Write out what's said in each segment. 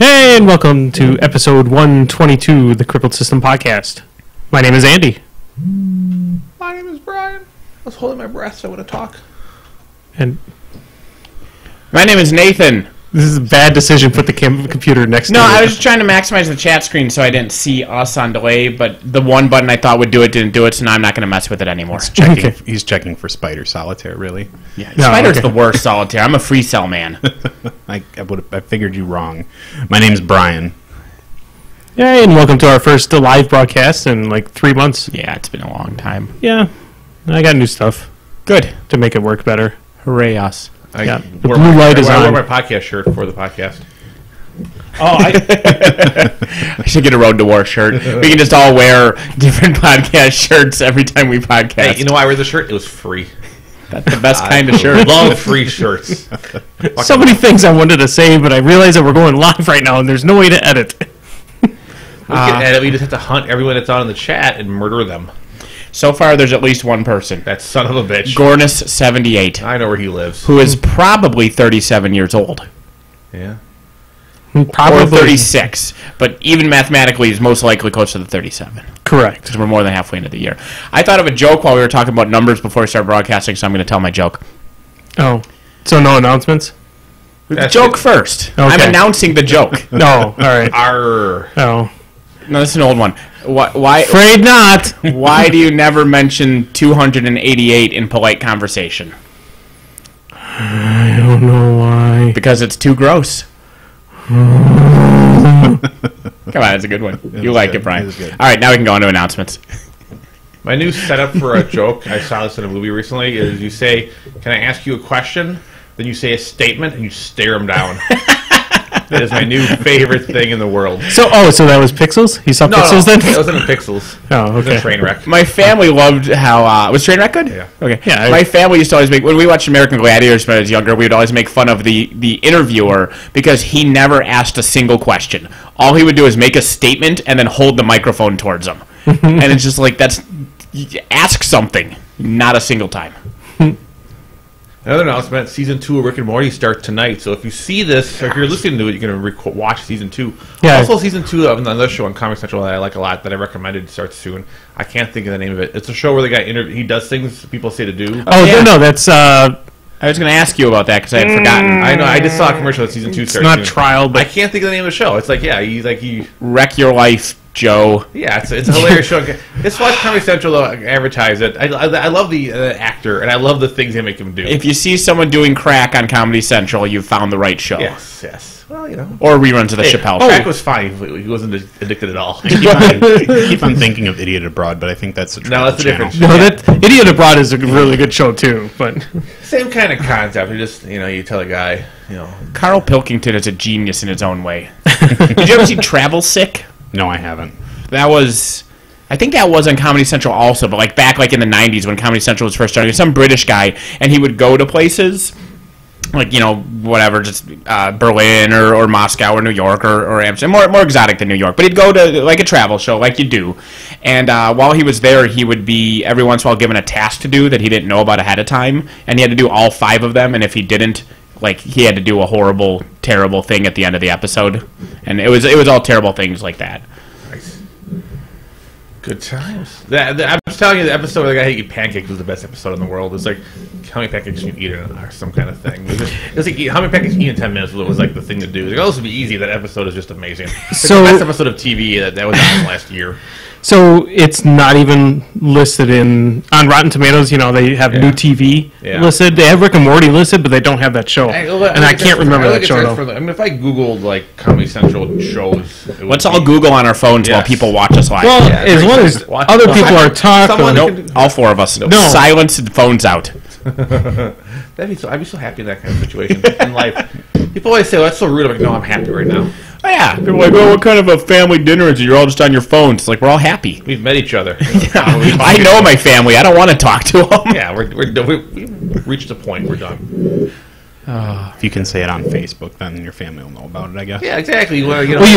Hey, and welcome to episode 122 of the Crippled System Podcast. My name is Andy. My name is Brian. I was holding my breath so I would talk. And My name is Nathan. this is a bad decision. Put the computer next to No, me. I was just trying to maximize the chat screen so I didn't see us on delay, but the one button I thought would do it didn't do it, so now I'm not going to mess with it anymore. Okay. He's checking for Spider Solitaire, really. Yeah, No, Spider's okay. the worst solitaire. I'm a free cell man. I figured you wrong. My name's Brian. Hey, and welcome to our first live broadcast in like 3 months. Yeah, it's been a long time. Yeah, I got new stuff Good. to make it work better. Hooray us. Yeah, the wore blue light is I on. wore my podcast shirt for the podcast. Oh, I should get a Road to War shirt. We can just all wear different podcast shirts every time we podcast. Hey, you know why I wear the shirt? It was free. That's the best kind of I shirt. love free shirts. So many things I wanted to say, but I realize that we're going live right now, and there's no way to edit. We just have to hunt everyone that's on in the chat and murder them. So far, there's at least one person. That son of a bitch. Gornis78, I know where he lives. who is probably 37 years old. Yeah. Probably Or 36. But even mathematically, he's most likely close to the 37. correct. Because we're more than halfway into the year. I thought of a joke while we were talking about numbers before we started broadcasting, so I'm going to tell my joke. Oh, so no announcements? The That's joke it. first. Okay. I'm announcing the joke. No, all right. Arr. Oh, No, this is an old one. Why afraid not. why do you never mention 288 in polite conversation? I don't know why. Because it's too gross. Come on, it's a good one. You like good. it, Brian. It was good. All right, now we can go on to announcements. My new setup for a joke, I saw this in a movie recently, is you say, can I ask you a question? Then you say a statement and you stare them down. That is my new favorite thing in the world. So that was Pixels? You saw No, Pixels no, then? it wasn't in Pixels. Oh, It was a okay. train wreck. My family loved how was Trainwreck good? Yeah. Okay. Yeah, My family used to always make when we watched American Gladiators when I was younger. We would always make fun of the interviewer because he never asked a single question. All he would do is make a statement and then hold the microphone towards him, and it's just like ask something, not a single time. Another announcement, Season 2 of Rick and Morty starts tonight. So if you see this, or if you're listening to it, you're going to watch Season 2. Yeah. Also, Season 2 of another show on Comic Central that I like a lot, that I recommended, starts soon. I can't think of the name of it. It's a show where the guy he does things people say to do. Oh, yeah. no, that's I was going to ask you about that because I had forgotten. I know, I just saw a commercial that Season 2 it's starts not soon. trial, I but can't think of the name of the show. It's like, he Wreck Your Life, Joe. yeah, it's a hilarious show. Just watch Comedy Central advertise it. I love the actor, and I love the things they make him do. If you see someone doing crack on Comedy Central, you've found the right show. Yes. Well, you know. Or reruns of the Chappelle Show. Crack was fine. He wasn't addicted at all. I keep on thinking of Idiot Abroad, but I think that's a No, that's a channel. different no, that Idiot Abroad is a really good show too. But Same kind of concept. You just, you tell a guy, Carl Pilkington is a genius in his own way. Did you ever see Travel Sick? No, I haven't. I think that was on Comedy Central also, but back in the 90s when Comedy Central was first starting. Some British guy, and he would go to places, whatever, just Berlin or Moscow or New York or Amsterdam, more exotic than New York. But he'd go to a travel show like you do. And while he was there, he would be every once in a while given a task to do that he didn't know about ahead of time. And he had to do all 5 of them, and if he didn't, he had to do a horrible, terrible thing at the end of the episode. And it was all terrible things like that. good times. I'm just telling you, the episode where the guy eat pancakes was the best episode in the world. It's like, how many pancakes you can eat or some kind of thing. It's like, how many pancakes you eat in 10 minutes was the thing to do. It's like, this would be easy. That episode is just amazing. It's So- the best episode of TV that was on last year. so it's not even listed on Rotten Tomatoes. They have new TV Yeah. listed. They have Rick and Morty listed, but they don't have that show. And I can't remember that show though. If I Googled Comedy Central shows, it would Let's all be- Google on our phones while Yes. people watch us live. Well, Yeah, as long as watch- other people are talking. Someone- Nope, all 4 of us. No. Silence and phones out. I'd be so happy in that kind of situation in life. People always say, "Oh, that's so rude." I'm like, no, I'm happy right now. Oh, yeah. People are like, oh, what kind of a family dinner is it? You're all just on your phones. It's like, we're all happy. We've met each other. I know my family. I don't want to talk to them. Yeah, we've reached a point. We're done. If you can say it on Facebook, then your family will know about it, I guess. Yeah, exactly. Well, Well,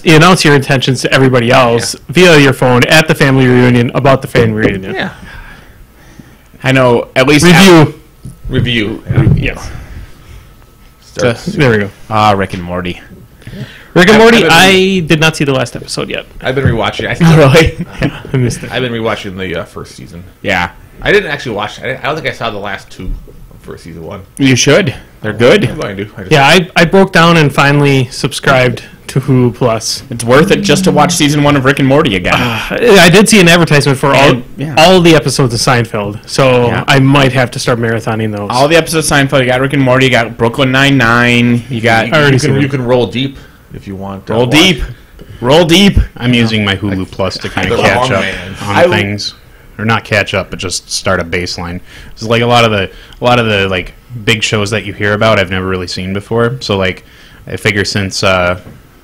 you announce your intentions to everybody else via your phone at the family reunion about the family reunion. yeah. I know at least Review. Yeah. Starts. There we go. Rick and Morty. Rick and Morty, I've been- I did not see the last episode yet. I've been rewatching. Really? I missed it. I've been rewatching the first season. Yeah. I didn't actually watch. I don't think I saw the last two of first season one. You should. They're good. I'm going to. I just, Yeah, I broke down and finally subscribed to Hulu Plus. It's worth it just to watch season 1 of Rick and Morty again. I did see an advertisement for Yeah. all the episodes of Seinfeld, so Yeah. I might have to start marathoning those. All the episodes of Seinfeld. You got Rick and Morty. You got Brooklyn Nine-Nine. You got I already seen you them. can roll deep if you want. To Roll watch. Deep. Roll Deep. I'm using my Hulu Plus to kind The of catch wrong up man. on things, or not catch up, but just start a baseline. It's like a lot of the like big shows that you hear about, I've never really seen before. So like, I figure since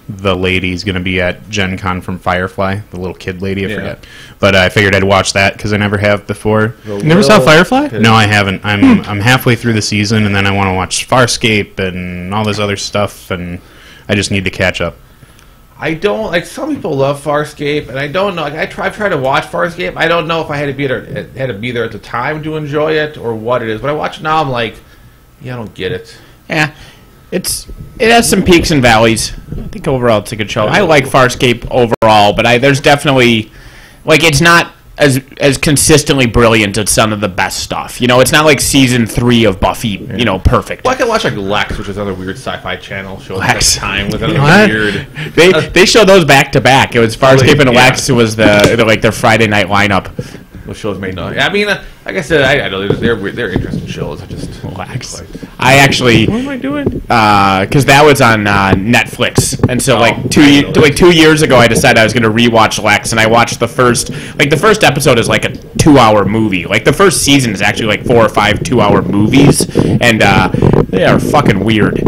the lady's going to be at Gen Con from Firefly, the little kid lady, I forget, but I figured I'd watch that because I never have before. You never saw Firefly? No, I haven't. I'm halfway through the season, and then I want to watch Farscape and all this other stuff, and I just need to catch up. I don't like. Some people love Farscape, and I don't know. Like I've tried to watch Farscape. I don't know if I had to be there at the time to enjoy it or what it is. But I watch it now. I'm like, yeah, I don't get it. Yeah. It has some peaks and valleys. I think overall it's a good show. I like Farscape overall, but there's definitely like it's not as consistently brilliant as some of the best stuff. You know, it's not like season 3 of Buffy. You know, perfect. Well, I can watch like Lex, which is another weird sci-fi channel show at Lex. the time with another What? weird. They show those back to back. It was Farscape and Yeah. Lex was like their Friday night lineup. Those shows made no. I mean, like I said, I know they're interesting shows. I just Lex. I actually What am I doing? because that was on Netflix, and so like Oh, 2 years ago, I decided I was going to rewatch Lex, and I watched the first episode is like a 2-hour movie. Like the first season is actually like 4 or 5 2-hour movies, and they are fucking weird.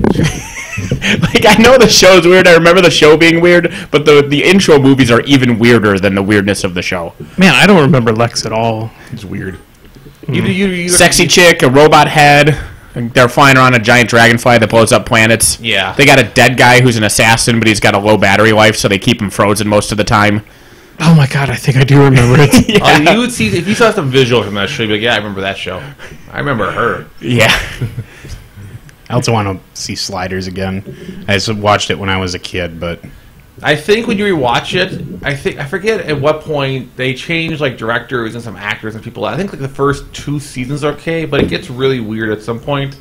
Like I know the show's weird. I remember the show being weird, but the intro movies are even weirder than the weirdness of the show. Man, I don't remember Lex at all. it's weird. You Sexy chick, a robot head. They're flying around a giant dragonfly that blows up planets. Yeah. They got a dead guy who's an assassin, but he's got a low battery life, so they keep him frozen most of the time. Oh my god, I think I do remember it. Oh, you would see if you saw some visuals from that show. You'd be like, yeah, I remember that show. I remember her. Yeah. I also want to see Sliders again. I just watched it when I was a kid, but I think when you rewatch it, I forget at what point they changed like directors and some actors and people. I think like the first 2 seasons are okay, but it gets really weird at some point.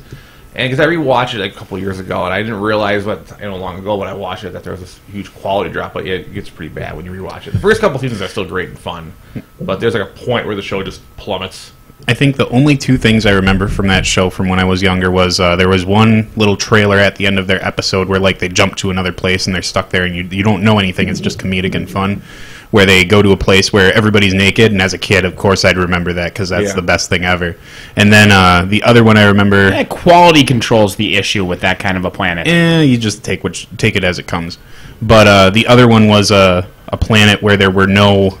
And because I rewatched it like a couple years ago, and I didn't realize long ago when I watched it that there was this huge quality drop. But yeah, it gets pretty bad when you rewatch it. The first couple seasons are still great and fun, but there's like a point where the show just plummets. I think the only 2 things I remember from that show from when I was younger was there was one little trailer at the end of their episode where like they jump to another place and they're stuck there and you don't know anything. It's just comedic and fun. Where they go to a place where everybody's naked, and as a kid, of course, I'd remember that because that's the best thing ever. And then the other one I remember, Quality control's the issue with that kind of a planet. you just take it as it comes. But the other one was a planet where there were no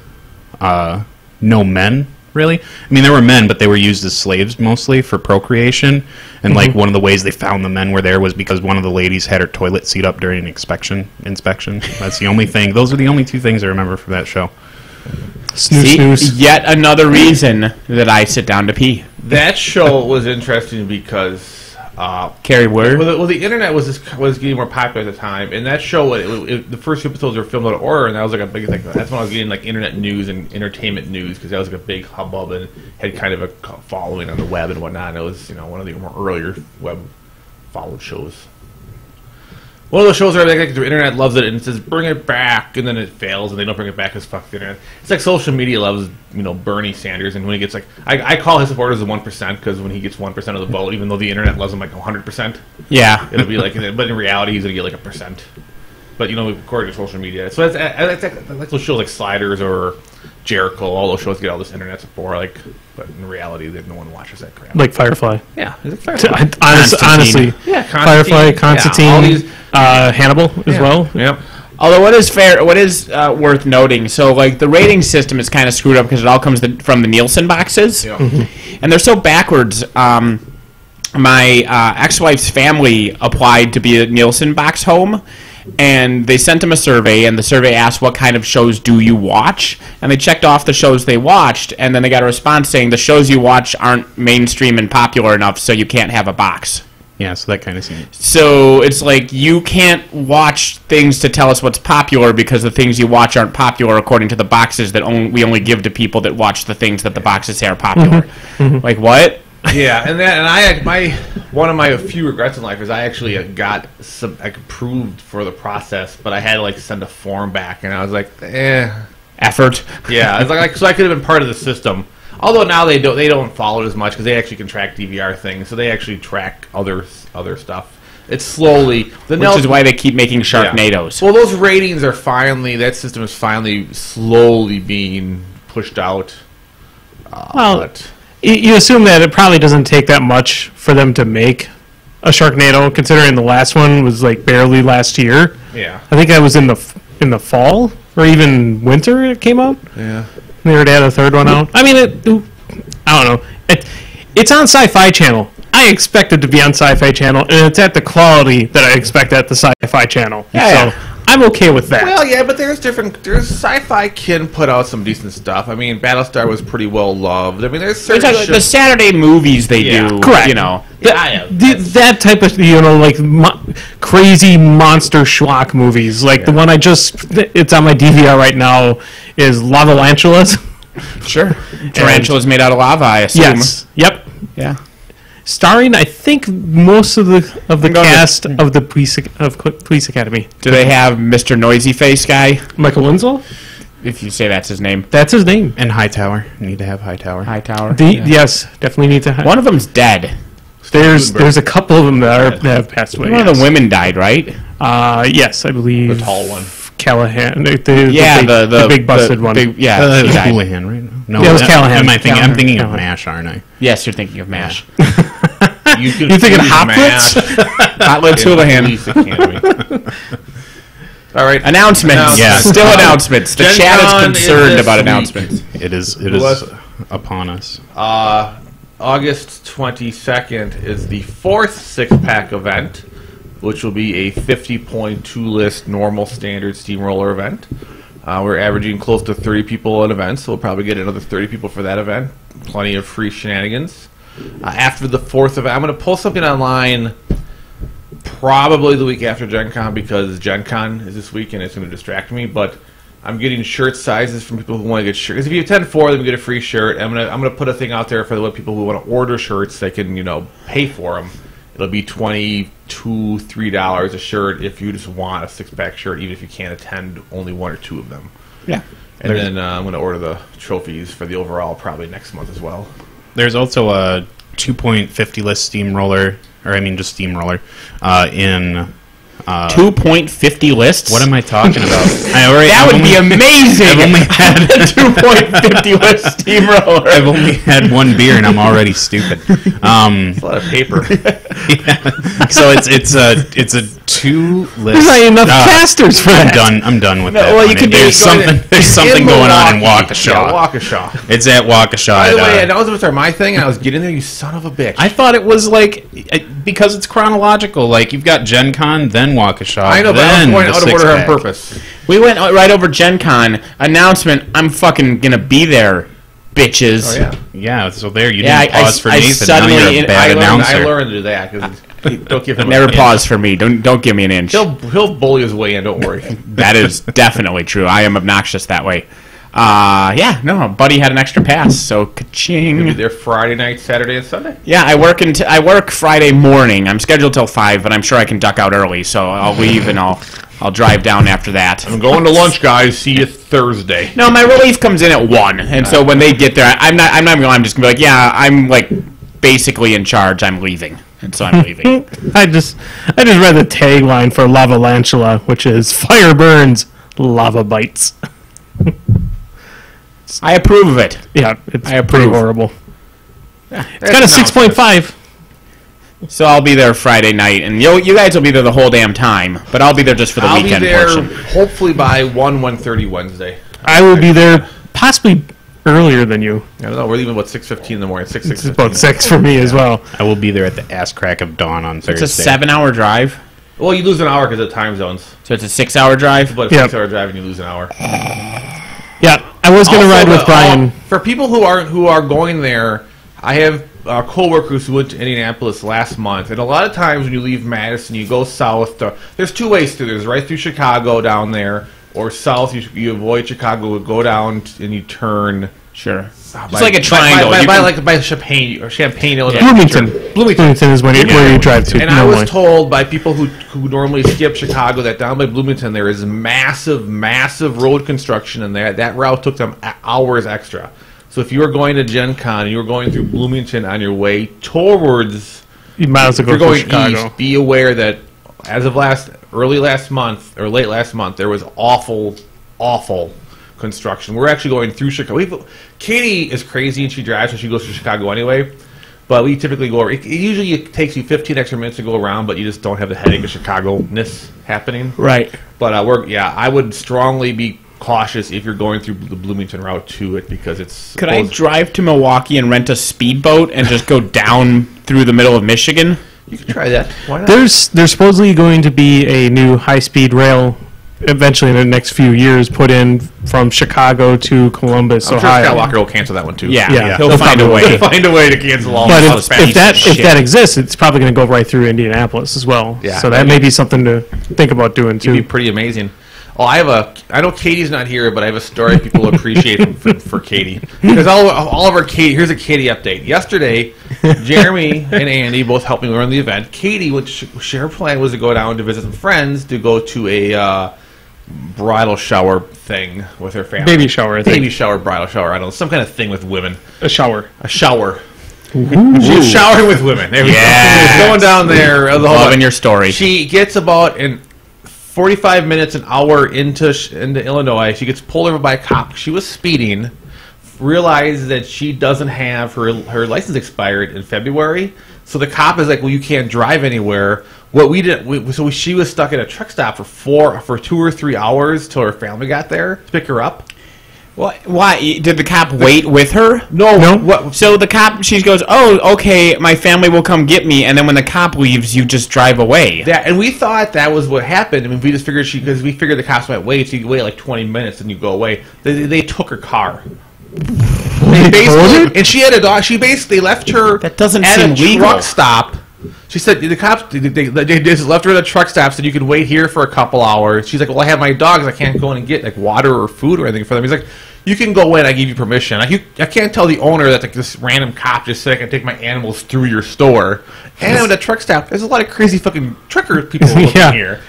men. Really? I mean, there were men, but they were used as slaves mostly for procreation. And like one of the ways they found the men were there was because one of the ladies had her toilet seat up during an inspection. That's the only thing. Those are the only 2 things I remember from that show. Snooze, snooze. Yet another reason that I sit down to pee. That show was interesting because Carrie word. well, the internet was getting more popular at the time, and that show the first 2 episodes were filmed out of order, and that was like a big thing. That's when I was getting like internet news and entertainment news because that was like a big hubbub and had kind of a following on the web and whatnot. And it was one of the more earlier web followed shows. One of those shows where like the internet loves it and it says bring it back, and then it fails and they don't bring it back because fuck the internet. It's like social media loves Bernie Sanders, and when he gets like I call his supporters the 1% because when he gets 1% of the vote, even though the internet loves him like 100%, Yeah. it'll be like, but in reality he's gonna get like 1%. But according to social media, so that's like those shows like Sliders or Jericho. All those shows get all this internet support, but in reality, no one watches that crap. Like Firefly. Yeah, is it Firefly? Honestly, Yeah, Firefly, Constantine, all these, Hannibal as well. Yep. Although what is worth noting, so like the rating system is kind of screwed up because it all comes from the Nielsen boxes, Yeah. and they're so backwards. My ex-wife's family applied to be a Nielsen box home, and they sent them a survey, and the survey asked what kind of shows do you watch, and they checked off the shows they watched, and then they got a response saying the shows you watch aren't mainstream and popular enough, so you can't have a box. Yeah, so that kind of seems... So it's like you can't watch things to tell us what's popular because the things you watch aren't popular according to the boxes that we only give to people that watch the things that the boxes say are popular. Like what? Yeah, one of my few regrets in life is I actually got approved for the process, but I had to like send a form back, and I was like, Effort. Yeah, I was like, so I could have been part of the system. Although now they don't follow it as much because they actually can track DVR things, so they actually track other stuff. It's slowly, which is why they keep making Sharknadoes. Yeah. Well, those ratings are that system is finally slowly being pushed out. You assume that it probably doesn't take that much for them to make a Sharknado, considering the last one was like barely last year. Yeah, I think that was in the fall or even winter it came out. Yeah. They already had a third one out. I mean, I don't know. It's on Sci-Fi Channel. I expect it to be on Sci-Fi Channel, and it's at the quality that I expect at the Sci-Fi Channel. Yeah, so I'm okay with that. Well, yeah, but there's Sci-Fi can put out some decent stuff. I mean, Battlestar was pretty well loved. I mean, there's certain the Saturday movies they do. Correct. You know, that type of like crazy monster schlock movies, like the one it's on my DVR right now is Lavalantulas. Sure. Tarantulas made out of lava, I assume. Yes. Yep. Yeah. Starring, I think, most of the cast of the Police Academy. Do they have Mr. Noisy Face guy? Michael Winslow? If you say that's his name. That's his name. And Hightower. You need to have Hightower. Yes, definitely need to have. One of them's dead. There's a couple of them that have passed away. One of the women died, right? Yes, I believe. The tall one. Callahan. The big busted one. Big, Houlihan, right? No, it was Callahan. I'm thinking of MASH, aren't I? Yes, you're thinking of MASH. You're thinking Hoplitz? Hoplitz Houlihan. All right. Announcements. Yeah. Still announcements. The chat is concerned about announcements. It is upon us. August 22nd is the 4th six-pack event, which will be a 50.2 list normal standard steamroller event. We're averaging close to 30 people at events, so we'll probably get another 30 people for that event. Plenty of free shenanigans. After the 4th event, I'm going to post something online probably the week after Gen Con, because Gen Con is this week and it's going to distract me, but I'm getting shirt sizes from people who want to get shirts. Because if you attend 4 of them, you get a free shirt. I'm gonna put a thing out there for the people who want to order shirts. They can, pay for them. It'll be $22, $3 a shirt if you just want a six-pack shirt, even if you can't attend only 1 or 2 of them. Yeah. And then I'm going to order the trophies for the overall probably next month as well. There's also a 2.50 list steamroller, just steamroller, in... 2.50 lists? What am I talking about? That would be amazing! I've only had a 2.50 list steamroller. I've only had 1 beer and I'm already stupid. It's a lot of paper. Yeah. So it's a 2 list. There's not enough casters for that. I'm done with that. Well, you could there's something going on in Waukesha. Yeah, Waukesha. It's at Waukesha. By the way, announcements are my thing, and I was getting there, you son of a bitch. I thought it was because it's chronological. Like you've got Gen Con, then Waukesha. I know, but I was going out of order on purpose. We went right over Gen Con. Announcement, I'm fucking going to be there, bitches. Oh, yeah. Yeah, so there, you didn't pause for Nathan. Suddenly, now you're a bad announcer. I learned to do that, because don't give him never pause for me. Don't give me an inch. He'll bully his way in, don't worry. That is definitely true. I am obnoxious that way. Buddy had an extra pass, so ka-ching. You'll be there Friday night, Saturday, and Sunday? Yeah, I work Friday morning. I'm scheduled till 5, but I'm sure I can duck out early, so I'll leave and I'll drive down after that. I'm going to lunch, guys. See you Thursday. No, my relief comes in at 1, and so when they get there, I'm just gonna be like, yeah, I'm like basically in charge. I'm leaving, and so I'm leaving. I just read the tagline for Lavalantula, which is "Fire burns, lava bites." I approve of it. Yeah, it's I approve. pretty horrible. Yeah, it's got a 6.5. So I'll be there Friday night, and you guys will be there the whole damn time, but I'll be there just for the weekend portion. I'll be there hopefully by 1:30 Wednesday. I will be there possibly earlier than you. I don't know. We're leaving about 6:15 in the morning. 6:15. It's about 6 for me as well. I will be there at the ass crack of dawn on Thursday. It's a 7-hour drive. Well, you lose an hour because of time zones. So it's a 6-hour drive? But a 6-hour drive and you lose an hour. Yeah, I was going to ride with Brian. For people who are going there, I have coworkers who went to Indianapolis last month, and a lot of times when you leave Madison, you go south. There's two ways through. There's right through Chicago down there, or south. You avoid Chicago, go down, and you turn. Sure. It's like a triangle. By Champaign, Illinois. Bloomington is where you drive to. And I was told by people who normally skip Chicago that down by Bloomington there is massive road construction, and that route took them hours extra. So if you were going to Gen Con and you were going through Bloomington on your way towards, you might as well go to Chicago. East, be aware that as of late last month, there was awful construction. We're actually going through Chicago. Katie is crazy and she drives, so she goes to Chicago anyway. But we typically go over. It usually takes you 15 extra minutes to go around, but you just don't have the headache of Chicago-ness happening. Right. But I would strongly be cautious if you're going through the Bloomington route to it, because it's... Could I drive to Milwaukee and rent a speedboat and just go down through the middle of Michigan? You could try that. Why not? There's supposedly going to be a new high-speed rail eventually in the next few years put in from Chicago to Columbus, I'm Ohio. Sure Scott Walker will cancel that one too. Yeah. He'll find a way. He'll find a way to cancel all. But if that exists, it's probably going to go right through Indianapolis as well. Yeah. So that may be something to think about doing too. It'd be pretty amazing. Oh, I know Katie's not here, but I have a story people appreciate for Katie. Because all of our Katie, here's a Katie update. Yesterday, Jeremy and Andy both helped me run the event. Katie, her plan was to go down to visit some friends, to go to a bridal shower thing with her family. Baby shower, I think. Baby shower, bridal shower, I don't know. Some kind of thing with women. A shower. She was showering with women. There we go. She's going down there. Loving your story. She gets about 45 minutes, an hour into Illinois. She gets pulled over by a cop. She was speeding. Realized that she doesn't have her license expired in February. So the cop is like, "Well, you can't drive anywhere." What we did, so she was stuck at a truck stop for 2 or 3 hours till her family got there to pick her up. Why did the cop wait with her? No. What? So the cop, she goes, "Oh, okay, my family will come get me," and then when the cop leaves, you just drive away. Yeah, and we thought that was what happened. I mean, we just figured because we figured the cops might wait, so you wait like 20 minutes and you go away. They took her car. And she had a dog. She basically left her that doesn't at seem a legal. Truck stop. She said the cops they just left her at a truck stop, said you can wait here for a couple hours. She's like, "Well, I have my dogs. I can't go in and get like water or food or anything for them." He's like, "You can go in. I give you permission. I can't tell the owner that this random cop just said I can take my animals through your store." And at a truck stop, there's a lot of crazy fucking trucker people living here.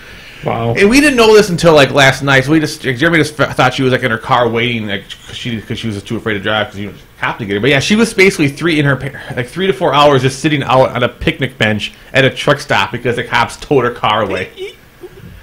Wow. And we didn't know this until like last night. So Jeremy just thought she was like in her car waiting, like because she was too afraid to drive because cop to get her. But yeah, she was basically 3 to 4 hours just sitting out on a picnic bench at a truck stop because the cops towed her car away.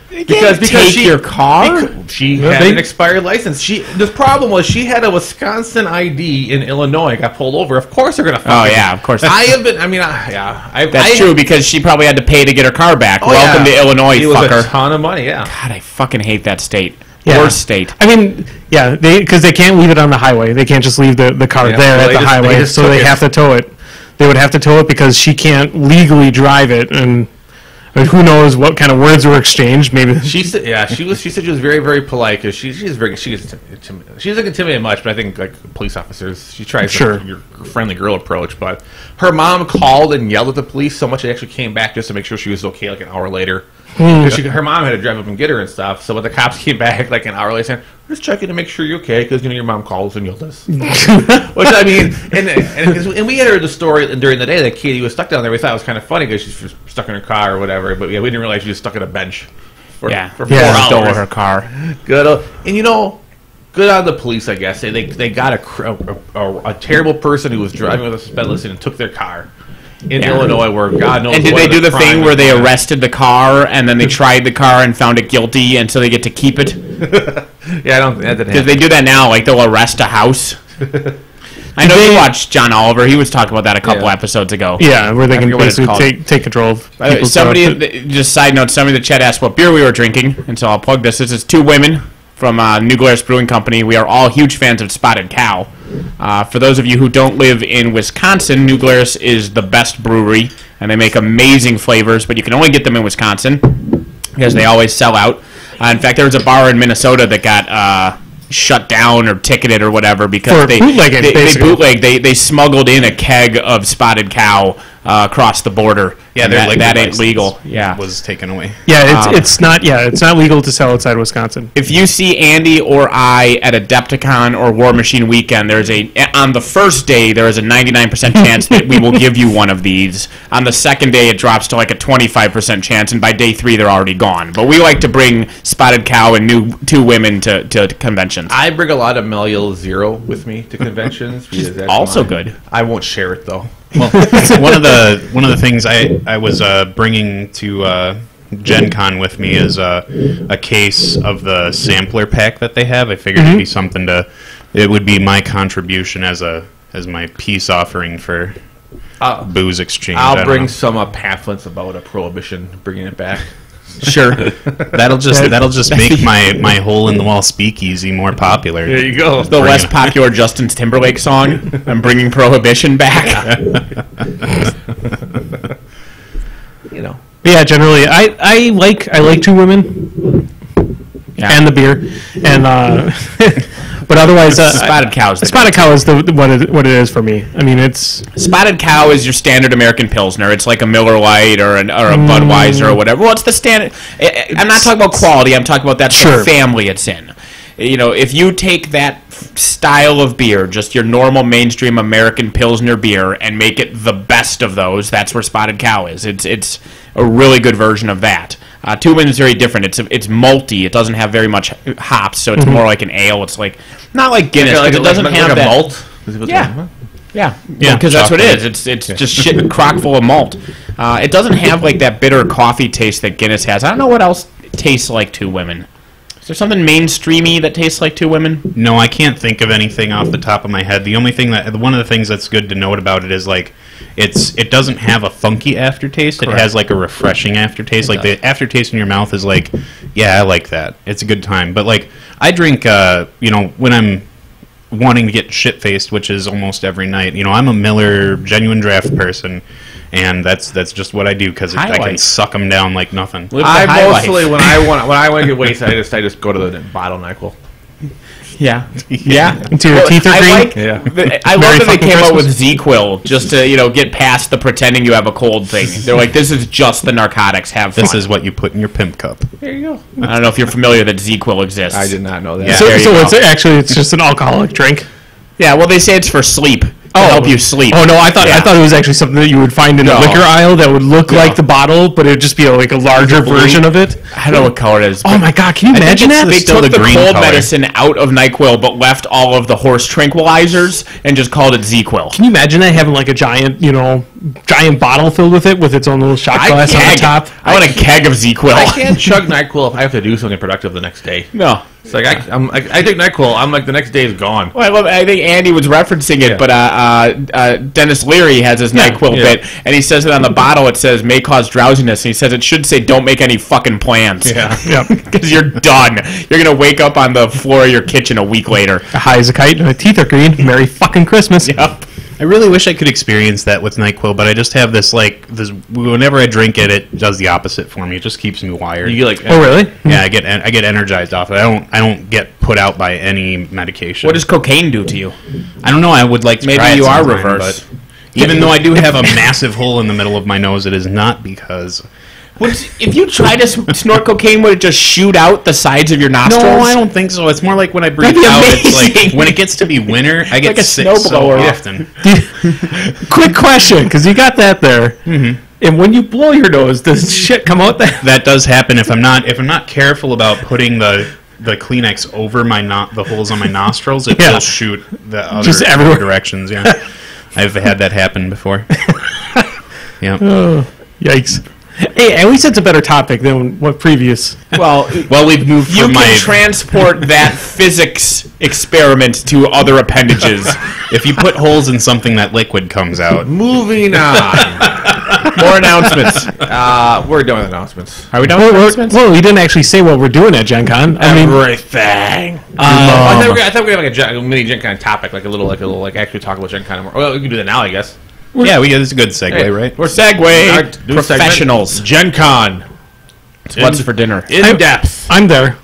Because your car? She had an expired license. The problem was she had a Wisconsin ID in Illinois. Got pulled over. Of course they're gonna. Of course. That's true because she probably had to pay to get her car back. Welcome to Illinois, it fucker. Was a ton of money. Yeah. God, I fucking hate that state. Yeah. Worst state. I mean, yeah, because they can't leave it on the highway. They can't just leave the car there at the highway. So they have to tow it. They would have to tow it because she can't legally drive it, and who knows what kind of words were exchanged? Maybe she said. Yeah, she said she was very, very polite because she doesn't intimidate much, but I think like police officers, she tries your friendly girl approach. But her mom called and yelled at the police so much they actually came back just to make sure she was okay. Like an hour later, her mom had to drive up and get her and stuff. So when the cops came back like an hour later, saying, "We're just checking to make sure you're okay because your mom called and yelled at us." Which I mean, and we had heard the story during the day that Katie was stuck down there. We thought it was kind of funny because she's stuck in her car or whatever. But yeah, we didn't realize she was stuck at a bench for 4 hours. Stole her car. Good, and good on the police. I guess they got a terrible person who was driving with a suspended license and took their car. In Illinois, where God knows. And did they do the thing where they arrested the car and then they tried the car and found it guilty, and so they get to keep it? Yeah, I don't. That didn't happen. Because they do that now, like they'll arrest a house. I know you watched John Oliver. He was talking about that a couple episodes ago. Yeah, where they can basically take control of people's just side note, somebody in the chat asked what beer we were drinking, and so I'll plug this. This is Two Women from New Glarus Brewing Company. We are all huge fans of Spotted Cow. For those of you who don't live in Wisconsin, New Glarus is the best brewery, and they make amazing flavors, but you can only get them in Wisconsin because they always sell out. In fact, there was a bar in Minnesota that got shut down or ticketed or whatever because they smuggled in a keg of spotted cow across the border. Yeah, that ain't legal. Yeah, was taken away. Yeah, it's not. Yeah, it's not legal to sell outside Wisconsin. If you see Andy or I at Adepticon or War Machine Weekend, on the first day there is a 99% chance that we will give you one of these. On the second day, it drops to like a 25% chance, and by day 3 they're already gone. But we like to bring spotted cow and 2 women to conventions. I bring a lot of Meliel Zero with me to conventions. That's also good. I won't share it though. Well, one of the things I was bringing to Gen Con with me is a case of the sampler pack that they have. I figured it'd be something it would be my contribution as my peace offering for booze exchange. I'll bring some pamphlets about prohibition, bringing it back. Sure. That'll just make my hole in the wall speakeasy more popular. There you go. The less popular Justin Timberlake song. I'm bringing prohibition back. You know. Yeah, generally, I like 2 women and the beer, and but otherwise, spotted cow is what it is for me. I mean, it's spotted cow is your standard American Pilsner. It's like a Miller Lite or a Budweiser or whatever. Well, it's the standard. I'm not talking about quality. I'm talking about that sort of family it's in. You know, if you take that style of beer, just your normal mainstream American Pilsner beer, and make it the best of those, that's where spotted cow is. It's a really good version of that. 2 Women is very different. It's malty. It doesn't have very much hops, so it's more like an ale. It's like not like Guinness, but it doesn't have that malt. Yeah, because that's what it is. It's just shit crock full of malt. It doesn't have like that bitter coffee taste that Guinness has. I don't know what else tastes like 2 Women. Is there something mainstreamy that tastes like 2 Women? No, I can't think of anything off the top of my head. The only thing one of the things that's good to note about it is like it doesn't have a funky aftertaste. Correct. It has like a refreshing aftertaste. Like the aftertaste in your mouth is like, yeah, I like that. It's a good time. But like I drink, when I'm wanting to get shit faced, which is almost every night. I'm a Miller Genuine Draft person. And that's just what I do because I can suck them down like nothing. I mostly when I want to get wasted, I just go to the bottle NyQuil. Yeah. Until your teeth are green. I love that they came out with ZzzQuil just to get past the pretending you have a cold thing. They're like, this is just the narcotics. Have fun. This is what you put in your pimp cup. There you go. I don't know if you're familiar that ZzzQuil exists. I did not know that. Yeah. So it's just an alcoholic drink. Yeah. Well, they say it's for sleep. To help you sleep. Oh no, I thought it was actually something that you would find in a liquor aisle that would look like the bottle, but it would just be like a larger version of it. I don't know what color it is. Oh my god, can you imagine that? They took the cold medicine out of NyQuil, but left all of the horse tranquilizers and just called it ZzzQuil. Can you imagine that having like a giant bottle filled with it with its own little shot glass on the top? I want a keg of ZzzQuil. I can't chug NyQuil if I have to do something productive the next day. No. It's like I take NyQuil. I'm like the next day is gone. Well, I think Andy was referencing it, but Dennis Leary has his NyQuil bit, and he says it on the bottle. It says may cause drowsiness, and he says it should say don't make any fucking plans. Yeah, because you're done. You're gonna wake up on the floor of your kitchen a week later, high as a kite, and my teeth are green. Merry fucking Christmas. Yep. I really wish I could experience that with NyQuil, but I just have this whenever I drink it, it does the opposite for me. It just keeps me wired. You get oh really? Yeah, I get energized off it. I don't get put out by any medication. What does cocaine do to you? I don't know. I would like to maybe try it you are sometime, reverse. But even though I do have a massive hole in the middle of my nose, it is not because. If you try to snort cocaine, would it just shoot out the sides of your nostrils? No, I don't think so. It's more like when I breathe out. It's like when it gets to be winter, I get like sick so often. Quick question, because you got that there. Mm-hmm. And when you blow your nose, does shit come out there? That does happen if I'm not careful about putting the Kleenex over the holes on my nostrils. It will shoot the other directions. Yeah, I've had that happen before. Yeah. Oh, yikes. Hey, at least it's a better topic than what previous. Well, we've moved from you can transport that physics experiment to other appendages. If you put holes in something, that liquid comes out. Moving on. More announcements. We're done with announcements. Are we done with announcements? Well, we didn't actually say what we're doing at Gen Con. Everything. I thought we had like a mini Gen Con topic, like a little actually talk about Gen Con. Well, we can do that now, I guess. It's a good segue, right? We're segue professionals. Gen Con. What's for dinner? In depth. I'm there.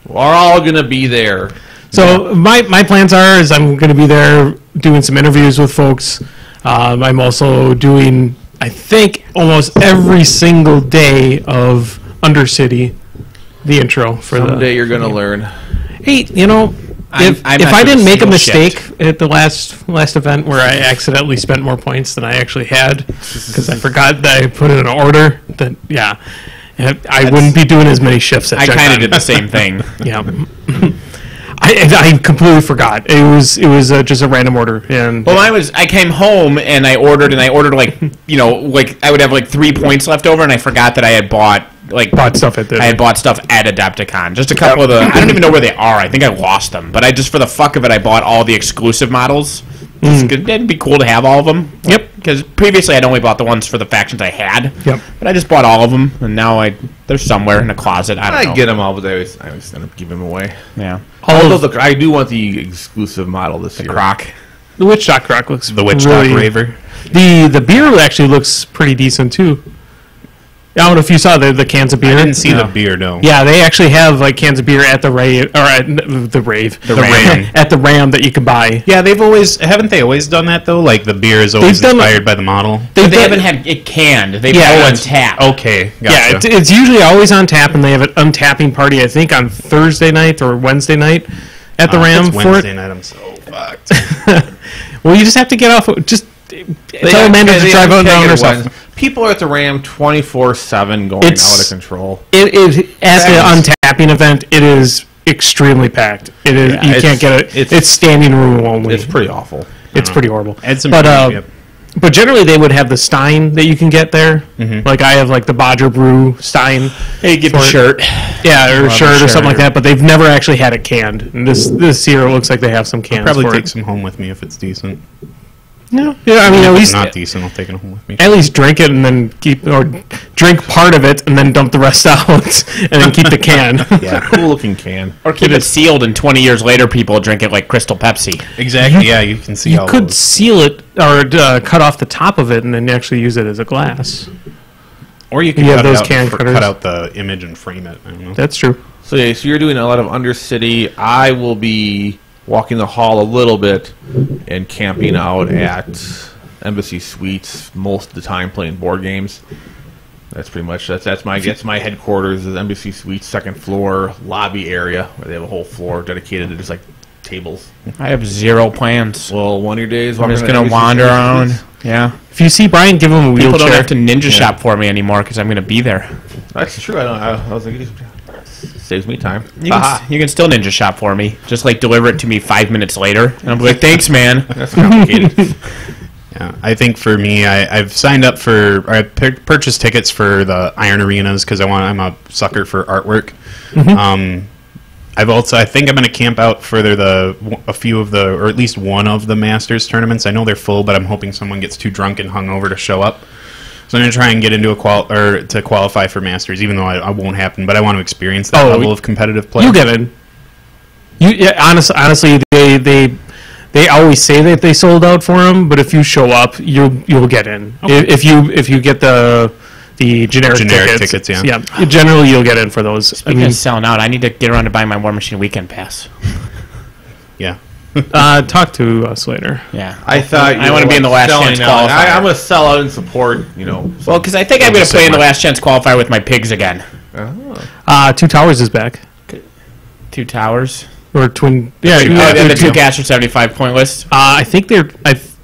We're all going to be there. So my plans is I'm going to be there doing some interviews with folks. I'm also doing, I think, almost every single day of Undercity, the intro for Someday you're going to learn. Hey, if I didn't make a mistake at the last event where I accidentally spent more points than I actually had because I forgot that I put in an order, then I wouldn't be doing as many shifts at I kind of did the same thing. Yeah. I completely forgot. It was just a random order. And well, I came home and I ordered like I would have like 3 points left over, and I forgot that I had bought stuff at I had bought stuff at Adepticon. Just a couple of the I don't even know where they are. I think I lost them, but I just for the fuck of it I bought all the exclusive models. It'd be cool to have all of them. Yep. Because previously I'd only bought the ones for the factions I had. Yep. But I just bought all of them, and now they're somewhere in a closet. I don't know. get them all, but I always end up giving them away. Yeah. Although I do want the exclusive model this year. Croc. The Witch Dock Croc looks the Witch Dock Raver. The beer actually looks pretty decent too. I don't know if you saw the cans of beer. I didn't see the beer, no. Yeah, they actually have cans of beer at the Ram at the Ram that you can buy. Yeah, haven't they always done that though? Like the beer is always inspired by the model. They haven't had it canned. They've all on tap. Okay, gotcha. Yeah, it's usually always on tap, and they have an untapping party. I think on Thursday night or Wednesday night at the Ram. It's Wednesday night. I'm so fucked. Well, you just have to get off. Tell Amanda to drive out down herself. People are at the Ram 24/7 going out of control. It as an untapping event, it is extremely packed. It is you can't get it. It's standing room only. It's pretty awful. It's pretty horrible. But But generally, they would have the Stein that you can get there. Mm-hmm. Like I have the Bodger Brew Stein. Hey, you get the shirt. Yeah, or a shirt or something like that. But they've never actually had it canned. And this year, it looks like they have some cans. I'll probably take some home with me if it's decent. Yeah, I mean, at least not decent. I'll take it home with me. At least drink it and then drink part of it and then dump the rest out, and then keep the can. Yeah, cool looking can. Or keep it sealed, and 20 years later, people drink it like Crystal Pepsi. Exactly. Yeah, you can see. You could seal it or cut off the top of it and then actually use it as a glass. Or you can cut out the image and frame it. I don't know. That's true. So you're doing a lot of Undercity. I will be walking the hall a little bit and camping out at Embassy Suites most of the time, playing board games. That's pretty much that's my headquarters is Embassy Suites, second floor lobby area where they have a whole floor dedicated to just tables. I have zero plans. Well, one of your days I'm just gonna wander around. Yeah. If you see Brian, give him a wheelchair. People don't have to ninja shop for me anymore because I'm gonna be there. That's true. I was like, saves me time. You can still ninja shop for me. Just deliver it to me 5 minutes later, and I'm like, thanks, man. That's complicated. Yeah, I think for me, I've signed up for. I purchased tickets for the Iron Arenas because I'm a sucker for artwork. Mm-hmm. I think I'm going to camp out for a few of or at least one of the Masters tournaments. I know they're full, but I'm hoping someone gets too drunk and hungover to show up. So I'm going to try and get into to qualify for Masters, even though I won't happen. But I want to experience that level of competitive play. You get in. Honestly, they always say that they sold out for them, but if you show up, you'll get in. Okay. If you get the generic tickets, yeah, generally you'll get in for those. Speaking of selling out, I need to get around to buying my War Machine weekend pass. Yeah. Talk to us later. Yeah, I thought I want to be in the last chance qualifier. I'm going to sell out and support. Well, because I think I'm going to play in the last chance qualifier with my pigs again. Oh. Two Towers is back. Two Towers or twin? Yeah, the two Gaster 75 point list. I think they're.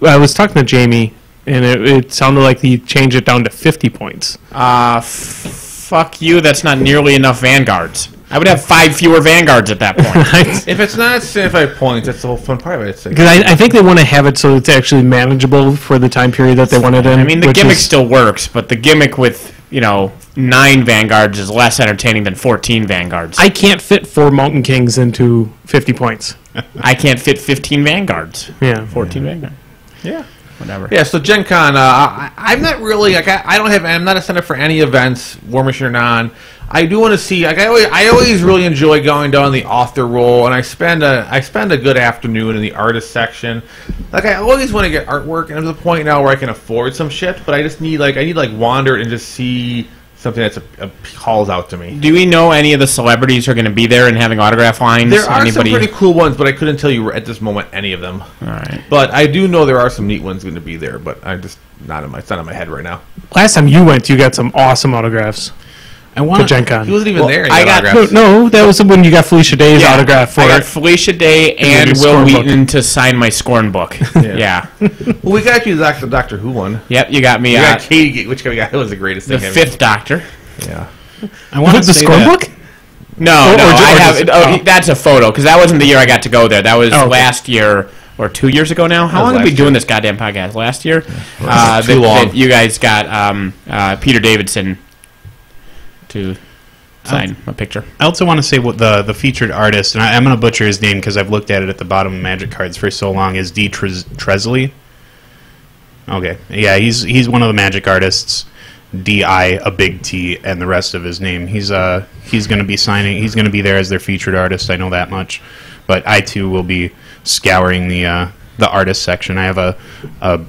I was talking to Jamie, and it sounded like he changed it down to 50 points. Fuck you. That's not nearly enough Vanguards. I would have 5 fewer Vanguards at that point. If it's not 75 points, that's the whole fun part of it. Because I think they want to have it so it's actually manageable for the time period that they want it in. I mean, the gimmick still works, but the gimmick with 9 Vanguards is less entertaining than 14 Vanguards. I can't fit 4 Mountain Kings into 50 points. I can't fit 15 Vanguards. Yeah. 14 Vanguards. Yeah. Whatever. Yeah, so Gen Con, I'm not really, I'm not a center for any events, War Machine or non. I do want to see, I always really enjoy going down the author role, and I spend a good afternoon in the artist section. I always want to get artwork, and there's a point now where I can afford some shit, but I just need, I need wander and just see something that's calls out to me. Do we know any of the celebrities who are going to be there and having autograph lines? There are some pretty cool ones, but I couldn't tell you at this moment any of them. All right. But I do know there are some neat ones going to be there, but I'm just it's not in my head right now. Last time you went, you got some awesome autographs. To Gen Con. He wasn't even there. I got no. That was when you got Felicia Day's autograph for I got Felicia Day and Will Wheaton to sign my Scorn book. Yeah. Well, we got you the Doctor Who one. Yep, you got me. We got Katie. Which guy we got? It was the greatest thing. The Fifth Doctor. Yeah. I want the Scorn book. No, I have. That's a photo because that wasn't the year I got to go there. That was last year. Or 2 years ago now? How long have we been doing this goddamn podcast? Last year? Too long. You guys got Peter Davidson to sign a picture. I also want to say what the featured artist, and I'm going to butcher his name because I've looked at it at the bottom of Magic cards for so long, is D. Tresley. Okay. Yeah, he's one of the Magic artists. D.I., a big T, and the rest of his name. He's going to be signing. He's going to be there as their featured artist. I know that much. But I, too, will be scouring the artist section. I have a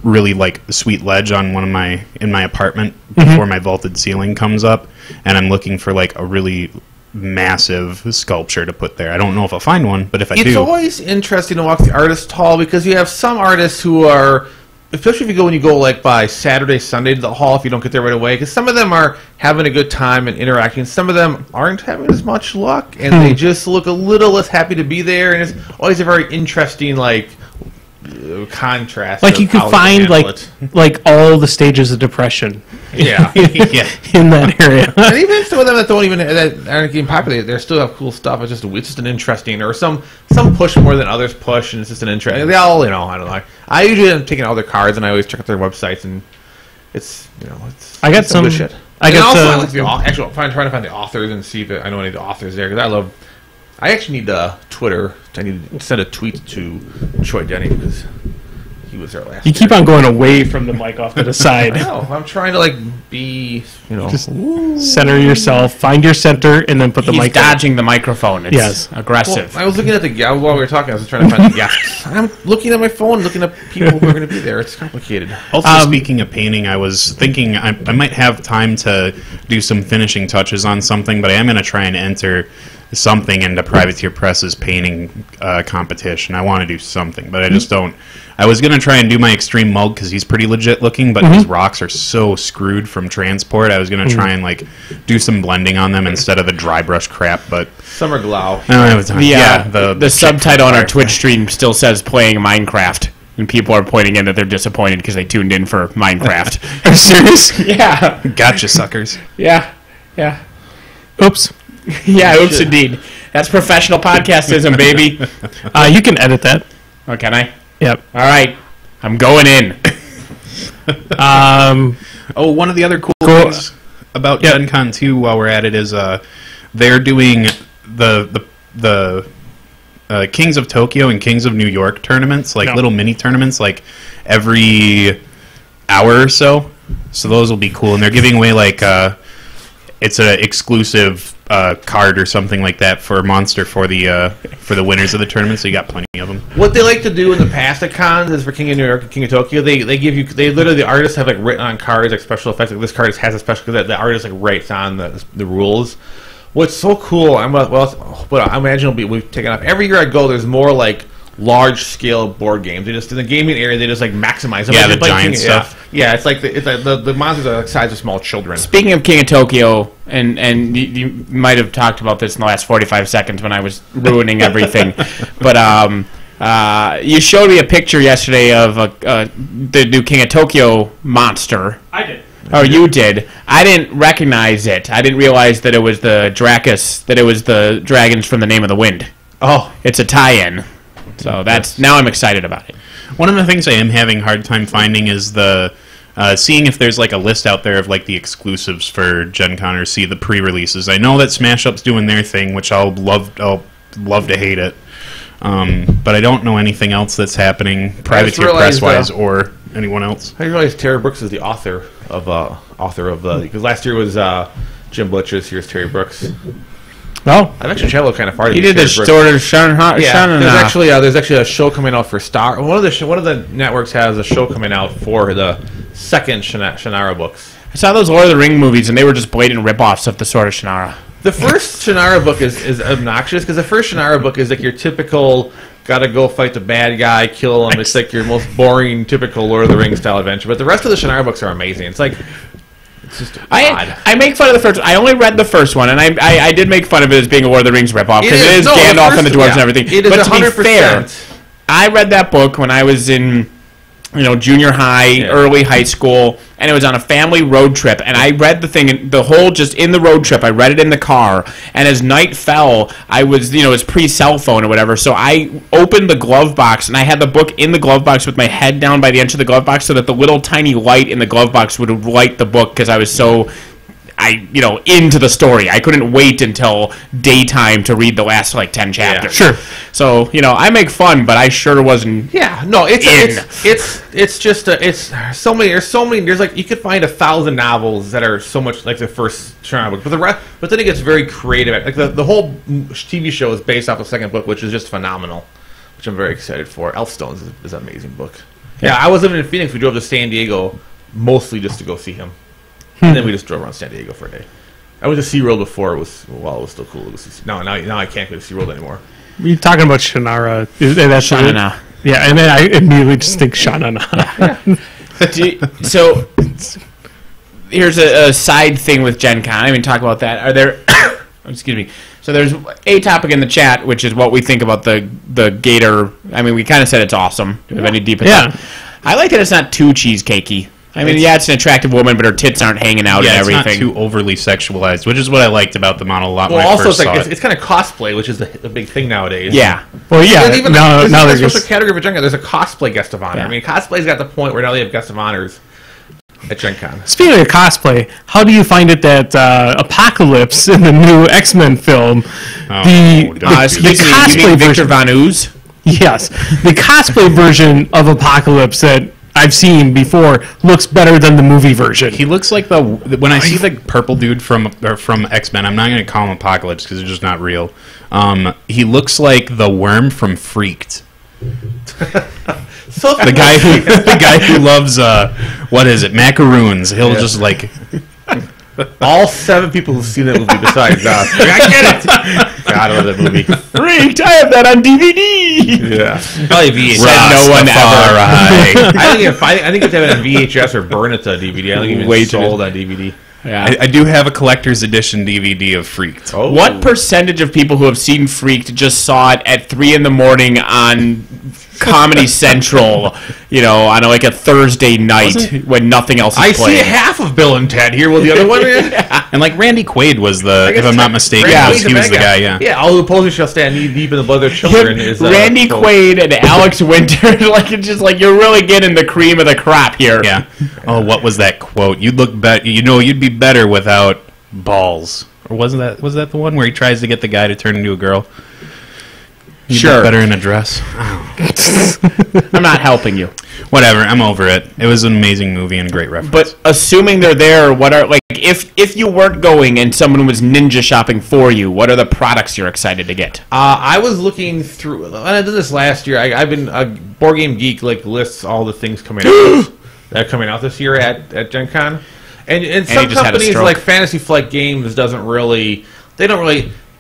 really sweet ledge on in my apartment before my vaulted ceiling comes up, and I'm looking for a really massive sculpture to put there. I don't know if I'll find one, but if I do, it's always interesting to walk the artist hall because you have some artists who are, especially if you go by Saturday, Sunday to the hall if you don't get there right away, because some of them are having a good time and interacting. Some of them aren't having as much luck, and they just look a little less happy to be there, and it's always a very interesting, contrast. You can find, all the stages of depression. Yeah. In that area. And even some of them that aren't getting popular, they still have cool stuff. It's just an interesting, or some push more than others push, and it's just an interest. They all, I don't know. I usually am taking all their cards, and I always check out their websites, and it's. I got some good shit. I like trying to find the authors and see if I know any of the authors there because I actually need Twitter. I need to send a tweet to Troy Denny because he was there last. You keep on going away from the mic off to the side. I know. I'm trying to be, just center yourself, find your center, and then put the mic. He's dodging the microphone. It's aggressive. Well, I was looking at while we were talking. I was trying to find the guests. I'm looking at my phone, looking at people who are going to be there. It's complicated. Also, speaking of painting, I was thinking I might have time to do some finishing touches on something, but I am going to try and enter something into Privateer Press's painting competition. I want to do something, but I just don't. I was going to try and do my Extreme Mug because he's pretty legit looking, but his rocks are so screwed from transport. I was going to try and do some blending on them instead of the dry brush crap, but Summer Glow. I don't have time. The subtitle on our Twitch stream still says playing Minecraft. And people are pointing in that they're disappointed because they tuned in for Minecraft. Are you serious? Yeah. Gotcha, suckers. Yeah. Oops. Yeah, oops, indeed. That's professional podcastism, baby. You can edit that. Oh, can I? Yep. All right. I'm going in. One of the other cool things about Gen Con 2 while we're at it is they're doing the Kings of Tokyo and Kings of New York tournaments, little mini tournaments, every hour or so. So those will be cool, and they're giving away it's an exclusive card or something like that for Monster for the winners of the tournament. So you got plenty of them. What they like to do in the past at cons is for King of New York and King of Tokyo, they literally the artists have written on cards special effects. This card has a special because the artist writes on the rules. What's so cool? I imagine we've taken off every year. I go. There's more large scale board games. They just in the gaming area they just maximize them. Yeah, the giant stuff. Yeah, it's the monsters are the size of small children. Speaking of King of Tokyo, and you might have talked about this in the last 45 seconds when I was ruining everything, but you showed me a picture yesterday of the new King of Tokyo monster. I did. Oh, you did. I didn't recognize it. I didn't realize that it was the Dracus, that it was the dragons from the Name of the Wind. Oh, it's a tie-in. So now I'm excited about it. One of the things I am having a hard time finding is the seeing if there's a list out there of the exclusives for Gen Con or see the pre-releases. I know that Smash Up's doing their thing, which I'll love to hate it. But I don't know anything else that's happening Privateer Press-wise or anyone else. I realize Terry Brooks is the author of because last year was Jim Butcher. This year's Terry Brooks. Oh, I've actually traveled kind of far. He did the sort of there's actually a show coming out for Star. One of the networks has a show coming out for the second Shannara books. I saw those Lord of the Ring movies, and they were just blatant rip-offs of the Sword of Shannara. The first Shannara book is obnoxious, because the first Shannara book is like your typical gotta go fight the bad guy, kill him. It's like your most boring, typical Lord of the Rings style adventure. But the rest of the Shannara books are amazing. It's like, it's just odd. I make fun of the first one. I only read the first one, and I did make fun of it as being a Lord of the Rings ripoff, because it is Gandalf and the dwarves and everything. It is but 100%. To be fair, I read that book when I was in junior high, early high school, and it was on a family road trip, and I read the thing, just in the road trip, I read it in the car, and as night fell, I was, it was pre-cell phone or whatever, so I opened the glove box, and I had the book in the glove box with my head down by the edge of the glove box so that the little tiny light in the glove box would light the book, because I was so... into the story. I couldn't wait until daytime to read the last 10 chapters. Sure. So I make fun, but I sure wasn't. Yeah, no, it's just there's so many. There's you could find 1,000 novels that are so much like the first Shannara book, but then it gets very creative. Like the whole TV show is based off the second book, which is just phenomenal, which I'm very excited for. Elfstones is an amazing book. Yeah, I was living in Phoenix. We drove to San Diego mostly just to go see him. And then we just drove around San Diego for a day. I went to SeaWorld before it was still cool. It was now I can't go to SeaWorld anymore. You're talking about Shannara. Shannara. Yeah, and then I immediately just think Shannara. Yeah. So here's a side thing with Gen Con. I didn't even talk about that. Are there... excuse me. So there's a topic in the chat, which is what we think about the gator. I mean, we kind of said it's awesome. Do we have any deep thought? I like that it's not too cheesecakey. I mean, it's an attractive woman, but her tits aren't hanging out and everything. It's not too overly sexualized, which is what I liked about the model a lot when I also, first saw it. It's kind of cosplay, which is the big thing nowadays. Yeah. Well, yeah. Even now there's a category for Gen Con. There's a cosplay guest of honor. Yeah. I mean, cosplay's got the point where now they have guest of honors at Gen Con. Speaking of cosplay, how do you find it that Apocalypse in the new X-Men film, the cosplay Victor Von Ooze? Yes. The cosplay version of Apocalypse that I've seen before looks better than the movie version. He looks like when I see the purple dude from X-Men, I'm not going to call him Apocalypse because it's just not real. He looks like the worm from Freaked. So the guy who loves what is it, macaroons. He'll just all 7 people who've seen that movie besides us. I get it. God, I love that movie. Freaked. I have that on DVD. Yeah, probably VHS. No one ever. I think it's have it on VHS or burn it to DVD. I think it's sold on DVD. Yeah, I do have a collector's edition DVD of Freaked. Oh. What percentage of people who have seen Freaked just saw it at 3 a.m. on Comedy Central, on a Thursday night when nothing else is playing? I see half of Bill and Ted here. Will the other one? And Randy Quaid was if I'm not mistaken, he was the guy. Yeah. Yeah. All the opposers shall stand knee deep in the blood of their children. Randy Quaid and Alex Winter, it's just you're really getting the cream of the crop here. Yeah. Oh, what was that quote? You'd look better. You'd be better without balls. Or was that the one where he tries to get the guy to turn into a girl? You'd look better in a dress. I'm not helping you. Whatever, I'm over it. It was an amazing movie and a great reference. But assuming they're there, what are if you weren't going and someone was ninja shopping for you, what are the products you're excited to get? I was looking through, and I did this last year. I've been Board Game Geek lists all the things coming out that are coming out this year at Gen Con, and some companies like Fantasy Flight Games don't really.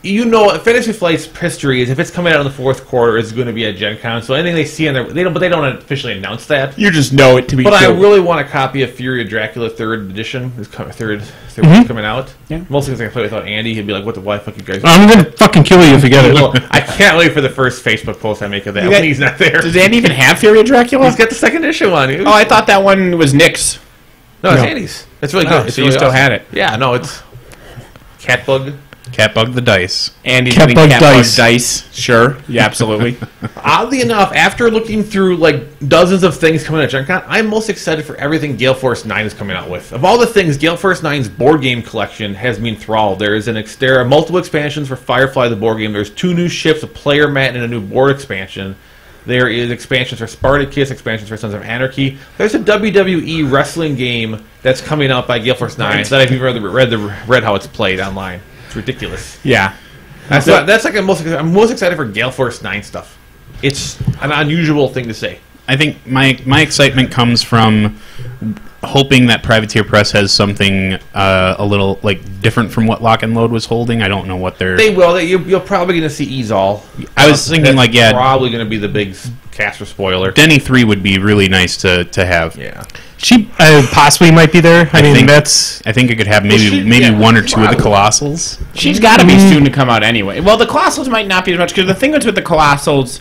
Fantasy Flight's history is if it's coming out in the fourth quarter, it's going to be at Gen Con. So anything they see in there, they don't officially announce that. You just know it to be true. But I really want a copy of Fury of Dracula 3rd edition. It's third coming out. Yeah. Mostly because I can play without Andy. He'd be like, "What the fuck you guys?" I'm going to fucking kill you if you get it. I can't wait for the first Facebook post I make of that when he's not there. Does Andy even have Fury of Dracula? He's got the 2nd edition one. Oh, I thought that one was Nick's. No, it's Andy's. It's really good. So you still had it? Yeah. No, it's Catbug. Catbug the dice. Andy's Catbug dice. Sure. Yeah, absolutely. Oddly enough, after looking through dozens of things coming at Gen Con, I'm most excited for everything Gale Force 9 is coming out with. Of all the things, Gale Force 9's board game collection has me enthralled. There are multiple expansions for Firefly the board game. There's 2 new ships, a player mat, and a new board expansion. There is expansions for Spartacus, expansions for Sons of Anarchy. There's a WWE wrestling game that's coming out by Gale Force 9 that I've even read how it's played online. It's ridiculous. Yeah. I'm most excited for Gale Force 9 stuff. It's an unusual thing to say. I think my excitement comes from hoping that Privateer Press has something a little like different from what Lock and Load was holding. I don't know what they're. They will. You're probably going to see Ease-All. I was thinking probably going to be the big caster spoiler. Denny 3 would be really nice to have. Yeah. She possibly might be there. I think it could have maybe one or two of the Colossals. She's got to be soon to come out anyway. Well, the Colossals might not be as much because the thing is with the Colossals,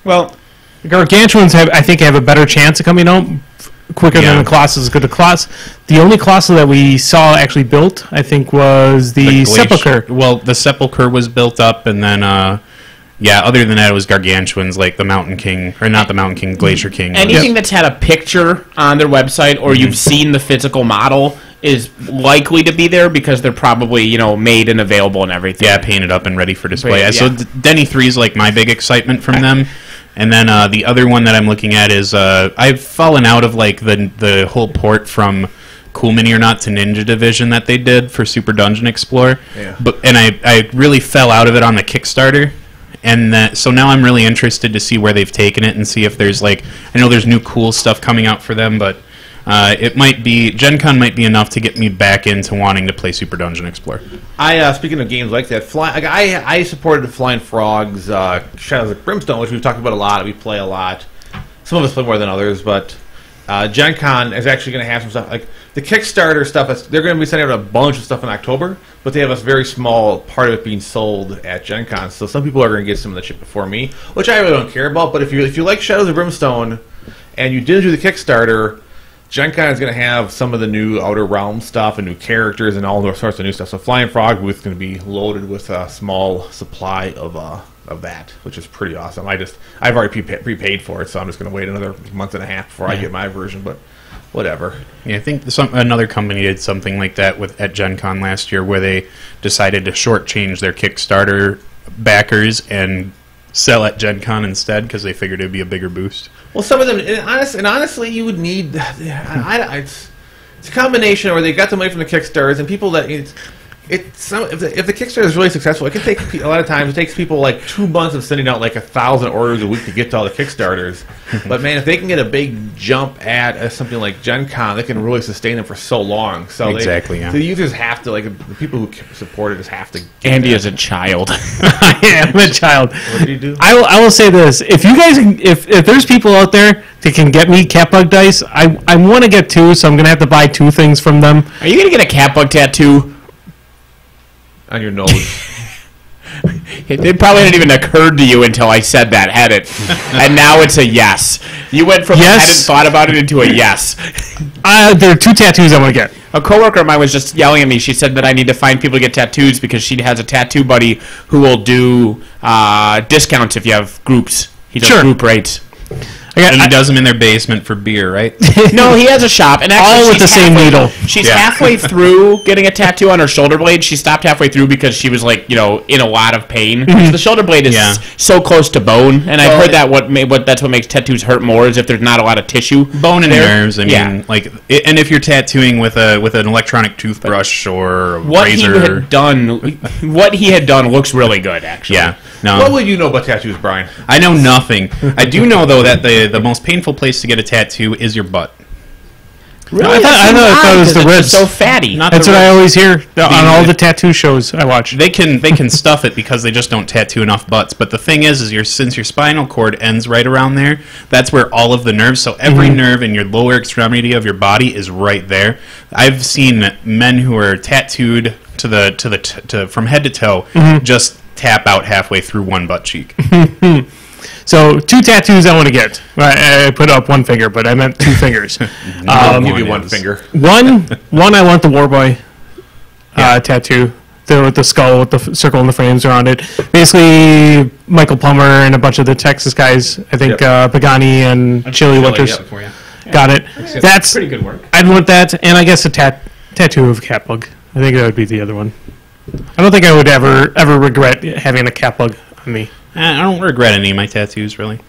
well, the Gargantuans I think have a better chance of coming out quicker than the Colossals. Because the only Colossal that we saw actually built, I think, was the Sepulcher. Well, the Sepulcher was built up, and then. Yeah, other than that, it was Gargantuans, like the Mountain King, or not the Mountain King, Glacier King. Anything that's had a picture on their website, or you've seen the physical model, is likely to be there because they're probably, made and available and everything. Yeah, painted up and ready for display. Yeah. So Denny 3 is like my big excitement from them. And then the other one that I'm looking at is I've fallen out of like the whole port from Cool Mini or Not to Ninja Division that they did for Super Dungeon Explorer. Yeah. And I really fell out of it on the Kickstarter. And so now I'm really interested to see where they've taken it and see if there's I know there's new cool stuff coming out for them, but it might be Gen Con might be enough to get me back into wanting to play Super Dungeon Explorer. Speaking of games like that, I supported Flying Frogs, Shadows of Brimstone, which we've talked about a lot. We play a lot. Some of us play more than others, but Gen Con is actually going to have some stuff like the Kickstarter stuff. They're going to be sending out a bunch of stuff in October, but they have a very small part of it being sold at Gen Con. So some people are going to get some of the shit before me, which I really don't care about. But if you like Shadows of Brimstone and you didn't do the Kickstarter, Gen Con is going to have some of the new Outer Realms stuff and new characters and all sorts of new stuff. So Flying Frog booth is going to be loaded with a small supply of that, which is pretty awesome. I've already prepaid for it, so I'm just going to wait another month and a half before I get my version. But whatever. Yeah, I think another company did something like that at Gen Con last year, where they decided to shortchange their Kickstarter backers and sell at Gen Con instead because they figured it'd be a bigger boost. Well, some of them, and honestly, you would need. It's a combination where they got the money from the Kickstarters and people that. If the Kickstarter is really successful, it can take a lot of times. It takes people like 2 months of sending out like 1,000 orders a week to get to all the Kickstarters. But man, if they can get a big jump at something like Gen Con, they can really sustain them for so long. So exactly, the users have to, the people who support it just have to. Andy is a child. I am a child. What did you do? I will say this: if you guys, if there's people out there that can get me cat bug dice, I want to get 2, so I'm gonna have to buy 2 things from them. Are you gonna get a cat bug tattoo? On your nose. It probably hadn't even occurred to you until I said that, had it? And now it's a yes. You went from yes. hadn't thought about it into a yes. There are 2 tattoos I want to get. A coworker of mine was just yelling at me. She said that I need to find people to get tattoos because she has a tattoo buddy who will do discounts if you have groups. He does group rates. And he does them in their basement for beer, right? No, he has a shop, and actually all with the same needle. She's halfway through getting a tattoo on her shoulder blade. She stopped halfway through because she was in a lot of pain. The shoulder blade is so close to bone, and I've heard that that's what makes tattoos hurt more is if there's not a lot of tissue, bone and nerves. I mean, and if you're tattooing with an electronic toothbrush or a razor, what he had done looks really good, actually. Yeah. No. What would you know about tattoos, Brian? I know nothing. I do know, though, that the most painful place to get a tattoo is your butt. Really? I thought it was the ribs. So fatty. That's what I always hear on all the tattoo shows I watch. They can stuff it because they just don't tattoo enough butts. But the thing is since your spinal cord ends right around there, that's where all of the nerves. So every nerve in your lower extremity of your body is right there. I've seen men who are tattooed from head to toe just tap out halfway through one butt cheek. So 2 tattoos I want to get. I put up 1 finger, but I meant 2 fingers. I'll give you 1 finger. One I want the Warboy tattoo. With the skull with the circle and the frames around it. Basically, Michael Plummer and a bunch of the Texas guys. I think Pagani and Chili Winters. Got it. That's pretty good work. I'd want that, and I guess a tattoo of a cat bug. I think that would be the other one. I don't think I would ever regret having a cat bug on me. I don't regret any of my tattoos, really.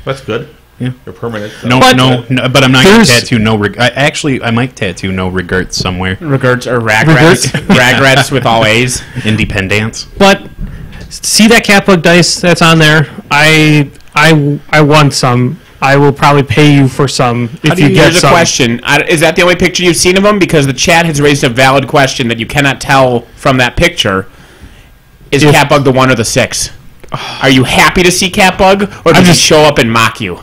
That's good. Yeah, they're permanent. So. No, but I'm not going to tattoo no regret. I might tattoo no regrets somewhere. Regrets or ragrets? Ragrets with all A's. Independence. But see that cat bug dice that's on there? I want some. I will probably pay you for some if you get some. Here's a question. Is that the only picture you've seen of him? Because the chat has raised a valid question that you cannot tell from that picture. Is Catbug the 1 or the 6? Are you happy to see Catbug, or does he show up and mock you?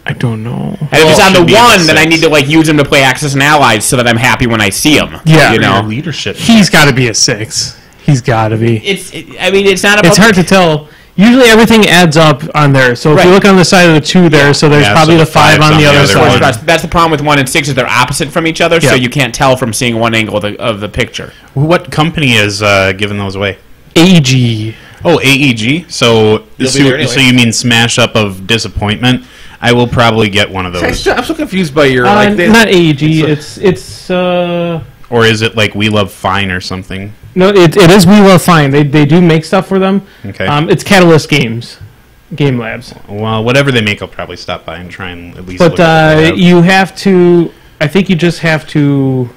I don't know. And if it's on the 1, then I need to use him to play Axis and Allies so that I'm happy when I see him. Yeah, you know, leadership. He's got to be a 6. He's got to be. It's not about. It's hard to tell. Usually everything adds up on there. So if you look on the side of the 2 there, so there's probably the 5 on the other side. That's the problem with 1 and 6 is they're opposite from each other, so you can't tell from seeing one angle of the picture. What company is giving those away? AEG. Oh, AEG. So you mean Smash Up of Disappointment? I will probably get one of those. I'm so confused by your not AEG. It's or is it like We Love Fine or something? No, it is We Love Fine. They do make stuff for them. Okay. It's Catalyst Games, Game Labs. Well, whatever they make, I'll probably stop by and try and at least. But you have to. I think you just have to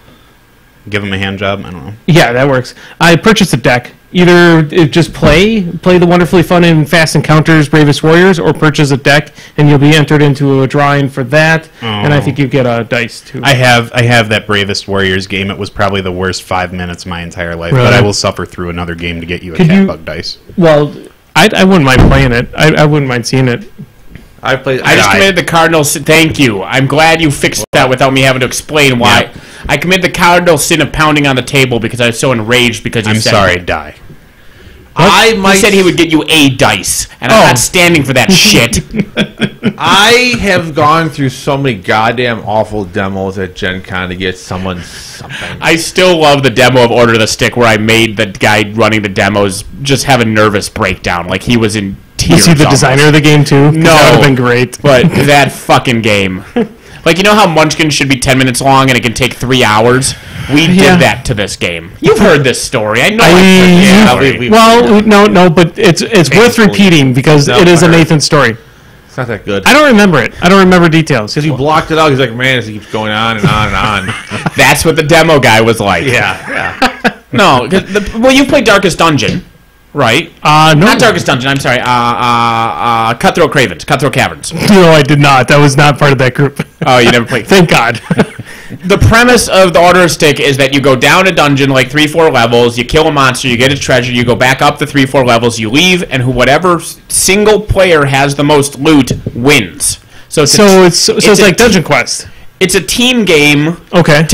give them a hand job. I don't know. Yeah, that works. I purchased a deck. Either just play the wonderfully fun and fast encounters Bravest Warriors, or purchase a deck and you'll be entered into a drawing for that. And I think you get a dice too. I have that Bravest Warriors game. It was probably the worst 5 minutes of my entire life, but I will suffer through another game to get you a Catbug dice. Well, I wouldn't mind playing it. I wouldn't mind seeing it. I just committed the cardinal sin. Thank you. I'm glad you fixed that without me having to explain why. Yeah. I committed the cardinal sin of pounding on the table because I was so enraged because you said... I'm sorry, die. He said he would get you a dice, and I'm not standing for that shit. I have gone through so many goddamn awful demos at Gen Con to get someone something. I still love the demo of Order of the Stick where I made the guy running the demos just have a nervous breakdown, like he was in tears. Was he the designer of the game too? No. That would have been great. But that fucking game. Like, you know how Munchkin should be 10 minutes long and it can take 3 hours? We did that to this game. You've heard this story. I know. No, but it's worth repeating because it is a Nathan story. It's not that good. I don't remember it. I don't remember details. Because you blocked it out. He's like, man, it keeps going on and on and on. That's what the demo guy was like. Yeah. No, you played Darkest Dungeon, right? No. Not Darkest Dungeon, I'm sorry. Cutthroat Caverns. No, I did not. That was not part of that group. Oh, you never played? Thank God. The premise of the Order of Stick is that you go down a dungeon like 3-4 levels, you kill a monster, you get a treasure, you go back up the 3-4 levels, you leave, and whatever single player has the most loot wins. So it's like Dungeon Quest. It's a team game. Okay.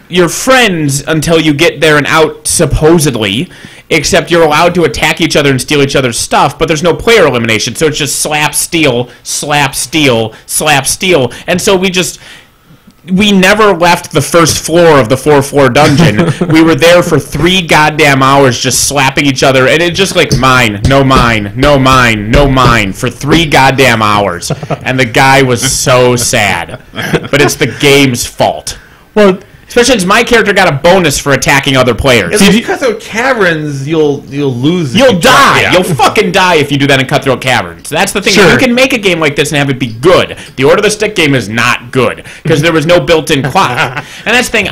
You're friends until you get there and out, supposedly. Except you're allowed to attack each other and steal each other's stuff, but there's no player elimination, so it's just slap, steal, slap, steal, slap, steal. And so we never left the first floor of the 4-floor dungeon. We were there for 3 goddamn hours just slapping each other, and it just like mine, no mine, no mine, no mine, for 3 goddamn hours. And the guy was so sad. But it's the game's fault. Well, especially since my character got a bonus for attacking other players. If you Cutthroat Caverns, you'll lose. You'll die. Yeah. You'll fucking die if you do that in Cutthroat Caverns. That's the thing. Sure. You can make a game like this and have it be good. The Order of the Stick game is not good because there was no built-in clock. And that's the thing.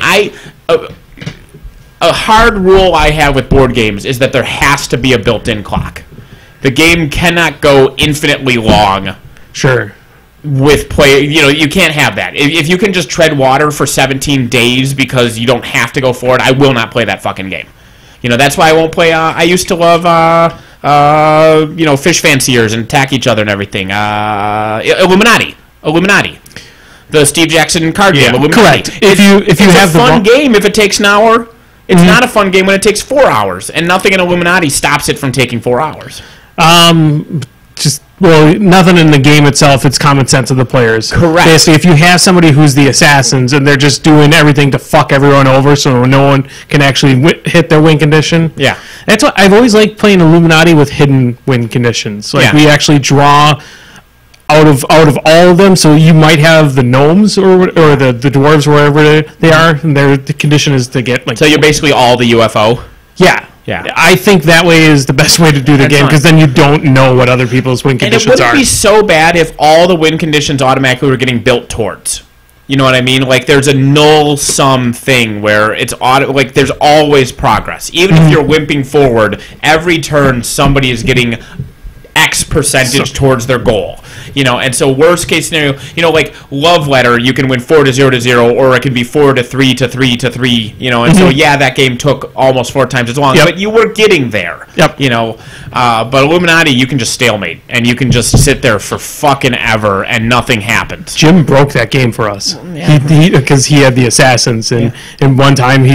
A hard rule I have with board games is that there has to be a built-in clock. The game cannot go infinitely long. Sure. With play, you can't have that. If you can just tread water for 17 days because you don't have to go forward, I will not play that fucking game. That's why I won't play. I used to love, fish fanciers and attack each other and everything. Illuminati, the Steve Jackson card game. Illuminati. Correct. If you have a fun game, if it takes an hour, it's not a fun game when it takes 4 hours, and nothing in Illuminati stops it from taking 4 hours. Nothing in the game itself. It's common sense of the players. Correct. Basically, if you have somebody who's the assassins and they're just doing everything to fuck everyone over so no one can actually hit their win condition. Yeah. That's what I've always liked playing Illuminati with hidden win conditions. We actually draw out of all of them, so you might have the gnomes or the dwarves, wherever they are, and the condition is to get So you're basically all the UFO? Yeah. Yeah, I think that way is the best way to do the game because then you don't know what other people's win conditions are. And it wouldn't be so bad if all the win conditions automatically were getting built towards. You know what I mean? Like there's a null sum thing where it's there's always progress. Even if you're wimping forward, every turn somebody is getting X percentage towards their goal. And so worst case scenario, like Love Letter, you can win 4-0-0, or it can be 4-3-3-3, and so that game took almost 4 times as long, but you were getting there. But Illuminati, you can just stalemate, and you can just sit there for fucking ever, and nothing happens. Jim broke that game for us. Because he had the assassins, and one time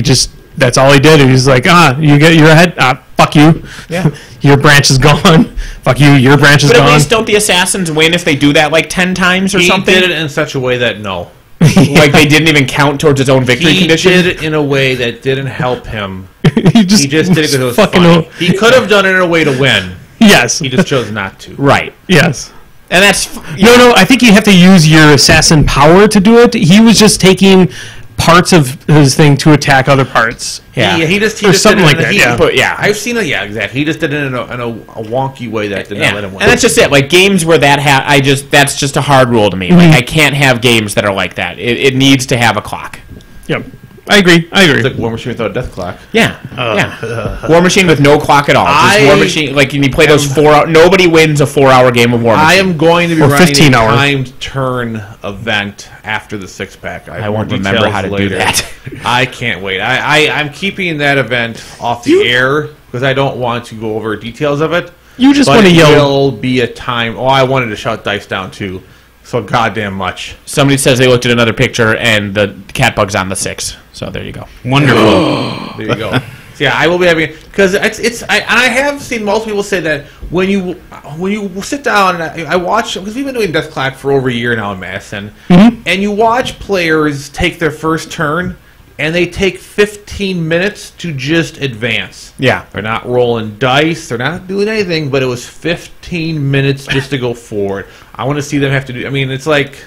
that's all he did. He was like, you get your head, fuck you. Yeah. Your branch is gone. Fuck you, your branch is gone. But at least don't the assassins win if they do that like 10 times or something? He did it in such a way that like they didn't even count towards his own victory condition? He did it in a way that didn't help him. he just did it because it was funny. He could have done it in a way to win. Yes. He just chose not to. Right. Yes. And that's... No, I think you have to use your assassin power to do it. He was just taking parts of his thing to attack other parts. Yeah, he just something like that. I've seen it. Yeah, exactly. He just did it in a wonky way that did not let him win. And that's just it. Like games where that's just a hard rule to me. Like I can't have games that are like that. It needs to have a clock. Yep. I agree. It's like War Machine without a death clock. Yeah. War Machine with no clock at all. War Machine, like you play those 4 hour. Nobody wins a 4-hour game of War Machine. I am going to be running a timed turn event after the 6-pack. I won't remember how to do that. I can't wait. I'm keeping that event off the air because I don't want to go over details of it. You just want to yell. It will be a time. Oh, I wanted to shut dice down too. So goddamn much. Somebody says they looked at another picture and the cat bug's on the 6. So there you go. Wonderful. There you go. So yeah, I will be having because I have seen most people say that when you sit down and I watch because we've been doing Death Clock for over a year now in Madison, and you watch players take their first turn and they take 15 minutes to just advance. Yeah, they're not rolling dice, they're not doing anything, but it was 15 minutes just to go forward. I want to see them have to do. I mean, it's like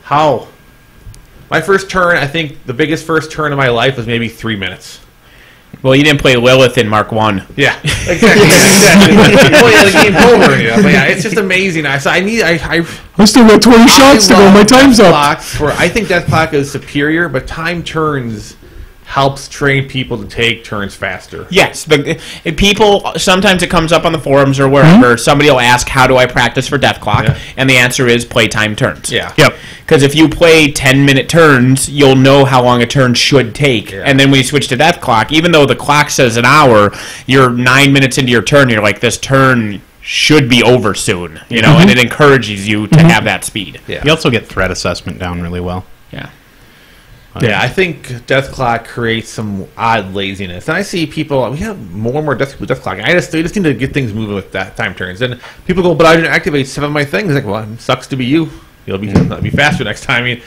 how. My first turn, I think the biggest first turn of my life was maybe 3 minutes. Well, you didn't play Lilith in Mark 1. Yeah, exactly. Well, yeah, the game's over. Yeah, but yeah, it's just amazing. I still got 20 shots to go. My time's up. I think Death Clock is superior, but time turns helps train people to take turns faster. Yes, but people, sometimes it comes up on the forums or wherever, somebody will ask, how do I practice for Death Clock? Yeah. And the answer is play time turns. Yeah. Yep. Because if you play 10-minute turns, you'll know how long a turn should take. Yeah. And then when you switch to Death Clock, even though the clock says an hour, you're 9 minutes into your turn, you're like, this turn should be over soon, and it encourages you to have that speed. Yeah. You also get threat assessment down really well. Yeah. Yeah, I think Death Clock creates some odd laziness. And I see people, we have more and more Death Clock. They just need to get things moving with that time turns. And people go, but I didn't activate 7 of my things. Like, well, it sucks to be you. You'll be faster next time. I mean,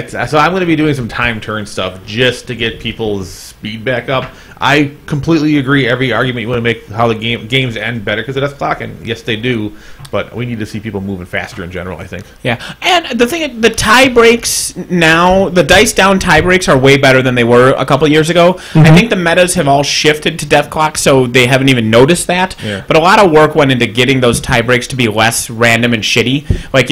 so I'm going to be doing some time turn stuff just to get people's speed back up. I completely agree. Every argument you want to make how the games end better because of Death Clock, and yes, they do. But we need to see people moving faster in general, I think. Yeah, and the thing, the tie breaks now, the dice down tie breaks are way better than they were a couple of years ago. I think the metas have all shifted to Death Clock, so they haven't even noticed that. Yeah. But a lot of work went into getting those tie breaks to be less random and shitty. Like,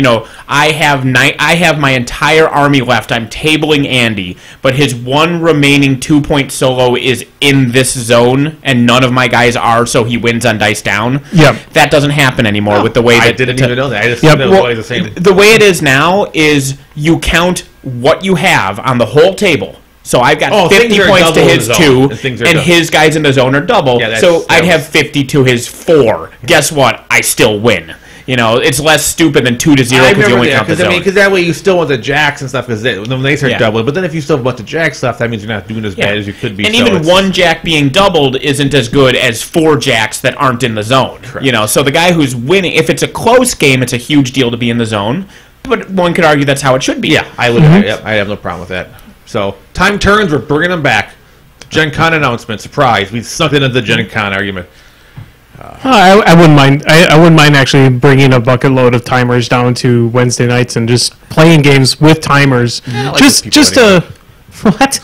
I have my entire army left. I'm tabling Andy, but his one remaining 2-point solo is in this zone, and none of my guys are, so he wins on dice down. Yep. That doesn't happen anymore with the way that... I didn't even know that. I just thought it was always the same. The way it is now is you count what you have on the whole table. So I've got 50 points to his 2, and his guys in the zone are double. Yeah, so I'd have 50 to his 4. Guess what? I still win. It's less stupid than 2-0 because you only count the zone. Because that way you still want the jacks and stuff because when they start doubling. But then if you still have a bunch of jack stuff, that means you're not doing as bad as you could be. And even one jack being doubled isn't as good as 4 jacks that aren't in the zone. Correct. So the guy who's winning, if it's a close game, it's a huge deal to be in the zone. But one could argue that's how it should be. Yeah, I would. I have no problem with that. So time turns, we're bringing them back. Gen Con announcement, surprise! We snuck it into the Gen Con argument. I wouldn't mind. I wouldn't mind actually bringing a bucket load of timers down to Wednesday nights and just playing games with timers. Like just to what?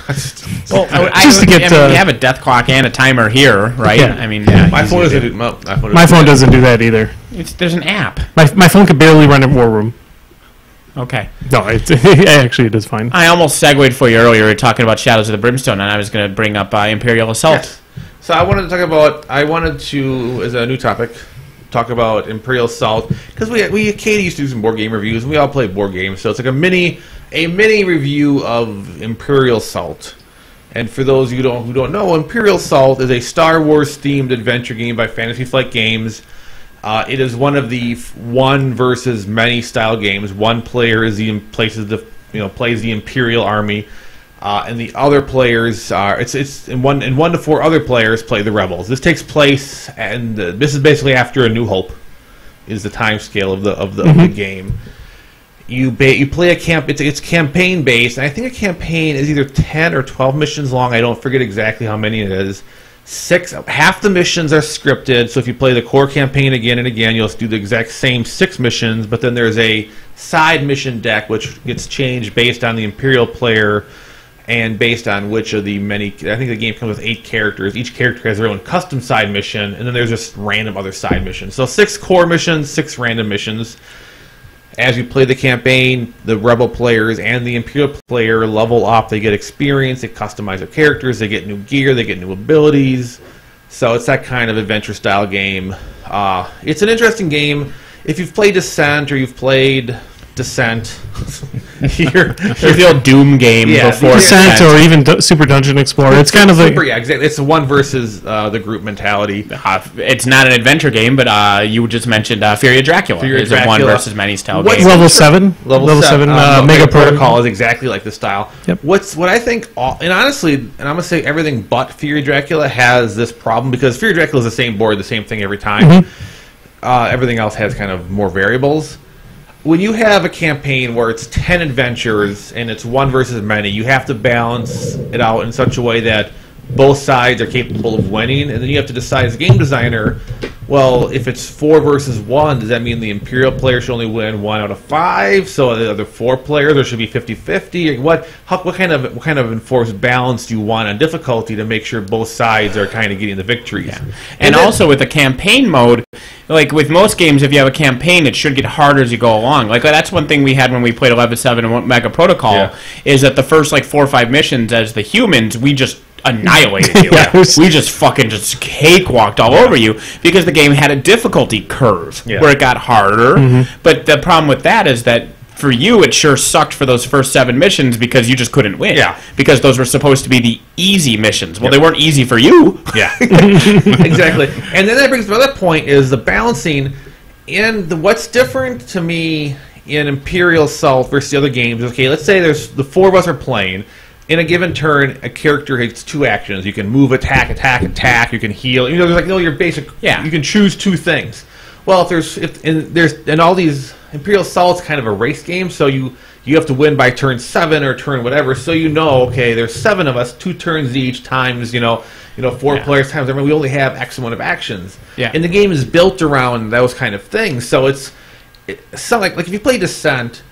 Well, we have a Death Clock and a timer here, right? Yeah. I mean, my phone doesn't do. My phone doesn't do that either. There's an app. My phone could barely run at War Room. Okay. No, it actually does fine. I almost segued for you earlier. We were talking about Shadows of the Brimstone, and I was going to bring up Imperial Assault. Yes. So I wanted to talk about. I wanted to, as a new topic, talk about Imperial Assault, because Katie used to do some board game reviews, and we all play board games, so it's like a mini review of Imperial Assault. And for those of you who don't know, Imperial Assault is a Star Wars themed adventure game by Fantasy Flight Games. It is one of the one versus many style games. One player plays the Imperial army, and the other players are one to four other players play the rebels. This takes place, and this is basically after A New Hope, is the time scale of the game. You play a camp. It's campaign based, and I think a campaign is either 10 or 12 missions long. I don't forget exactly how many it is. Half the missions are scripted, so if you play the core campaign again and again, you'll do the exact same 6 missions. But then there's a side mission deck which gets changed based on the Imperial player and based on which of the many. I think the game comes with 8 characters. Each character has their own custom side mission, and then there's just random other side missions. So 6 core missions, 6 random missions. As you play the campaign, the Rebel players and the Imperial player level up. They get experience, they customize their characters, they get new gear, they get new abilities. So it's that kind of adventure-style game. It's an interesting game. If you've played Descent or you've played Descent, the old Doom game before Descent or even Super Dungeon Explorer. It's kind of like exactly. It's a one versus the group mentality. It's not an adventure game, but you just mentioned Fury of Dracula. It's a one versus many style game. Level 7. Level 7. Mega Protocol is exactly like the style. Yep. What I think, and honestly, and I'm gonna say everything but Fury of Dracula has this problem, because Fury of Dracula is the same board, the same thing every time. Everything else has kind of more variables. When you have a campaign where it's 10 adventures and it's one versus many, you have to balance it out in such a way that both sides are capable of winning, and then you have to decide as a game designer, well, if it's 4 versus 1, does that mean the Imperial player should only win 1 out of 5? So the other 4 players, there should be 50-50? What kind of enforced balance do you want on difficulty to make sure both sides are kind of getting the victories? Yeah. And also with the campaign mode, like with most games, if you have a campaign, it should get harder as you go along. Like that's one thing we had when we played 11.7 and Mega Protocol, is that the first 4 or 5 missions as the humans, we just annihilated you. We just cakewalked all over you, because the game had a difficulty curve where it got harder. But the problem with that is that for you, it sure sucked for those first 7 missions, because you just couldn't win. Because those were supposed to be the easy missions. Well, they weren't easy for you. Exactly. And then that brings to another point, is the balancing. And what's different to me in Imperial Assault versus the other games, okay, let's say there's the 4 of us are playing. In a given turn, a character has 2 actions. You can move, attack. You can heal. There's your basic. You can choose 2 things. Well, if all these Imperial Assault's kind of a race game, so you have to win by turn 7 or turn whatever. So okay, there's 7 of us, 2 turns each times 4 players times. We only have X amount of actions. And the game is built around those kind of things. So it's like if you play Descent.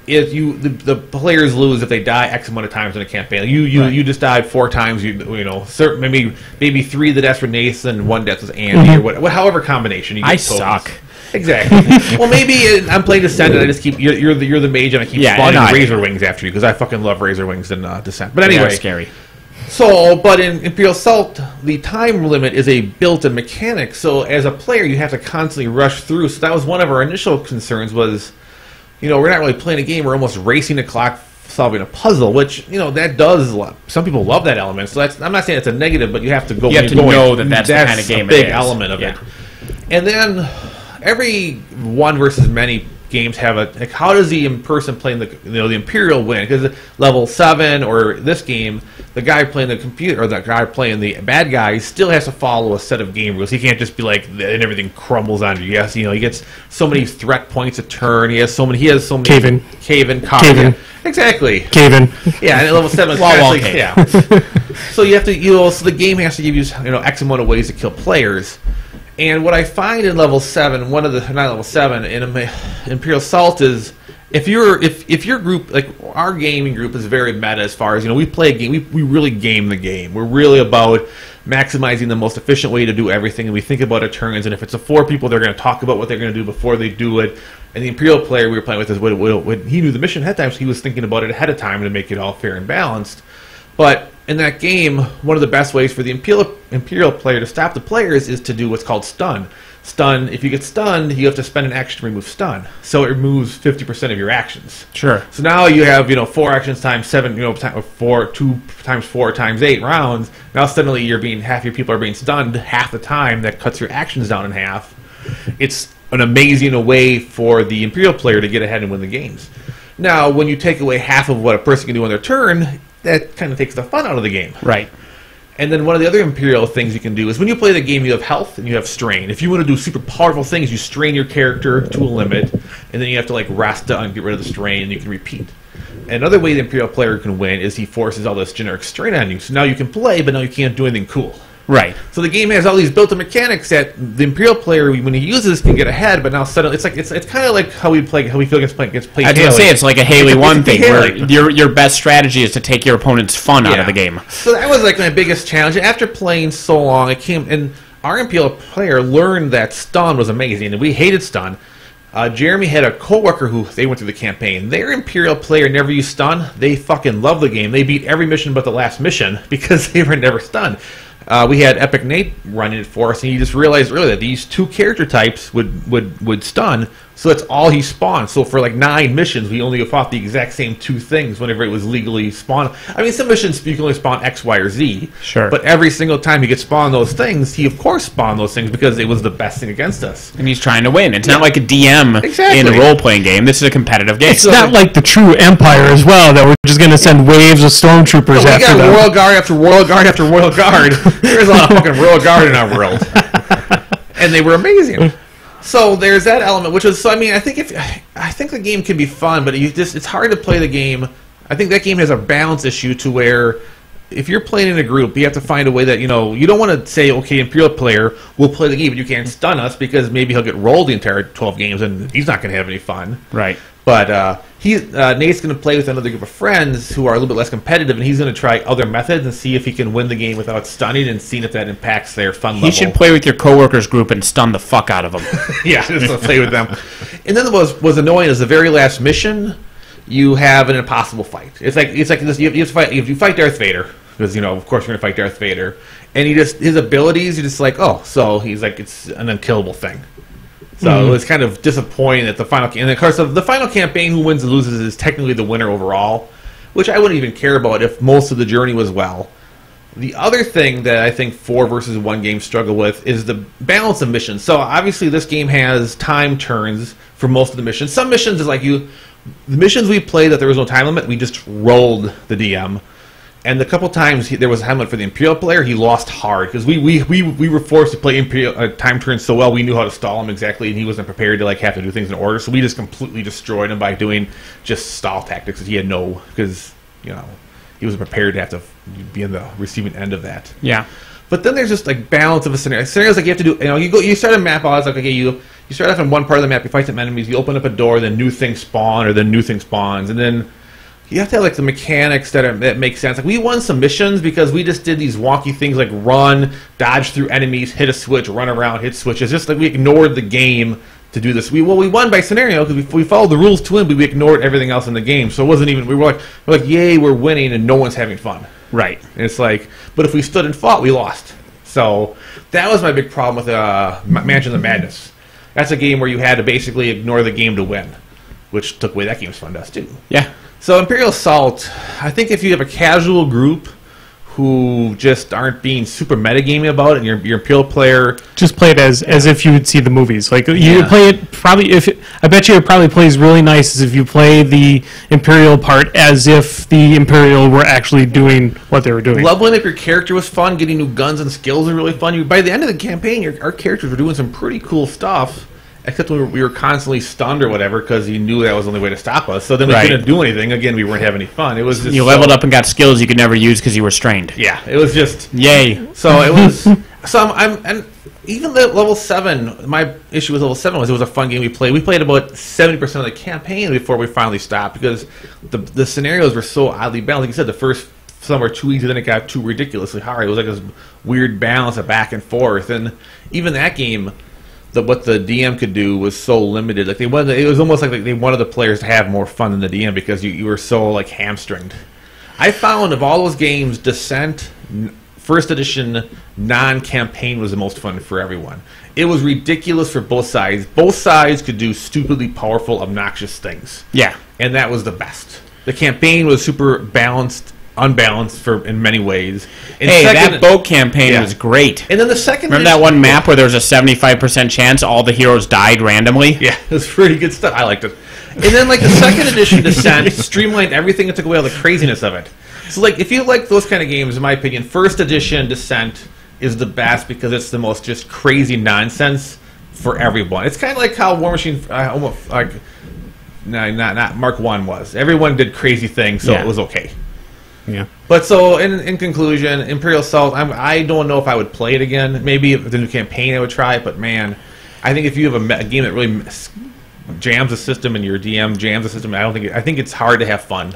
The players lose if they die X amount of times in a campaign. You just died 4 times. Maybe 3 of the deaths were Nathan, 1 death was Andy, or however combination you get. I suck. Exactly. Well, maybe I'm playing Descent and I just keep you're the mage and I keep spawning Razor Wings after you, because I fucking love Razor Wings in Descent. But anyway, scary. But in Imperial Assault, the time limit is a built-in mechanic. So as a player, you have to constantly rush through. So that was one of our initial concerns was. We're not really playing a game. We're almost racing the clock, solving a puzzle, which, that does. Some people love that element. So I'm not saying it's a negative, but you have to go. You have to know that's the kind of game. A big element of it. And then every one versus many games have how does the person playing the Imperial win? Because level 7 or this game, the guy playing the computer or the guy playing the bad guy still has to follow a set of game rules. He can't just be and everything crumbles on you. Yes, he gets so many threat points a turn. He has so many. Cave in. Exactly. Cave in. Yeah, and at level 7, So you have to. So the game has to give you X amount of ways to kill players. And what I find in level 7, not level 7 in Imperial Assault is if your group, like our gaming group, is very meta as far as we play a game, we really game the game. We're really about maximizing the most efficient way to do everything, and we think about our turns. And if it's 4 people, they're going to talk about what they're going to do before they do it. And the Imperial player we were playing with is when he knew the mission ahead of time, so he was thinking about it ahead of time to make it all fair and balanced. But in that game, one of the best ways for the Imperial player to stop the players is to do what's called stun. Stun, if you get stunned, you have to spend an action to remove stun. So it removes 50% of your actions. Sure. So now you have, 4 actions times 7, 2 times 4 times 8 rounds. Now suddenly half your people are being stunned half the time. That cuts your actions down in half. It's an amazing way for the Imperial player to get ahead and win the games. Now, when you take away half of what a person can do on their turn, that kind of takes the fun out of the game. Right. And then one of the other Imperial things you can do is when you play the game, you have health and you have strain. If you want to do super powerful things, you strain your character to a limit, and then you have to rest and get rid of the strain, and you can repeat. Another way the Imperial player can win is he forces all this generic strain on you. So now you can play, but now you can't do anything cool. Right. So the game has all these built-in mechanics that the Imperial player, when he uses, can get ahead. But now suddenly, it's kind of like how we feel against playing. I was going to say it's like a Haley 1 thing, where your best strategy is to take your opponent's fun out of the game. So that was my biggest challenge. After playing so long, and our Imperial player learned that stun was amazing, and we hated stun. Jeremy had a coworker who they went through the campaign. Their Imperial player never used stun. They fucking loved the game. They beat every mission but the last mission because they were never stunned. We had Epic Nate running it for us, and he just realized really that these 2 character types would stun, so that's all he spawned. So for 9 missions, we only fought the exact same 2 things whenever it was legally spawned. I mean, some missions you can only spawn X, Y, or Z. Sure. But every single time he gets spawned those things, he of course spawned those things because it was the best thing against us. And he's trying to win. It's not like a DM exactly. in a role-playing game. This is a competitive game. It's not like the true Empire as well, that we're just going to send waves of stormtroopers after them. We got Royal Guard after Royal Guard after Royal Guard. There's a lot of fucking Royal Guard in our world. And they were amazing. So there's that element, which was. So I mean, I think the game can be fun, but it's hard to play the game. I think that game has a balance issue to where if you're playing in a group, you have to find a way that you don't want to say, okay, Imperial player, we'll play the game, but you can't stun us because maybe he'll get rolled the entire 12 games and he's not going to have any fun. Right. But Nate's going to play with another group of friends who are a little bit less competitive, and he's going to try other methods and see if he can win the game without stunning and seeing if that impacts their fun level. You should play with your coworkers group and stun the fuck out of them. Yeah, just play with them. And then what was annoying is the very last mission, you have an impossible fight. It's like this. You have to fight. If you fight Darth Vader, because of course you're going to fight Darth Vader, and his abilities, you're just so he's it's an unkillable thing. So it was kind of disappointing that the final... And of course, the final campaign, who wins and loses, is technically the winner overall, which I wouldn't even care about if most of the journey was well. The other thing that I think 4 versus 1 games struggle with is the balance of missions. So obviously this game has time turns for most of the missions. Some missions is the missions we played that there was no time limit, we just rolled the DM. And the couple times there was a time limit for the Imperial player, he lost hard because we were forced to play Imperial time turns so well we knew how to stall him exactly, and he wasn't prepared to have to do things in order. So we just completely destroyed him by doing just stall tactics. Because he wasn't prepared to have to be in the receiving end of that. Yeah. But then there's just balance of a scenario. Scenarios you have to do. You start a map out. It's okay. You start off in one part of the map. You fight some enemies. You open up a door. Then new things spawn, or then new thing spawns, and then. You have to have the mechanics that make sense. We won some missions because we just did these wonky things like run, dodge through enemies, hit a switch, run around, hit switches. Just we ignored the game to do this. We won by scenario because we followed the rules to win, but we ignored everything else in the game. So it wasn't even. We were like, yay, we're winning, and no one's having fun. Right. And it's but if we stood and fought, we lost. So that was my big problem with Mansions of Madness. That's a game where you had to basically ignore the game to win, which took away that game's fun to us too. Yeah. So Imperial Assault, I think if you have a casual group who just aren't being super metagaming about it, and your Imperial player... Just play it as if you would see the movies. You play it probably... I bet you it probably plays really nice as if you play the Imperial part as if the Imperial were actually doing what they were doing. Leveling up your character was fun. Getting new guns and skills was really fun. By the end of the campaign, our characters were doing some pretty cool stuff. Except we were constantly stunned or whatever because he knew that was the only way to stop us. So then we couldn't do anything. Again, we weren't having any fun. It was just you leveled up and got skills you could never use because you were strained. Yeah, it was just yay. So it was and even the level 7. My issue with level 7 was it was a fun game we played. We played about 70% of the campaign before we finally stopped because the scenarios were so oddly balanced. Like you said, the first some were too easy, then it got too ridiculously hard. It was this weird balance of back and forth, and even that game. What the DM could do was so limited. It was almost like they wanted the players to have more fun than the DM because you were so hamstringed. I found of all those games, Descent, first edition, non-campaign was the most fun for everyone. It was ridiculous for both sides. Both sides could do stupidly powerful, obnoxious things. Yeah. And that was the best. The campaign was super balanced, unbalanced in many ways. And that boat campaign was great. And then the second... Remember that one map where there was a 75% chance all the heroes died randomly? Yeah, it was pretty good stuff. I liked it. And then, like, the second edition Descent streamlined everything and took away all the craziness of it. So, like, if you like those kind of games, in my opinion, first edition Descent is the best because it's the most just crazy nonsense for everyone. It's kind of like how War Machine, not Mark 1 was. Everyone did crazy things, so it was okay. Yeah. But so, in conclusion, Imperial Assault, I don't know if I would play it again. Maybe if the new campaign I would try it, but man, I think if you have a game that really jams the system and your DM jams the system, I think it's hard to have fun.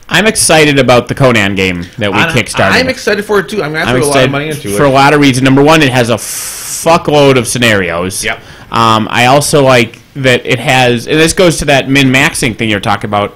I'm excited about the Conan game that we kickstarted. I'm excited for it too. I'm going to put a lot of money into it. For a lot of reasons. Number one, it has a fuckload of scenarios. Yep. I also like that it has, and this goes to that min-maxing thing you're talking about.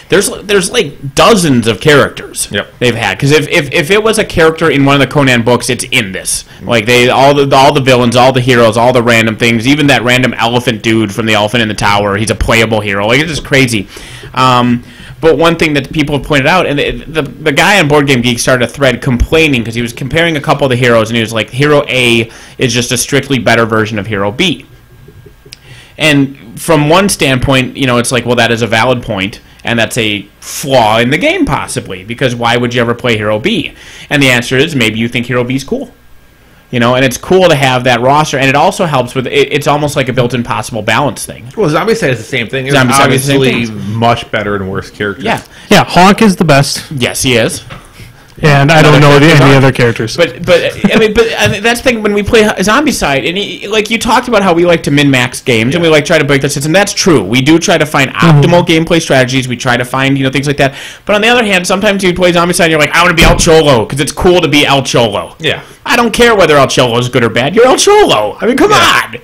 There's like dozens of characters they've had, because if it was a character in one of the Conan books, it's in this. Like all the villains, all the heroes, all the random things, even that random elephant dude from the Elephant in the Tower, he's a playable hero. Like, it's just crazy. But one thing that people have pointed out, and the guy on Board Game Geek started a thread complaining because he was comparing a couple of the heroes, and he was like, Hero A is just a strictly better version of Hero B. And from one standpoint, it's like, well, that is a valid point. And that's a flaw in the game, possibly, because why would you ever play Hero B? And the answer is maybe you think Hero B is cool. And it's cool to have that roster, and it also helps with it's almost like a built-in possible balance thing. Well, Zombicide is the same thing. It's obviously much better and worse characters. Yeah, Honk is the best. Yes, he is. And I don't know any other characters. But that's the thing when we play Zombicide, and like you talked about how we like to min-max games, and we like try to break the system. That's true. We do try to find optimal gameplay strategies. We try to find things like that. But on the other hand, sometimes you play Zombicide and you're like, I want to be El Cholo because it's cool to be El Cholo. Yeah. I don't care whether El Cholo is good or bad. You're El Cholo. I mean, come on.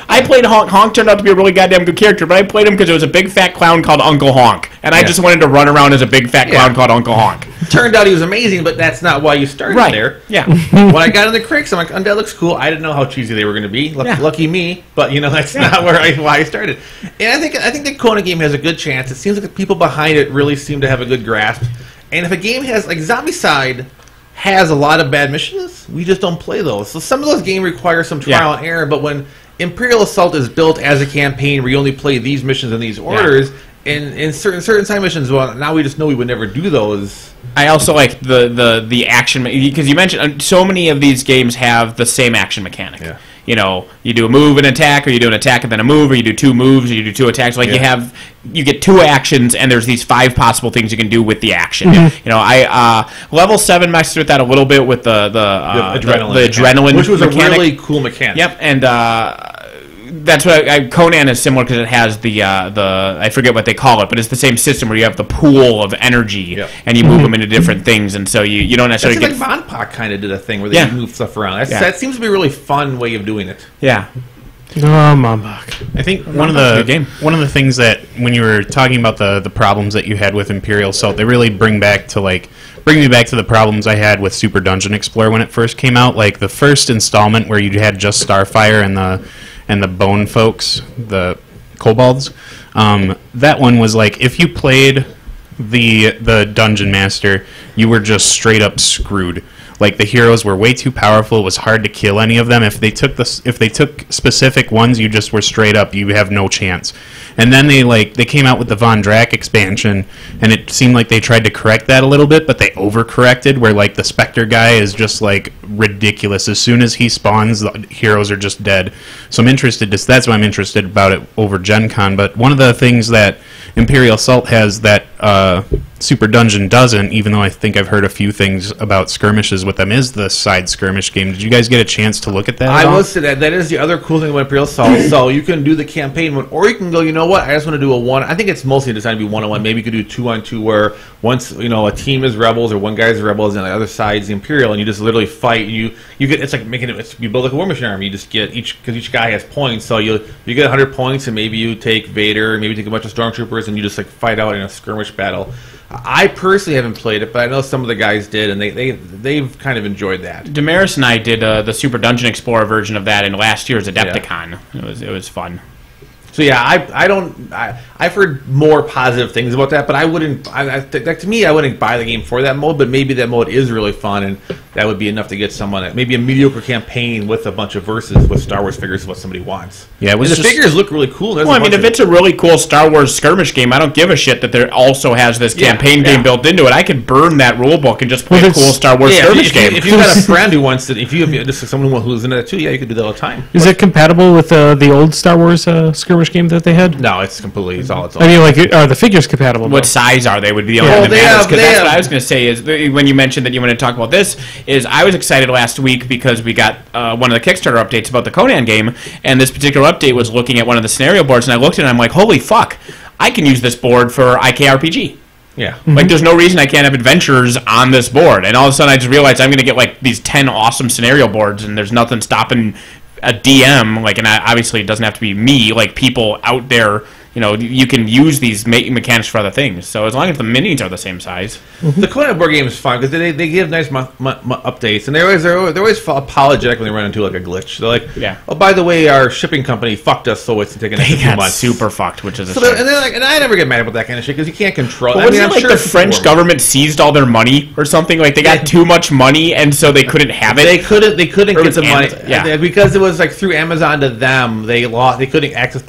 I played Honk. Honk turned out to be a really goddamn good character, but I played him because it was a big fat clown called Uncle Honk, and I just wanted to run around as a big fat clown called Uncle Honk. Turned out he was amazing, but that's not why you started there. Yeah. When I got in the Cricks, I'm like, Undead looks cool. I didn't know how cheesy they were going to be. Lucky me, but that's not why I started. And I think the Conan game has a good chance. It seems like the people behind it really seem to have a good grasp. And if a game has, like, Zombicide has a lot of bad missions, we just don't play those. So some of those games require some trial and error, but when Imperial Assault is built as a campaign where you only play these missions in these orders, and in certain side missions, well, now we just know we would never do those. I also like the action, because you mentioned so many of these games have the same action mechanic. Yeah. You do a move and attack, or you do an attack and then a move, or you do two moves, or you do two attacks. Like you get two actions, and there's these 5 possible things you can do with the action. I level 7 messed with that a little bit with the adrenaline, which was mechanic. A really cool mechanic. Yep, and that's what Conan is similar, because it has the I forget what they call it, but it's the same system where you have the pool of energy and you move them into different things, and so you don't necessarily get. Like Monpak kind of did a thing where they move stuff around. That seems to be a really fun way of doing it. Yeah. Oh, Monpak. I think one of the things that when you were talking about the problems that you had with Imperial Assault, they really bring me back to the problems I had with Super Dungeon Explorer when it first came out. Like the first installment where you had just Starfire and the bone folks, the kobolds. That one was like, if you played the dungeon master, you were just straight up screwed. Like, the heroes were way too powerful. It was hard to kill any of them. If they took specific ones, you just were straight up. You have no chance. And then they came out with the Von Drack expansion, and it seemed like they tried to correct that a little bit, but they overcorrected, where like the Spectre guy is just like ridiculous. As soon as he spawns, the heroes are just dead. So that's why I'm interested about it over Gen Con. But one of the things that Imperial Assault has that Super Dungeon doesn't, even though I think I've heard a few things about skirmishes with them, is the side skirmish game. Did you guys get a chance to look at that? I will say that is the other cool thing about Imperial Assault. So you can do the campaign one, or you can go, you know what, I just want to do a one. I think it's mostly designed to be 1-on-1. Maybe you could do 2-on-2, where once a team is rebels or one guy's rebels and the other side's the Imperial, and you just literally fight. You get, it's like making it. You build like a War Machine army. You just get each guy has points, so you get 100 points, and maybe you take Vader, maybe you take a bunch of stormtroopers, person. You just like fight out in a skirmish battle. I personally haven't played it, but I know some of the guys did, and they've kind of enjoyed that. Damaris and I did the Super Dungeon Explorer version of that in last year's Adepticon. Yeah. It was fun. So yeah, I've heard more positive things about that, but I wouldn't. To me, I wouldn't buy the game for that mode. But maybe that mode is really fun, and that would be enough to get someone. Maybe a mediocre campaign with a bunch of verses with Star Wars figures is what somebody wants. Yeah, the figures look really cool. Well, I mean, if it's a really cool Star Wars skirmish game, I don't give a shit that there also has this campaign game built into it. I could burn that rule book and just play a cool Star Wars skirmish game. If you've got a friend who wants to, if you have just someone who's into that too, yeah, you could do that all the time. Is it compatible with the old Star Wars skirmish game that they had? No, it's completely. It's all. I mean, like, are the figures compatible? What size are they? Would be the only thing that matters. Because that's what I was going to say. Is when you mentioned that you want to talk about this, is I was excited last week because we got one of the Kickstarter updates about the Conan game, and this particular update was looking at one of the scenario boards, and I looked at it and I'm like, holy fuck, I can use this board for IKRPG. Yeah. Mm-hmm. Like, there's no reason I can't have adventures on this board. And all of a sudden I just realized I'm going to get like these 10 awesome scenario boards, and there's nothing stopping a DM, like, and obviously it doesn't have to be me, like people out there. You know, you can use these mechanics for other things. So as long as the minis are the same size. Mm-hmm. The Conan board game is fun because they give nice updates, and they're always apologetic when they run into like a glitch. They're like, oh, by the way, our shipping company fucked us, so it's taking a few months. Super fucked, which is a shame. And they're like, and I never get mad about that kind of shit because you can't control. But wasn't it like the French government seized all their money or something? Like they got too much money, and so they couldn't have it. They couldn't get the money. Yeah, because it was like through Amazon to them. They lost. They couldn't access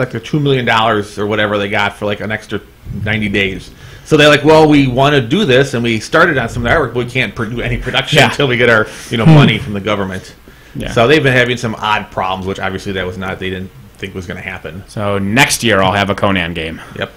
like their $2 million or whatever they got for like an extra 90 days. So they're like, well, we want to do this, and we started on some of the artwork, but we can't do any production until we get our money from the government. Yeah. So they've been having some odd problems, which obviously they didn't think was going to happen. So next year I'll have a Conan game. Yep.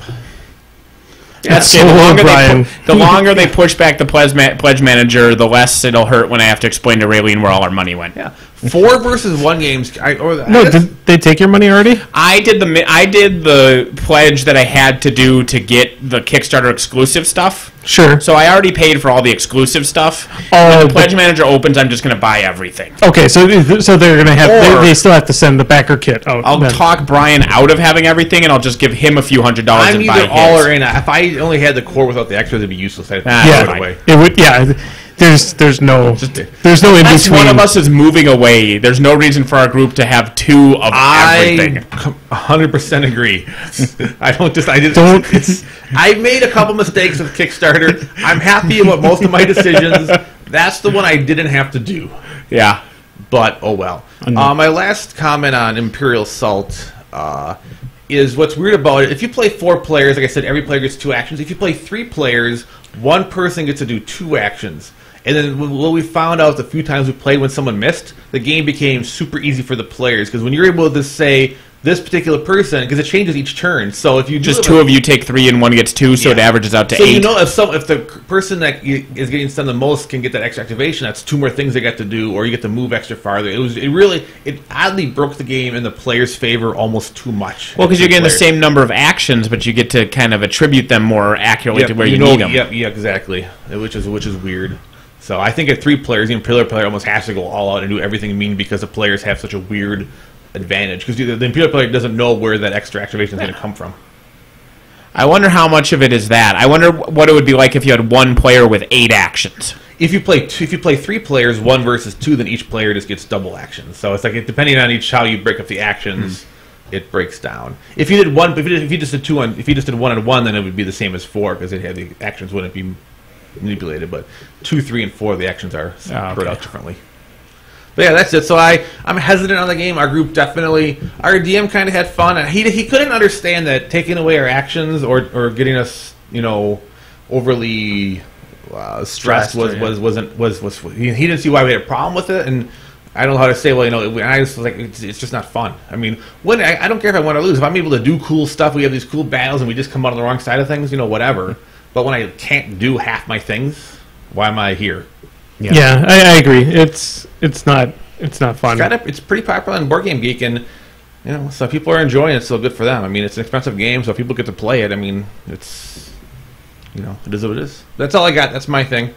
That's the longer they push back the pledge manager, the less it'll hurt when I have to explain to Raylene where all our money went. Yeah. 4 versus 1 games. Did they take your money already? I did the pledge that I had to do to get the Kickstarter exclusive stuff. Sure. So I already paid for all the exclusive stuff. When the pledge manager opens, I'm just going to buy everything. Okay, so they're going to have they still have to send the backer kit out. I'll talk Brian out of having everything, and I'll just give him a few $100 and buy his. I'm either all or in. If I only had the core without the extras, it'd be useless. I'd throw it away. It would. Yeah. There's no in between. Unless one of us is moving away, there's no reason for our group to have 2 of everything. I 100% agree. I made a couple mistakes with Kickstarter. I'm happy about most of my decisions. That's the one I didn't have to do. Yeah. But, oh well. My last comment on Imperial Salt is what's weird about it. If you play 4 players, like I said, every player gets 2 actions. If you play 3 players, 1 person gets to do 2 actions. And then what we found out the few times we played when someone missed, the game became super easy for the players. Because when you're able to say, this particular person, because it changes each turn. So if you just 2 of you take 3 and 1 gets 2, so it averages out to 8. So you know if the person that is getting stunned the most can get that extra activation, that's 2 more things they got to do, or you get to move extra farther. It oddly broke the game in the player's favor almost too much. Well, because you're getting the same number of actions, but you get to kind of attribute them more accurately to where you need them. Yeah, exactly. Which is weird. So I think at 3 players, the Imperial player almost has to go all out and do everything mean because the players have such a weird advantage. Because the Imperial player doesn't know where that extra activation is going to come from. I wonder how much of it is that. I wonder what it would be like if you had 1 player with 8 actions. If you play 3 players, 1 versus 2, then each player just gets double actions. So it's like depending on how you break up the actions, it breaks down. If you did 1, if you just did 1 on 1, then it would be the same as 4 because the actions wouldn't be manipulated, but 2, 3, and 4, the actions are spread out differently. But yeah, that's it. So I'm hesitant on the game. Our group definitely, our DM kind of had fun. He couldn't understand that taking away our actions or getting us, overly stressed was he didn't see why we had a problem with it, and I don't know how to say. Well, I just was like, it's just not fun. I mean, when I don't care if I win or lose. If I'm able to do cool stuff, we have these cool battles, and we just come out on the wrong side of things, whatever. But when I can't do half my things, why am I here? Yeah, I agree. It's not fun. It's pretty popular in Board Game Geek, and so people are enjoying it. So good for them. I mean, it's an expensive game, so if people get to play it, I mean, it's it is what it is. That's all I got. That's my thing. Do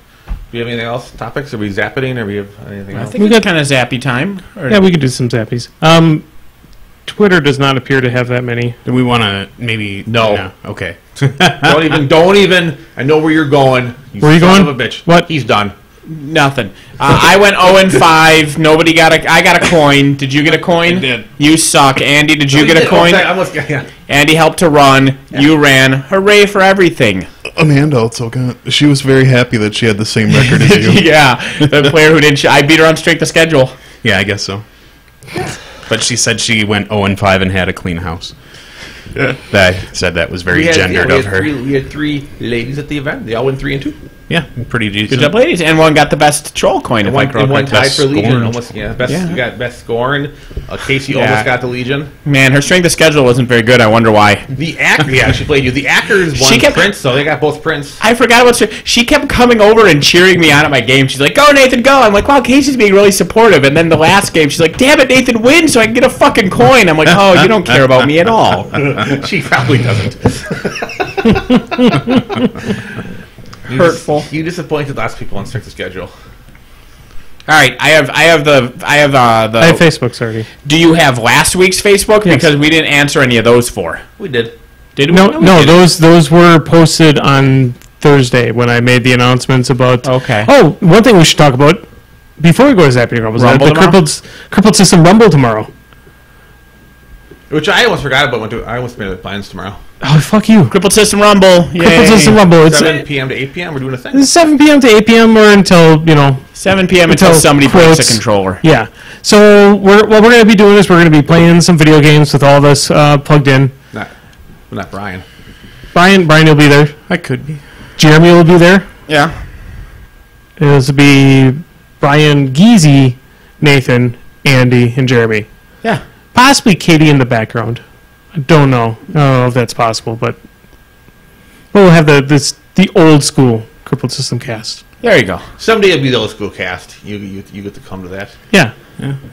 you have anything else? Topics? Are we zappiting? Or we have anything else? I think we got kind of zappy time. Yeah, we could do some zappies. Twitter does not appear to have that many. Do we want to maybe... No. Okay. Don't even. I know where you're going. Where are you going? Son of a bitch. What? He's done. Nothing. I went 0-5. Nobody got I got a coin. Did you get a coin? I did. You suck. Andy, did you get a coin? Yeah. Andy helped to run. Yeah. You ran. Hooray for everything. Amanda also she was very happy that she had the same record as you. Yeah, the player who didn't. I beat her on strength of schedule. Yeah, I guess so. But she said she went 0-5 and had a clean house. Yeah. I said that was very gendered of her. We had 3 ladies at the event. They all went 3 and 2. Yeah, pretty decent. Good job, ladies. And one got the best troll coin. And one tied for Legion. Almost, We got best scoring. Casey almost got the Legion. Man, her strength of schedule wasn't very good. I wonder why. The Acker, she played you. The Ackers won Prince, so they got both Prince. I forgot what she kept coming over and cheering me on at my game. She's like, "Go, Nathan, go!" I'm like, "Wow, Casey's being really supportive." And then the last game, she's like, "Damn it, Nathan, win so I can get a fucking coin." I'm like, "Oh, you don't care about me at all." She probably doesn't. Hurtful. You disappointed last people on strength of schedule. All right, I have Facebook's already. Do you have last week's Facebook? Yes. Because we didn't answer any of those 4. We did. Did we? No, those were posted on Thursday when I made the announcements about. Okay. Oh, one thing we should talk about before we go to Zappity Grumble is the Crippled System Rumble tomorrow. Which I almost forgot about. I almost made the plans tomorrow. Oh, fuck you. Crippled System Rumble. Yay. Crippled System Rumble. It's 7 p.m. to 8 p.m. We're doing a thing. 7 p.m. to 8 p.m. or until, 7 p.m. until somebody breaks a controller. Yeah. So what we're going to be doing is we're going to be playing some video games with all of us plugged in. Not Brian. Brian will be there. I could be. Jeremy will be there. Yeah. This will be Brian, Geezy, Nathan, Andy, and Jeremy. Yeah. Possibly Katie in the background. I don't know if that's possible, but we'll have the old school Crippled System cast. There you go. Someday it'll be the old school cast. You get to come to that. Yeah.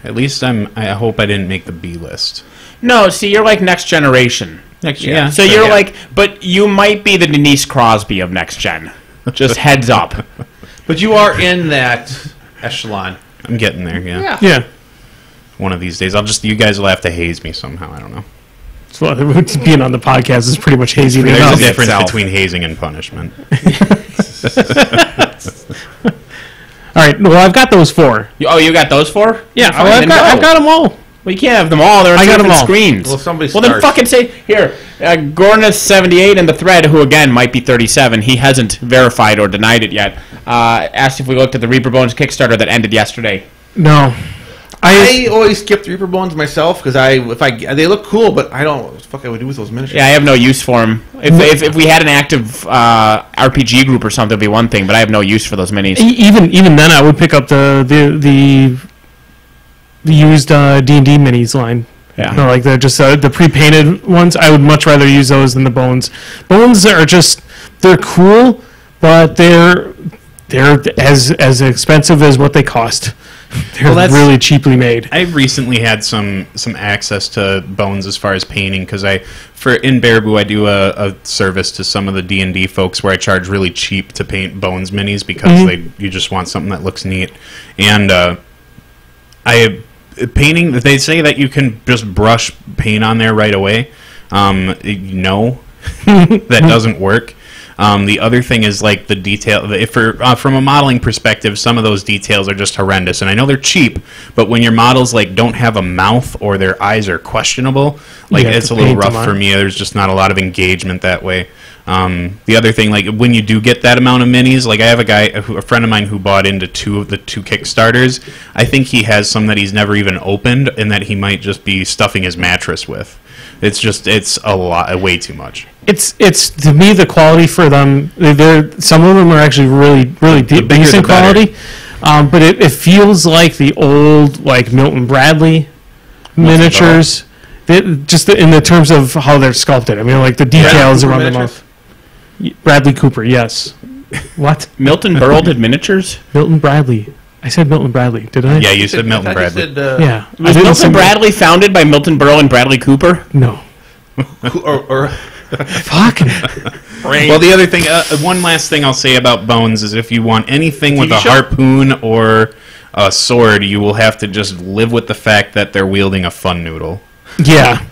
At least I hope I didn't make the B list. No, see, you're like Next Generation. Yeah. So you're like, but you might be the Denise Crosby of Next Gen. Just heads up. But you are in that echelon. I'm getting there. Yeah. Yeah. One of these days, you guys will have to haze me somehow. I don't know. So being on the podcast is pretty much hazy. There's a difference between hazing and punishment. All right. Well, I've got those 4. You got those 4? Yeah. I've got them all. Well, you can't have them all. They're on different screens. Well, somebody then fucking say here. Gornus78 in the thread, who again might be 37. He hasn't verified or denied it yet. Asked if we looked at the Reaper Bones Kickstarter that ended yesterday. No. I always skip the Reaper Bones myself because they look cool, but I don't know what the fuck I would do with those miniatures. Yeah, I have no use for them. If we had an active RPG group or something, it'd be one thing, but I have no use for those minis. Even then, I would pick up the used D&D minis line. Yeah. No, like the pre-painted ones. I would much rather use those than the bones. Bones are they're cool, but they're as expensive as what they cost. They're really cheaply made. I've recently had some access to bones as far as painting because in Baraboo I do a service to some of the D&D folks where I charge really cheap to paint bones minis because you just want something that looks neat. And painting, they say that you can just brush paint on there right away. No, that doesn't work. The other thing is like the detail. From a modeling perspective, some of those details are just horrendous, and I know they're cheap. But when your models don't have a mouth or their eyes are questionable, it's a little rough for me. There's just not a lot of engagement that way. The other thing, when you do get that amount of minis, I have a friend of mine who bought into 2 of the 2 Kickstarters. I think he has some that he's never even opened, and that he might just be stuffing his mattress with. It's a lot, way too much. It's to me the quality for them. Some of them are actually really decent quality, but it feels like the old Milton Bradley miniatures. Just in the terms of how they're sculpted. I mean, the details around the mouth. Bradley Cooper, yes. What? Milton Berle did miniatures? Milton Bradley. I said Milton Bradley, did I? Yeah, you said Milton Bradley. Yeah. Was Milton Bradley founded by Milton Berle and Bradley Cooper? No. Fuck. Well, the other thing, one last thing I'll say about bones is if you want anything with a harpoon or a sword, you will have to just live with the fact that they're wielding a fun noodle. Yeah.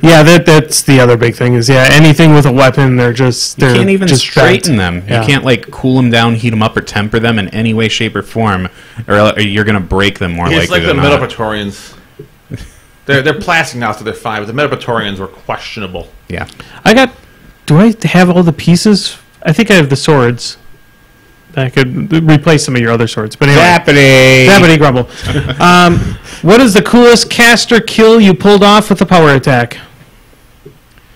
Yeah, that's the other big thing is, anything with a weapon, you can't even just straighten them. Yeah. You can't, like, cool them down, heat them up, or temper them in any way, shape, or form, or you're going to break them more likely It's like the than not. Metapraetorians. They're plastic now, so they're fine, but the Metapraetorians were questionable. Yeah. Do I have all the pieces? I think I have the swords. I could replace some of your other swords. But anyway. Zappity Grumble. What is the coolest caster kill you pulled off with a power attack?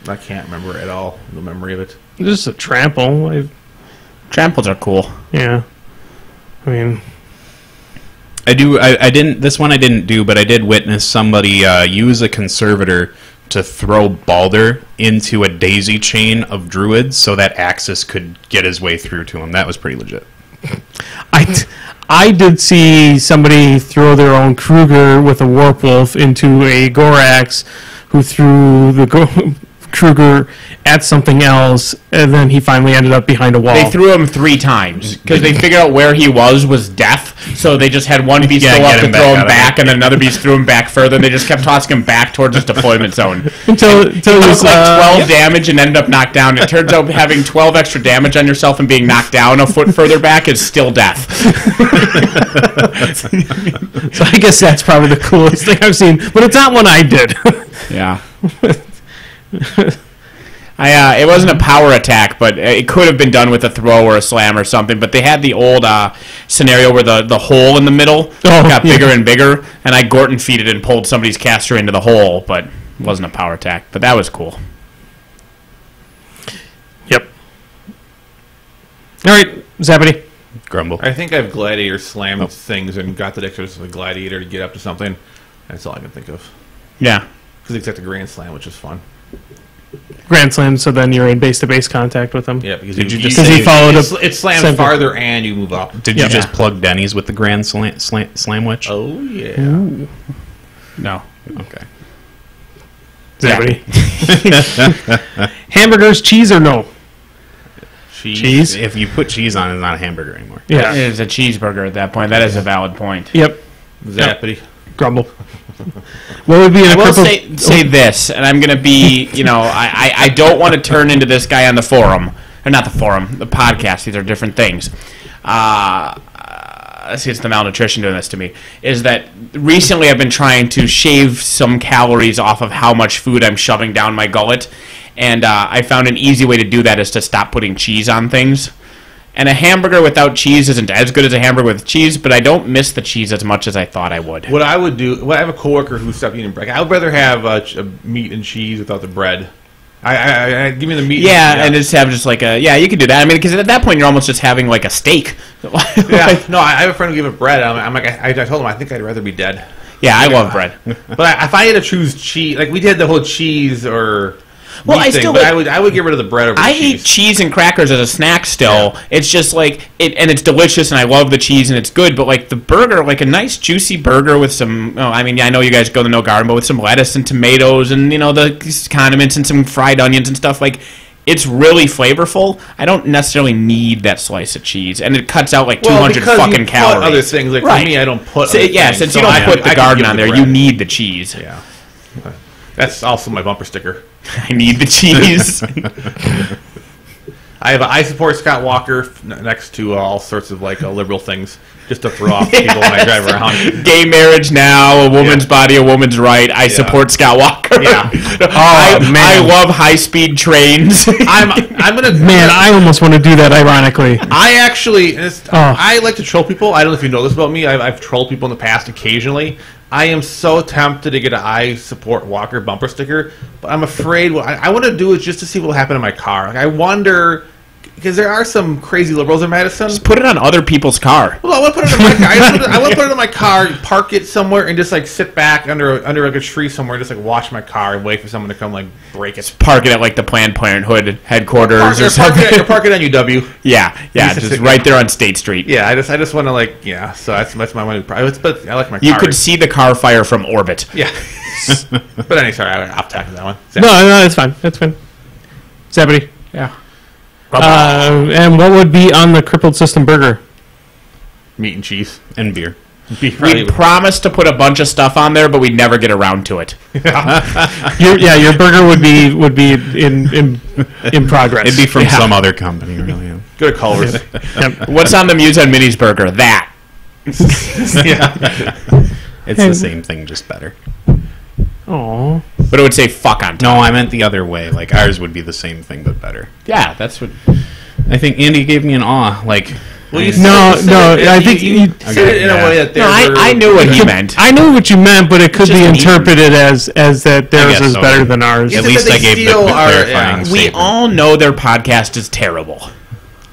I can't remember at all. No memory of it. Just a trample. Tramples are cool. Yeah. I mean... I didn't. This one I didn't do, but I did witness somebody use a conservator to throw Balder into a daisy chain of druids so that Axis could get his way through to him. That was pretty legit. I did see somebody throw their own Kruger with a Warp Wolf into a Gorax, who threw the Kruger at something else, and then he finally ended up behind a wall. They threw him 3 times because they figured out where he was death. So they just had one beast go up to throw him back, and another beast threw him back further. And they just kept tossing him back towards his deployment zone until it was like 12 damage and ended up knocked down. It turns out having 12 extra damage on yourself and being knocked down a foot further back is still death. So I guess that's probably the coolest thing I've seen, but it's not one I did. Yeah. It wasn't a power attack, but it could have been done with a throw or a slam or something. But they had the old scenario where the hole in the middle got bigger and bigger, and I Gorton feeded and pulled somebody's caster into the hole, but it wasn't a power attack. But that was cool. Yep. All right, Zappity. Grumble. I think I've Gladiator slammed things and got the dexterous of the Gladiator to get up to something. That's all I can think of. Yeah. Because it's like the Grand Slam, which is fun. Grand Slam, so then you're in base-to-base contact with them. Yeah, because he followed up. It slams farther and you move up. Did you just plug Denny's with the Grand Slam Witch? Oh, yeah. Ooh. No. Okay. Zappity. Hamburgers, cheese or no? Cheese. If you put cheese on it, it's not a hamburger anymore. Yeah. It is a cheeseburger at that point. That is a valid point. Yep. Zappity. Grumble. What would be? I will say this, and I'm going to be, I don't want to turn into this guy on the forum, or not the forum, the podcast. These are different things. Let's see, it's the malnutrition doing this to me. Is that recently I've been trying to shave some calories off of how much food I'm shoving down my gullet, and I found an easy way to do that is to stop putting cheese on things. And a hamburger without cheese isn't as good as a hamburger with cheese, but I don't miss the cheese as much as I thought I would. What I would do, I have a coworker who stopped eating bread. I would rather have meat and cheese without the bread. I give me the meat. Yeah, and just have like you could do that. I mean, because at that point you're almost just having like a steak. No, I have a friend who gave it bread. I'm like, I told him I think I'd rather be dead. Yeah, I love bread. But if I had to choose cheese, like we did the whole cheese or. Well, I still. But I would get rid of the bread over the cheese. I eat cheese and crackers as a snack still. Yeah. It's just like and it's delicious, and I love the cheese, and it's good. But like the burger, like a nice juicy burger with some. I know you guys go to No Garden, but with some lettuce and tomatoes, and the condiments and some fried onions and stuff. Like it's really flavorful. I don't necessarily need that slice of cheese, and it cuts out like 200 fucking calories. Other things like for me, I don't put. Since you don't put the garden on there, you need the cheese. Yeah. That's also my bumper sticker. I need the cheese. I support Scott Walker next to all sorts of liberal things just to throw off people when I drive around. Gay marriage now, a woman's body, a woman's right. I support Scott Walker. Yeah. I love high-speed trains. I'm gonna. Man, I almost want to do that. Ironically, I like to troll people. I don't know if you know this about me. I've trolled people in the past occasionally. I am so tempted to get an I support Walker bumper sticker, but I'm afraid what I want to do is just to see what will happen in my car. I wonder, because there are some crazy liberals in Madison. Just put it on other people's car. Well, I want to put it in my car. I want to put it in my car, park it somewhere, and just sit back under a tree somewhere, and just watch my car and wait for someone to come break it. Just park it at the Planned Parenthood headquarters or something. Park it on UW. Yeah, just right there on State Street. Yeah, I just want to So that's my one. But I like my car. You could see the car fire from orbit. Yeah. But anyway, sorry, I'll tackle that one. No, it's fine. That's fine. Zappity. Yeah. And what would be on the Crippled System burger? Meat and cheese and beer. We promised to put a bunch of stuff on there, but we'd never get around to it. Your burger would be in progress. It'd be from some other company, really. Yeah. Go to Culver's. What's on the Muse and Minis burger? That. It's the same thing, just better. Oh, but it would say "fuck" on top. No, I meant the other way. Like ours would be the same thing, but better. Yeah, that's what. I think Andy gave me an awe. Like, well, I think you said it in a way that I knew what he meant. I knew what you meant, but it could be interpreted as that theirs is better than ours. At least I gave the clarifying statement. We all know their podcast is terrible.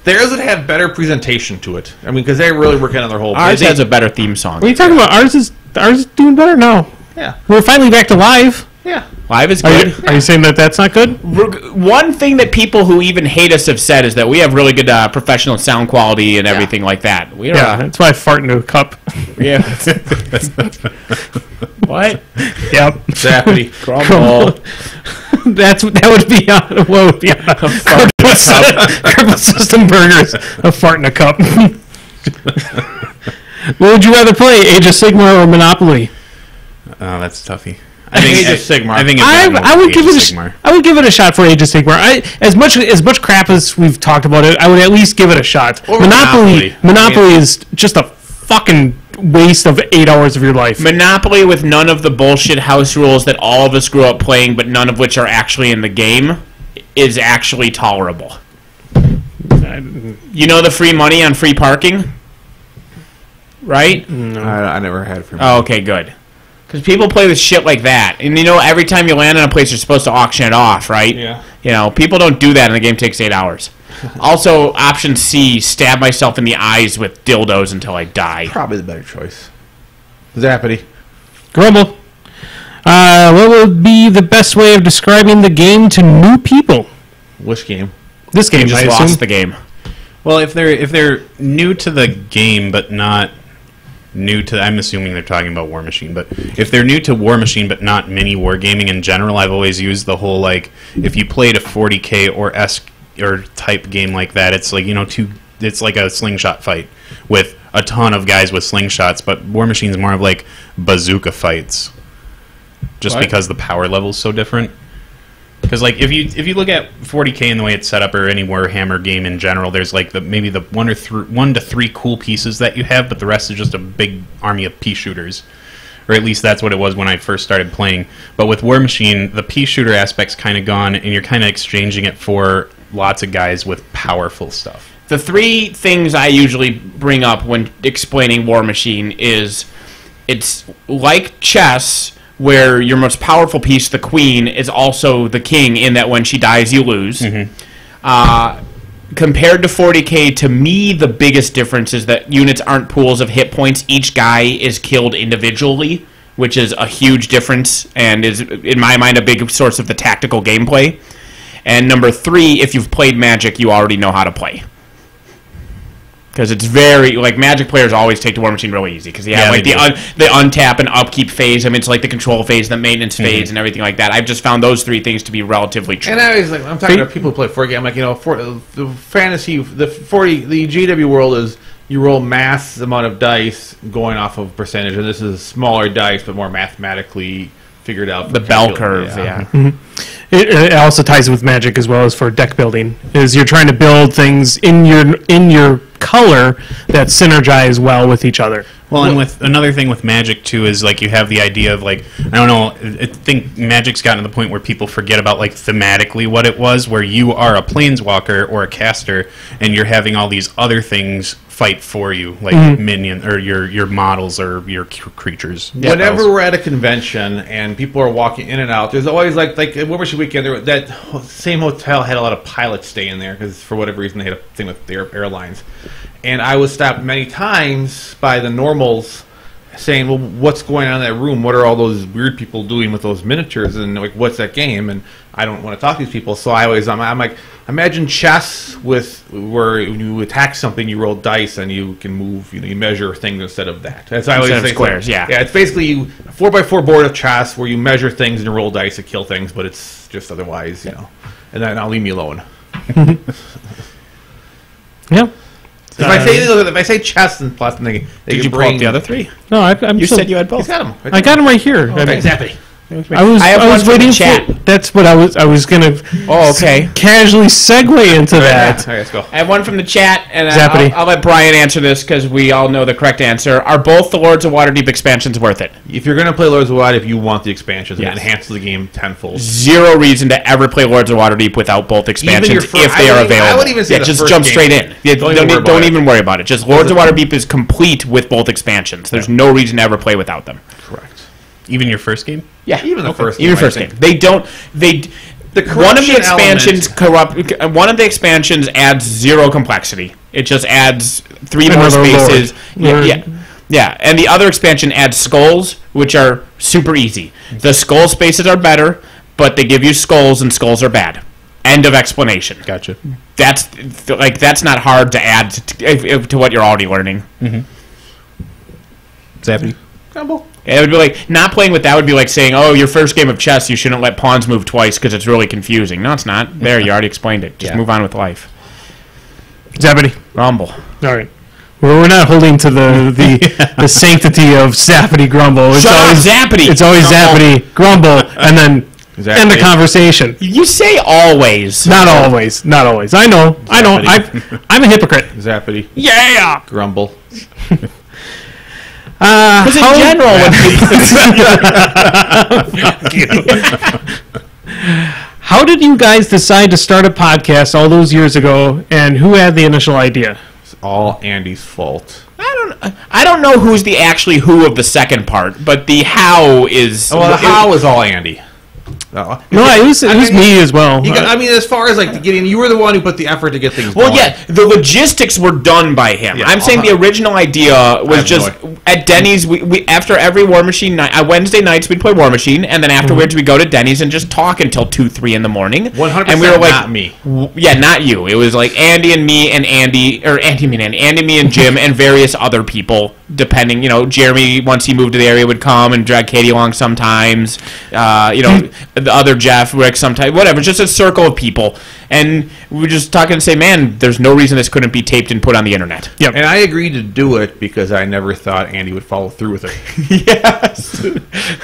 Theirs would have better presentation to it. I mean, because they're really working on their whole. Ours has a better theme song. What are you talking about? Ours is doing better now. Yeah, we're finally back to live. Yeah, live is good. Are you saying that that's not good? One thing that people who even hate us have said is that we have really good professional sound quality and everything like that. We don't that's why I fart into a cup. Yeah. What? Yep. Zappity Grumble. That would be on what would be on a Crippled System Burgers. A fart in a cup. What would you rather play, Age of Sigmar or Monopoly? Oh, that's toughy. I think Age of Sigmar. I would give it. I would give it a shot for Age of Sigmar. As much crap as we've talked about it, I would at least give it a shot. Or Monopoly is just a fucking waste of 8 hours of your life. Monopoly with none of the bullshit house rules that all of us grew up playing, but none of which are actually in the game, is actually tolerable. You know the free money on free parking, right? No. I never had free money. Oh, okay, good. Because people play with shit like that. And you know, every time you land in a place, you're supposed to auction it off, right? Yeah. You know, people don't do that and the game takes 8 hours. Also, option C, stab myself in the eyes with dildos until I die. Probably the better choice. Zappity Grumble. What would be the best way of describing the game to new people? Which game? This game, you just lost the game. Well, if they're new to the game but not new to, I'm assuming they're talking about War Machine, but if they're new to War Machine but not mini wargaming in general, I've always used the whole, like, if you played a 40K or type game like that, it's like, you know, it's like a slingshot fight with a ton of guys with slingshots, but War Machine's more of like bazooka fights, just because the power level's so different. Because like if you look at 40K and the way it's set up, or any Warhammer game in general, there's like maybe the 1 to 3 cool pieces that you have, but the rest is just a big army of pea shooters. Or at least that's what it was when I first started playing. But with War Machine, the pea shooter aspect's kind of gone, and you're kind of exchanging it for lots of guys with powerful stuff. The 3 things I usually bring up when explaining War Machine is it's like chess, where your most powerful piece, the queen, is also the king, in that when she dies, you lose. Mm-hmm. Compared to 40K, to me, the biggest difference is that units aren't pools of hit points. Each guy is killed individually, which is a huge difference and is, in my mind, a big source of the tactical gameplay. And number 3, if you've played Magic, you already know how to play. Because it's very, like, Magic players always take the War Machine really easy. Because they have, like, the untap and upkeep phase. I mean, it's like the control phase, the maintenance phase, and everything like that. I've just found those 3 things to be relatively true. And I was like, I'm talking to people who play 4K. I'm like, you know, the fantasy, the GW world is you roll mass amount of dice going off of percentage. And this is smaller dice, but more mathematically figured out. The bell curve, yeah. Mm-hmm. It also ties with Magic as well as for deck building. Is you're trying to build things in your color that synergize well with each other. Well, and with another thing with Magic too is like you have the idea of like, I don't know, I think Magic's gotten to the point where people forget about like thematically what it was, where you are a planeswalker or a caster and you're having all these other things fight for you, like minion or your models or your creatures. Yeah. Whenever we're at a convention and people are walking in and out, there's always like War Machine weekend. That same hotel had a lot of pilots staying there because for whatever reason they had a thing with their airlines, and I was stopped many times by the normals saying, "Well, what's going on in that room? What are all those weird people doing with those miniatures? And like, what's that game?" And I don't want to talk to these people, so I'm like, imagine chess with where when you attack something, you roll dice and you can move. You measure things instead of that. That's I always say squares. Yeah, it's basically a 4x4 board of chess where you measure things and roll dice to kill things, but it's just otherwise, And then I'll leave me alone. Yeah. If I say chess and plus, then did you pull up the other three? No, I'm. You said you had both. He's got them. I got them right here. Okay, Zappity. I was waiting chat. That's what I was gonna. Oh, okay. Casually segue into that. All right, let's go. I have one from the chat, and Zappity. I'll let Brian answer this because we all know the correct answer. Are both the Lords of Waterdeep expansions worth it? If you're gonna play Lords of Waterdeep, you want the expansions. It enhances the game tenfold. Zero reason to ever play Lords of Waterdeep without both expansions if they are available. I would even say just jump straight in. Don't even worry about it. Just Lords of Waterdeep is complete with both expansions. There's no reason to ever play without them. Correct. Even your first game? Yeah, even the first game. Even first game. They don't. One of the expansions One of the expansions adds zero complexity. It just adds 3 more spaces. Yeah. And the other expansion adds skulls, which are super easy. The skull spaces are better, but they give you skulls, and skulls are bad. End of explanation. Gotcha. That's not hard to add to what you're already learning. Mm-hmm. Zappity. Grumble. It would be like, not playing with that would be like saying, oh, your first game of chess, you shouldn't let pawns move twice because it's really confusing. No, it's not. There, you already explained it. Just move on with life. Zappity. Rumble. All right. We're not holding to the sanctity of Zappity Grumble. It's always Zappity. It's always Zappity Grumble, and then end the conversation. You say always. Not always. Not always. I know. I'm a hypocrite. Zappity. Yeah. Grumble. Because in general, how did you guys decide to start a podcast all those years ago, and who had the initial idea? It's all Andy's fault. I don't know who's the actually who of the second part, but the how is. Well, the how is all Andy. No, it was me as well. As far as like getting, you were the one who put the effort to get things going. Well, yeah, the logistics were done by him. I'm saying the original idea was just at Denny's. We after every War Machine night, Wednesday nights we'd play War Machine, and then afterwards we'd go to Denny's and just talk until 2-3 in the morning. 100%. And we were like, not me. Yeah, not you. It was like Andy and me and Andy, me and Jim and various other people. Depending, Jeremy, once he moved to the area, would come and drag Katie along sometimes. The other Jeff, Rick, sometimes, whatever. Just a circle of people. And we were just talking and say, man, there's no reason this couldn't be taped and put on the internet. Yep. And I agreed to do it because I never thought Andy would follow through with it. Yes.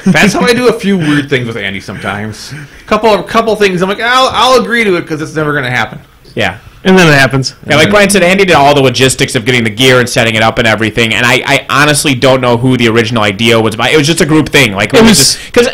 That's how I do a few weird things with Andy sometimes. Couple things, I'm like, I'll agree to it because it's never going to happen. Yeah. And then it happens. Yeah, like Brian said, Andy did all the logistics of getting the gear and setting it up and everything. And I honestly don't know who the original idea was about. It was just a group thing. Like, it was because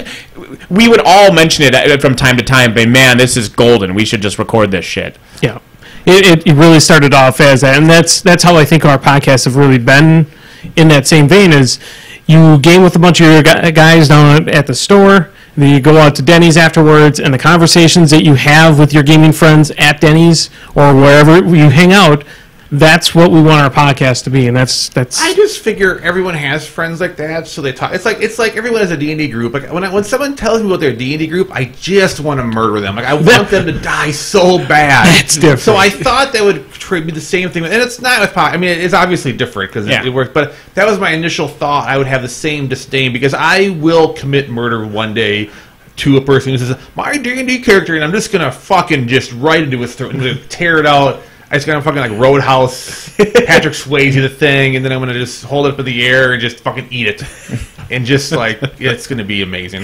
we would all mention it from time to time. But man, this is golden. We should just record this shit. Yeah, it really started off as that, and that's how I think our podcasts have really been in that same vein. Is you game with a bunch of your guys down at the store. Then you go out to Denny's afterwards, and the conversations that you have with your gaming friends at Denny's or wherever you hang out, that's what we want our podcast to be, and that's. I just figure everyone has friends like that, so they talk. It's like everyone has a D&D group. Like when someone tells me about their D&D group, I just want to murder them. Like I want them to die so bad. That's different. So I thought that would be the same thing, and it's not with podcast. I mean, it's obviously different because it works. But that was my initial thought. I would have the same disdain because I will commit murder one day to a person who says my D&D character, and I'm just gonna fucking just right into his throat and I'm gonna tear it out. I just gonna fucking like Roadhouse, Patrick Swayze the thing, and then I'm gonna just hold it up in the air and just fucking eat it, and just like it's gonna be amazing.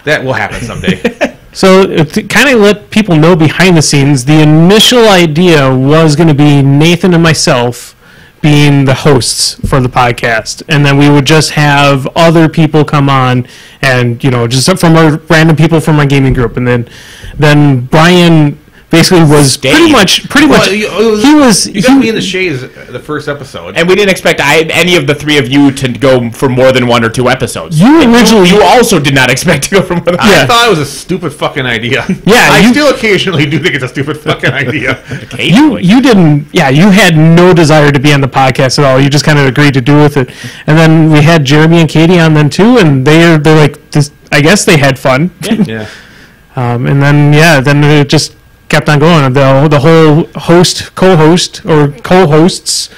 That will happen someday. So to kind of let people know behind the scenes, the initial idea was going to be Nathan and myself being the hosts for the podcast, and then we would just have other people come on, and just from our random people from our gaming group, and then Brian basically was pretty much. He was. You got me in the shades the first episode, and we didn't expect any of the three of you to go for more than 1 or 2 episodes. You also did not expect to go for more than. I thought it was a stupid fucking idea. Yeah, I still occasionally do think it's a stupid fucking idea. You didn't. Yeah, you had no desire to be on the podcast at all. You just kind of agreed to do with it, and then we had Jeremy and Katie on then too, and they're like this. I guess they had fun. Yeah. And then it just kept on going. The whole co-hosts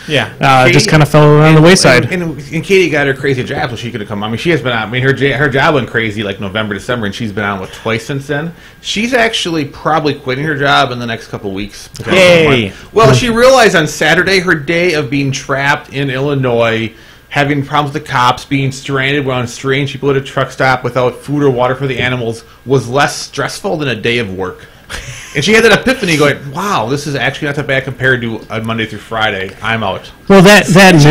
just kind of fell around the wayside. And Katie got her crazy job, so she could have come on. I mean, she has been on. I mean, her job went crazy like November, December, and she's been on twice since then. She's actually probably quitting her job in the next couple of weeks. Yay! Well, she realized on Saturday her day of being trapped in Illinois, having problems with the cops, being stranded around strange people at a truck stop without food or water for the animals was less stressful than a day of work. And she had that epiphany going, wow, this is actually not that bad compared to a Monday through Friday. I'm out. Well,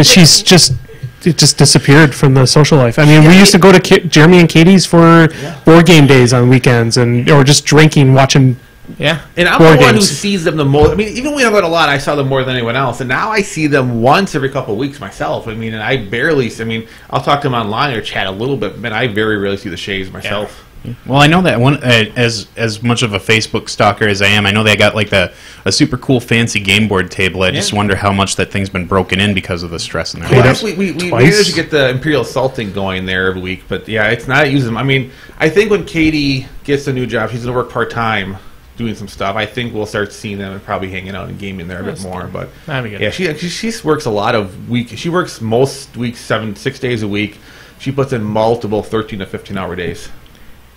she's just disappeared from the social life. I mean, we used to go to Jeremy and Katie's for board game days on weekends, or just drinking, watching. Yeah, and I'm the one who sees them the most. I mean, even when I went a lot, I saw them more than anyone else. And now I see them once every couple of weeks myself. I mean, and I barely. I mean, I'll talk to them online or chat a little bit, but I very rarely see the Shays myself. Yeah. Well, I know that one as much of a Facebook stalker as I am. I know they got like a super cool fancy game board table. I just wonder how much that thing's been broken in because of the stress in their life. We managed to get the Imperial Salting going there every week, but yeah, it's not using them. I mean, I think when Katie gets a new job, she's going to work part-time doing some stuff. I think we'll start seeing them and probably hanging out and gaming there a bit more. But yeah, she works a lot of weeks. She works most weeks 6 days a week. She puts in multiple 13 to 15-hour days.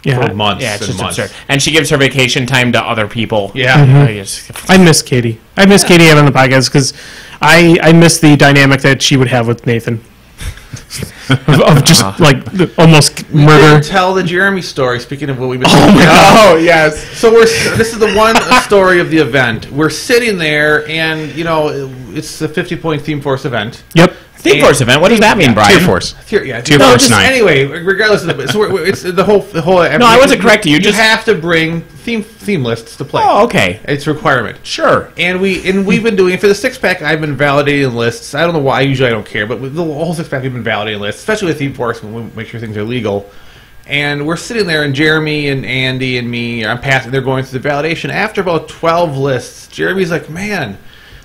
Yeah, for months. Yeah, it's and just months. absurd. And she gives her vacation time to other people. Yeah, I miss Katie. I miss Katie having the podcast because I miss the dynamic that she would have with Nathan. of just like almost murder. Didn't tell the Jeremy story. Speaking of what we've been. Oh yes. So this is the one story of the event. We're sitting there, and it's a 50-point Theme Force event. Yep. Theme Force event. What does that mean, Brian? Tier Force. Tier Force 9. Anyway, regardless of it's the whole. No, I wasn't correcting you. You have to bring theme lists to play. Oh, okay. It's a requirement. Sure. And we've been doing it for the 6-pack. I've been validating lists. I don't know why. Usually I don't care, but with the whole 6-pack we've been validating lists, especially with Theme Force when we make sure things are legal. And we're sitting there, and Jeremy and Andy and me, I'm passing. They're going through the validation. After about 12 lists, Jeremy's like, "Man,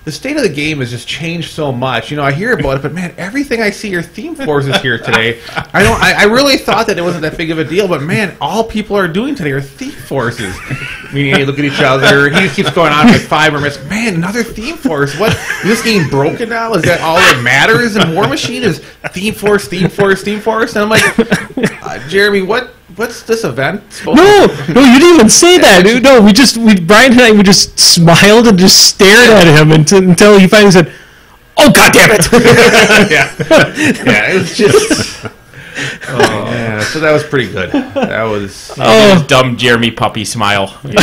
the state of the game has just changed so much. I hear about it, but man, everything I see are Theme Forces here today. I really thought that it wasn't that big of a deal, but man, all people are doing today are Theme Forces." Meaning, they look at each other. He just keeps going on like 5 minutes. Man, another Theme Force. What? Is this game broken now? Is that all that matters in War Machine? Is Theme Force, Theme Force, Theme Force? And I'm like, Jeremy, what's this event supposed to be? No, you didn't even say that, dude. No, Brian and I just smiled and just stared at him until he finally said, "Oh, God damn it!" yeah, it was just. Yeah, so that was pretty good. That was dumb Jeremy puppy smile. Yeah.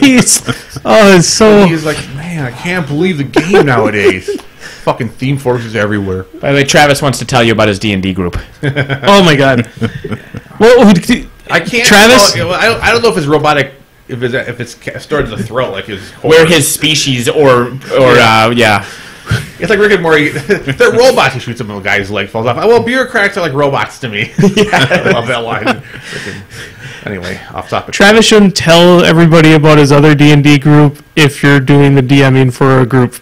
It's so. He's like, man, I can't believe the game nowadays. Fucking Theme Forces everywhere. By the way, Travis wants to tell you about his D&D group. Oh my God. Well, I can't. Travis. I don't know if it's robotic. If it's stored in the throat, like his. Where his species or yeah. It's like Rick and Morty. They're robots. He shoots him, and the guy's leg falls off. Well, bureaucrats are like robots to me. I love that line. Anyway, off topic. Travis shouldn't tell everybody about his other D&D group if you're doing the DMing for a group.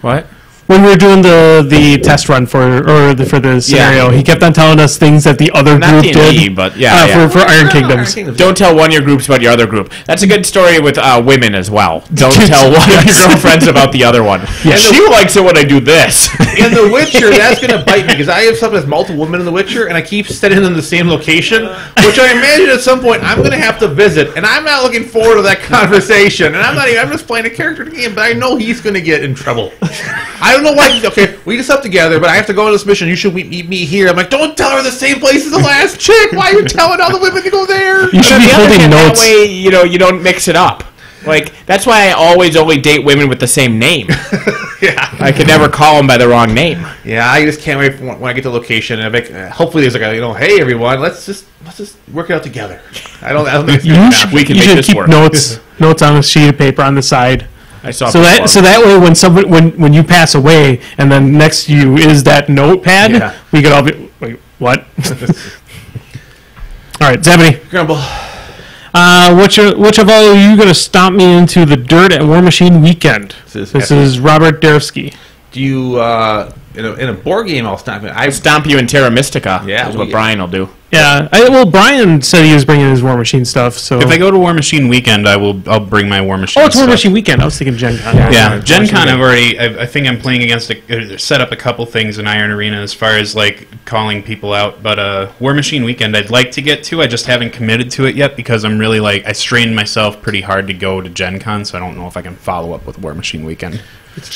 What? When we were doing the test run for the scenario, he kept on telling us things that the other Not group D&D, did. but for Iron Kingdoms. Don't tell one of your groups about your other group. That's a good story with women as well. Don't tell one of your girlfriends about the other one. Yeah, she likes it when I do this. In The Witcher, that's going to bite me because I have something with multiple women in The Witcher, and I keep sending them the same location, which I imagine at some point I'm going to have to visit, and I'm not looking forward to that conversation. And I'm just playing a character in the game, but I know he's going to get in trouble. I don't know why. Okay, we just up together, but I have to go on this mission. You should meet me here. I'm like, don't tell her the same place as the last chick. Why are you telling all the women to go there? You should be holding notes. That way, you don't mix it up. Like, that's why I always only date women with the same name. Yeah, I could never call them by the wrong name. Yeah, I just can't wait for when I get to the location and hopefully there's like a hey everyone, let's just work it out together. I don't think it's we can you make should this keep work. notes on a sheet of paper on the side. So that way when you pass away and then next to you is that notepad, we could all be wait, what? All right, Zappity Grumble. Which of all are you going to stomp me into the dirt at War Machine weekend? This is Robert Derevsky. Do you in a board game? I'll stomp you. I stomp you in Terra Mystica. Yeah, is what Brian will do. Yeah. Brian said he was bringing his War Machine stuff. So if I go to War Machine Weekend, I'll bring my War Machine. Oh, it's stuff. War Machine Weekend. I was thinking Gen Con. Yeah, Gen Con. I think I'm playing against set up a couple things in Iron Arena as far as like calling people out. But War Machine Weekend, I'd like to get to. I just haven't committed to it yet because I'm really I strained myself pretty hard to go to Gen Con, so I don't know if I can follow up with War Machine Weekend.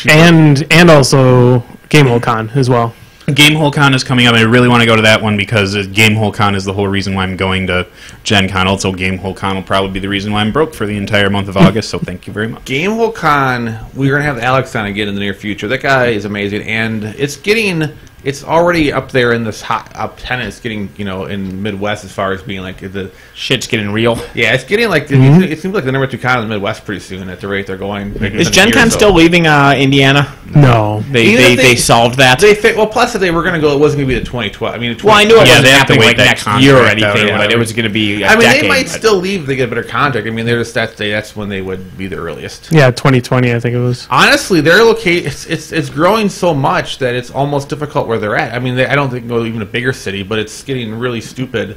And also Gamehole Con as well. Gamehole Con is coming up. I really want to go to that one because Gamehole Con is the whole reason why I'm going to Gen Con. Also, Gamehole Con will probably be the reason why I'm broke for the entire month of August, so thank you very much. Gamehole Con, we're going to have Alex on again in the near future. That guy is amazing, and it's already up there in this up 10. It's getting, in Midwest as far as being like the shit's getting real. Yeah, it's getting like it seems like the number 2 con in the Midwest pretty soon at the rate they're going. Is Gen Con still leaving Indiana? No, they solved that. Plus if they were going to go, it wasn't going to be the 2012. I mean, I knew it wasn't they have to happening wait like next year or anything, but it was going to be. They might still leave if they get a better contract. I mean, that's when they would be the earliest. Yeah, 2020, I think it was. Honestly, their location it's growing so much that it's almost difficult where they're at. I mean, I don't think go even a bigger city, but it's getting really stupid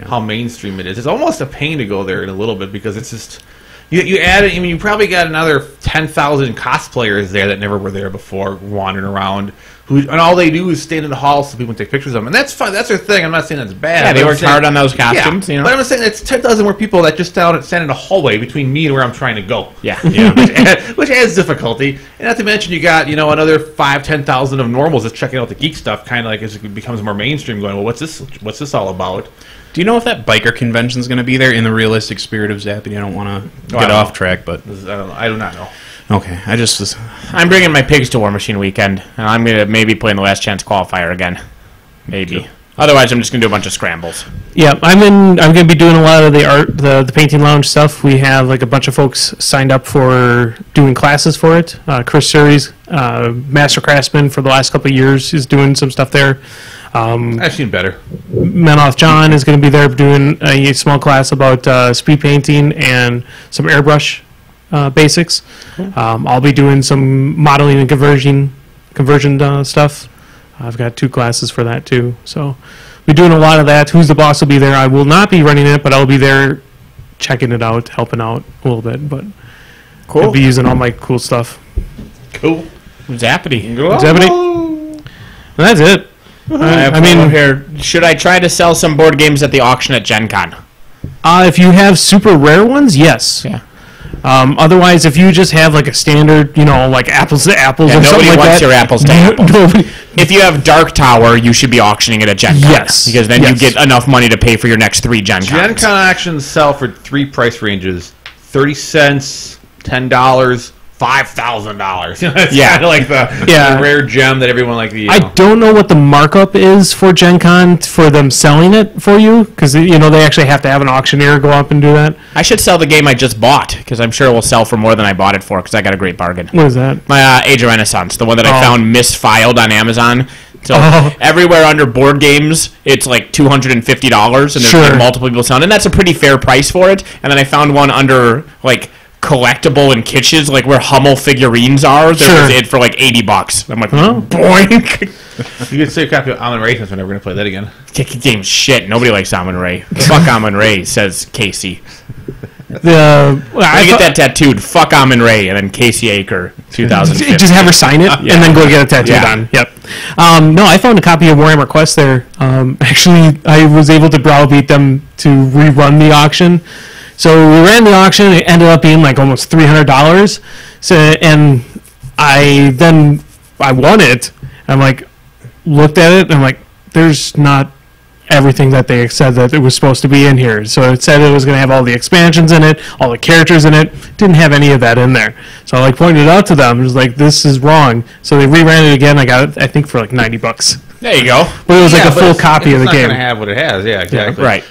how mainstream it is. It's almost a pain to go there in a little bit because it's just you add it. I mean, you probably got another 10,000 cosplayers there that never were there before, wandering around. And all they do is stand in the hall so people can take pictures of them, and that's fine. That's their thing. I'm not saying that's bad. Yeah, they worked hard on those costumes. Yeah, but I'm saying it's 10,000 more people that just stand in a hallway between me and where I'm trying to go. Yeah. Which adds difficulty. And not to mention, you got another 5,000-10,000 of normals that's checking out the geek stuff, kind of like as it becomes more mainstream. Going, well, what's this all about? Do you know if that biker convention is going to be there in the realistic spirit of Zappity? I don't want to get off track, but I do not know. Okay, I'm bringing my pigs to War Machine Weekend, and I'm gonna maybe play in the Last Chance Qualifier again, maybe. Otherwise, I'm just gonna do a bunch of scrambles. Yeah, I'm gonna be doing a lot of the art, the painting lounge stuff. We have like a bunch of folks signed up for doing classes for it. Chris Suri's Master Craftsman for the last couple of years is doing some stuff there. I've seen better. Menoth John is going to be there doing a small class about speed painting and some airbrush basics. I'll be doing some modeling and conversion stuff. I've got 2 classes for that too. So we're doing a lot of that. Who's the Boss will be there. I will not be running it, but I'll be there checking it out, helping out a little bit. But cool. I'll be using all my cool stuff. Cool. Zappity. And that's it. I mean, here, should I try to sell some board games at the auction at Gen Con? If you have super rare ones, yes. Yeah. Otherwise, if you just have like a standard, like apples to apples or something like that. Nobody wants your apples to apples. If you have Dark Tower, you should be auctioning it at Gen Con. Yes. Because then you get enough money to pay for your next 3 Gen Cons. Gen Con auctions sell for 3 price ranges: 30 cents, $10, $5,000. Yeah, kind of like the rare gem that everyone like. I don't know what the markup is for Gen Con for them selling it for you, because they actually have to have an auctioneer go up and do that. I should sell the game I just bought, because I'm sure it will sell for more than I bought it for, because I got a great bargain. What is that? My Age of Renaissance, the one that I found misfiled on Amazon. So everywhere under board games, it's like $250, and there's like multiple people selling, and that's a pretty fair price for it. And then I found one under like collectible and kitsch's, like where Hummel figurines are. There was it for like $80. I'm like, boink. You could save a copy of Amon Ray since we're never going to play that again. Game's shit. Nobody likes Amon Ray. Fuck Amon Ray, says Casey. I get that tattooed. Fuck Amon Ray, and then Casey Aker, 2015. Just have her sign it, and then go get a tattoo done. Yep. No, I found a copy of Warhammer Quest there. Actually, I was able to browbeat them to rerun the auction. So we ran the auction. It ended up being like almost $300. So, and I won it. I'm like, looked at it, and I'm like, there's not everything that they said that it was supposed to be in here. So it said it was going to have all the expansions in it, all the characters in it. Didn't have any of that in there. So I pointed it out to them. It was like, this is wrong. So they reran it again. I got it, I think, for like $90. There you go. But it was like a full copy of the game. It's not going to have what it has. Yeah, exactly. Yeah, right.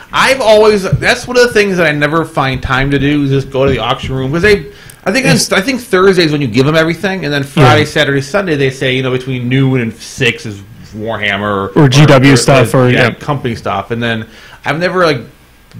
That's one of the things that I never find time to do is just go to the auction room, because I think Thursdays when you give them everything, and then Friday, Saturday, Sunday they say between noon and 6 is Warhammer or GW stuff or company stuff, and then I've never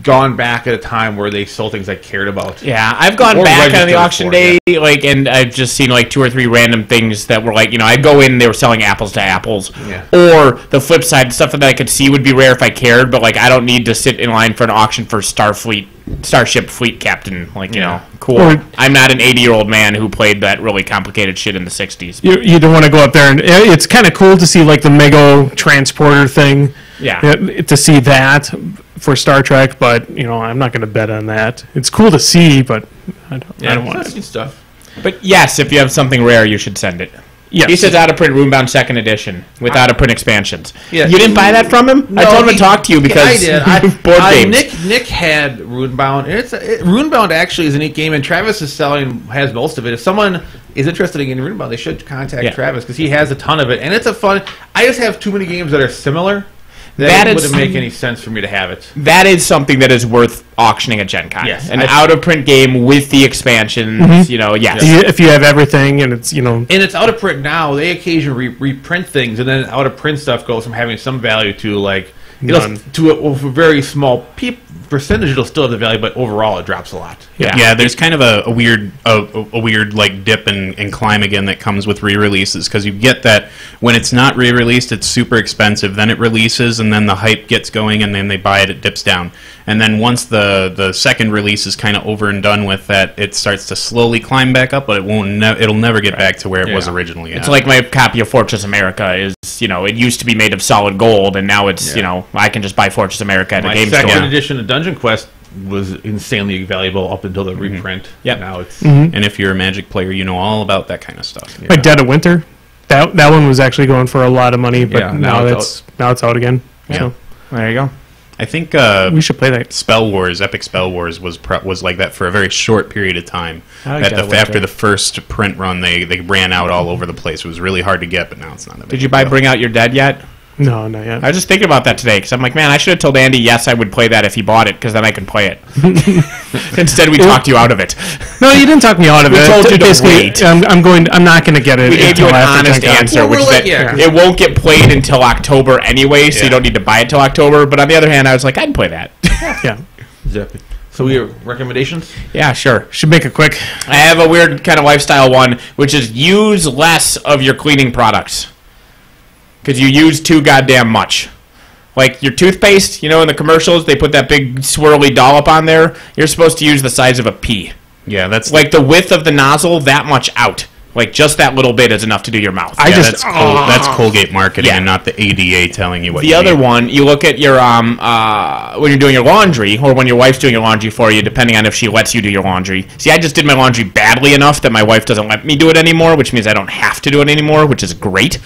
gone back at a time where they sold things I cared about. Yeah, I've gone back on the auction day, and I've just seen 2 or 3 random things that were I'd go in and they were selling apples to apples. Yeah. Or the flip side, stuff that I could see would be rare if I cared, but I don't need to sit in line for an auction for Starship Fleet Captain. Cool. Or, I'm not an 80-year-old man who played that really complicated shit in the 60s. You don't want to go up there, and it's kind of cool to see the Mego transporter thing. Yeah. To see that for Star Trek, but I'm not going to bet on that. It's cool to see, but I don't want to see stuff. But yes, if you have something rare, you should send it. Yes. He says out of print Runebound 2nd edition with out of print expansions. Yeah. You didn't buy that from him? No, I told him to talk to you because I did. Board games. Nick had Runebound. Runebound actually is a neat game, and Travis has most of it. If someone is interested in getting Runebound, they should contact Travis because he has a ton of it, and it's a fun. I just have too many games that are similar. That wouldn't make any sense for me to have it. That is something that is worth auctioning at Gen Con. Yes. An out-of-print game with the expansions, yes. If you have everything and it's, And it's out-of-print now. They occasionally reprint things, and then out-of-print stuff goes from having some value to, to a very small percentage. It'll still have the value, but overall it drops a lot. Yeah, there's kind of a weird dip and climb again that comes with re-releases, because you get that when it's not re-released, it's super expensive. Then it releases, and then the hype gets going, and then they buy it, it dips down. And then once the second release is kind of over and done with, that it starts to slowly climb back up, but it'll never get back to where it was originally. It's like my copy of Fortress America is, it used to be made of solid gold, and now it's, I can just buy Fortress America at a game store. My second edition of Dungeon Quest was insanely valuable up until the reprint. Yeah, now it's and if you're a Magic player, you know all about that kind of stuff. Like Dead of Winter, that one was actually going for a lot of money, but now it's out again. Yeah. So there you go. I think we should play that. Spell Wars, Epic Spell Wars was like that for a very short period of time. After the first print run, they ran out all over the place. It was really hard to get, but now it's not that big. Did you buy Bring Out Your Dead yet? No, not yet. I was just thinking about that today, because I'm like, man, I should have told Andy yes, I would play that if he bought it, because then I can play it. Instead, we talked you out of it. No, you didn't talk me out of it. We told you to wait. I'm not going to get it. We gave you an honest answer, which it won't get played until October anyway, so you don't need to buy it till October. But on the other hand, I was like, I'd play that. Yeah. Exactly. So we have recommendations? Yeah, sure. Should make it quick. I have a weird kind of lifestyle one, which is use less of your cleaning products. Because you use too goddamn much. Like your toothpaste, in the commercials, they put that big swirly dollop on there. You're supposed to use the size of a pea. Yeah, that's like the width of the nozzle, that much out. Like just that little bit is enough to do your mouth. That's Colgate marketing and not the ADA telling you what you need. The other one, you look at your when you're doing your laundry, or when your wife's doing your laundry for you, depending on if she lets you do your laundry. See, I just did my laundry badly enough that my wife doesn't let me do it anymore, which means I don't have to do it anymore, which is great.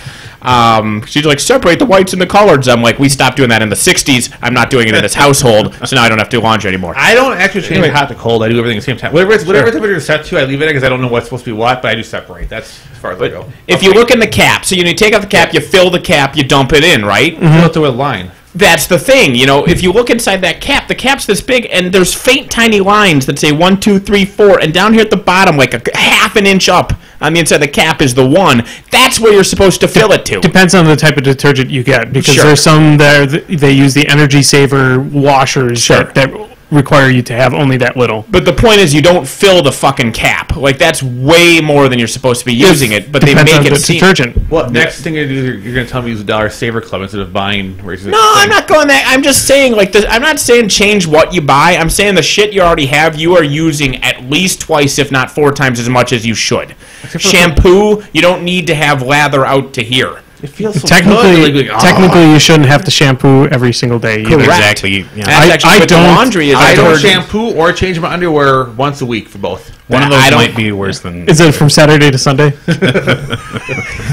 She's like, separate the whites and the coloreds. I'm like, we stopped doing that in the 60s. I'm not doing it in this household, so now I don't have to do laundry anymore. I don't actually change hot to cold. I do everything at the same time. Whatever temperature it's set to, I leave it because I don't know what's supposed to be what, but I do separate. That's as far as I go. If you look in the cap, so you take out the cap, you fill the cap, you dump it in, right? Fill it to a line. That's the thing, if you look inside that cap, the cap's this big, and there's faint, tiny lines that say 1, 2, 3, 4, and down here at the bottom, like a half an inch up on the inside of the cap is the 1. That's where you're supposed to fill it to. Depends on the type of detergent you get, because there's some there they use the energy saver washers that require you to have only that little. But the point is, you don't fill the fucking cap. Like, that's way more than you're supposed to be using it, but they make it seem... detergent. Well, next thing you're going to do, you're going to tell me use a Dollar Saver Club instead of buying... No, I'm not going that... I'm just saying, I'm not saying change what you buy. I'm saying the shit you already have, you are using at least twice, if not 4 times as much as you should. Shampoo, you don't need to have lather out to here. It feels so technically, you shouldn't have to shampoo every single day either. Correct. Exactly. Yeah. I don't shampoo or change my underwear once a week for both. One of those might be worse than... Is it from Saturday to Sunday?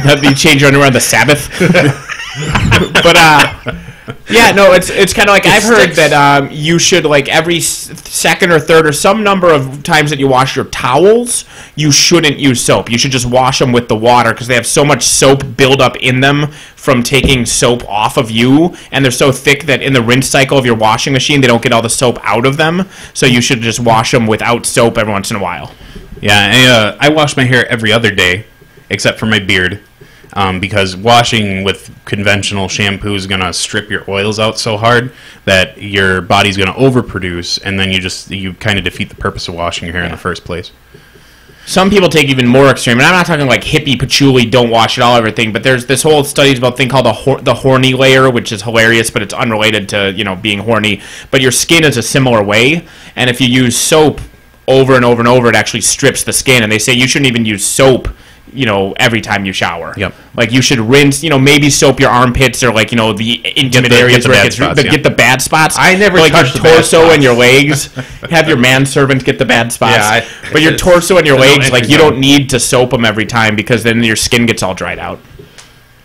That'd be change your underwear on the Sabbath. But, yeah, no, it's kind of like I've heard that you should, like, every second or third or some number of times that you wash your towels, you shouldn't use soap. You should just wash them with the water because they have so much soap buildup in them from taking soap off of you, and they're so thick that in the rinse cycle of your washing machine, they don't get all the soap out of them, so you should just wash them without soap every once in a while. Yeah, I wash my hair every other day, except for my beard. because washing with conventional shampoo is going to strip your oils out so hard that your body's going to overproduce, and then you kind of defeat the purpose of washing your hair in the first place. Some people take even more extreme, and I'm not talking like hippie patchouli, don't wash it all, everything, but there's this whole studies about thing called the horny layer, which is hilarious, but it's unrelated to, being horny. But your skin is a similar way, and if you use soap over and over and over, it actually strips the skin, and they say you shouldn't even use soap, every time you shower. Yep. Like you should rinse, maybe soap your armpits or like, the intimate areas where get the bad spots. I never touch your torso and your legs. Have your manservant get the bad spots. But your torso and your legs, like you don't need to soap them every time because then your skin gets all dried out.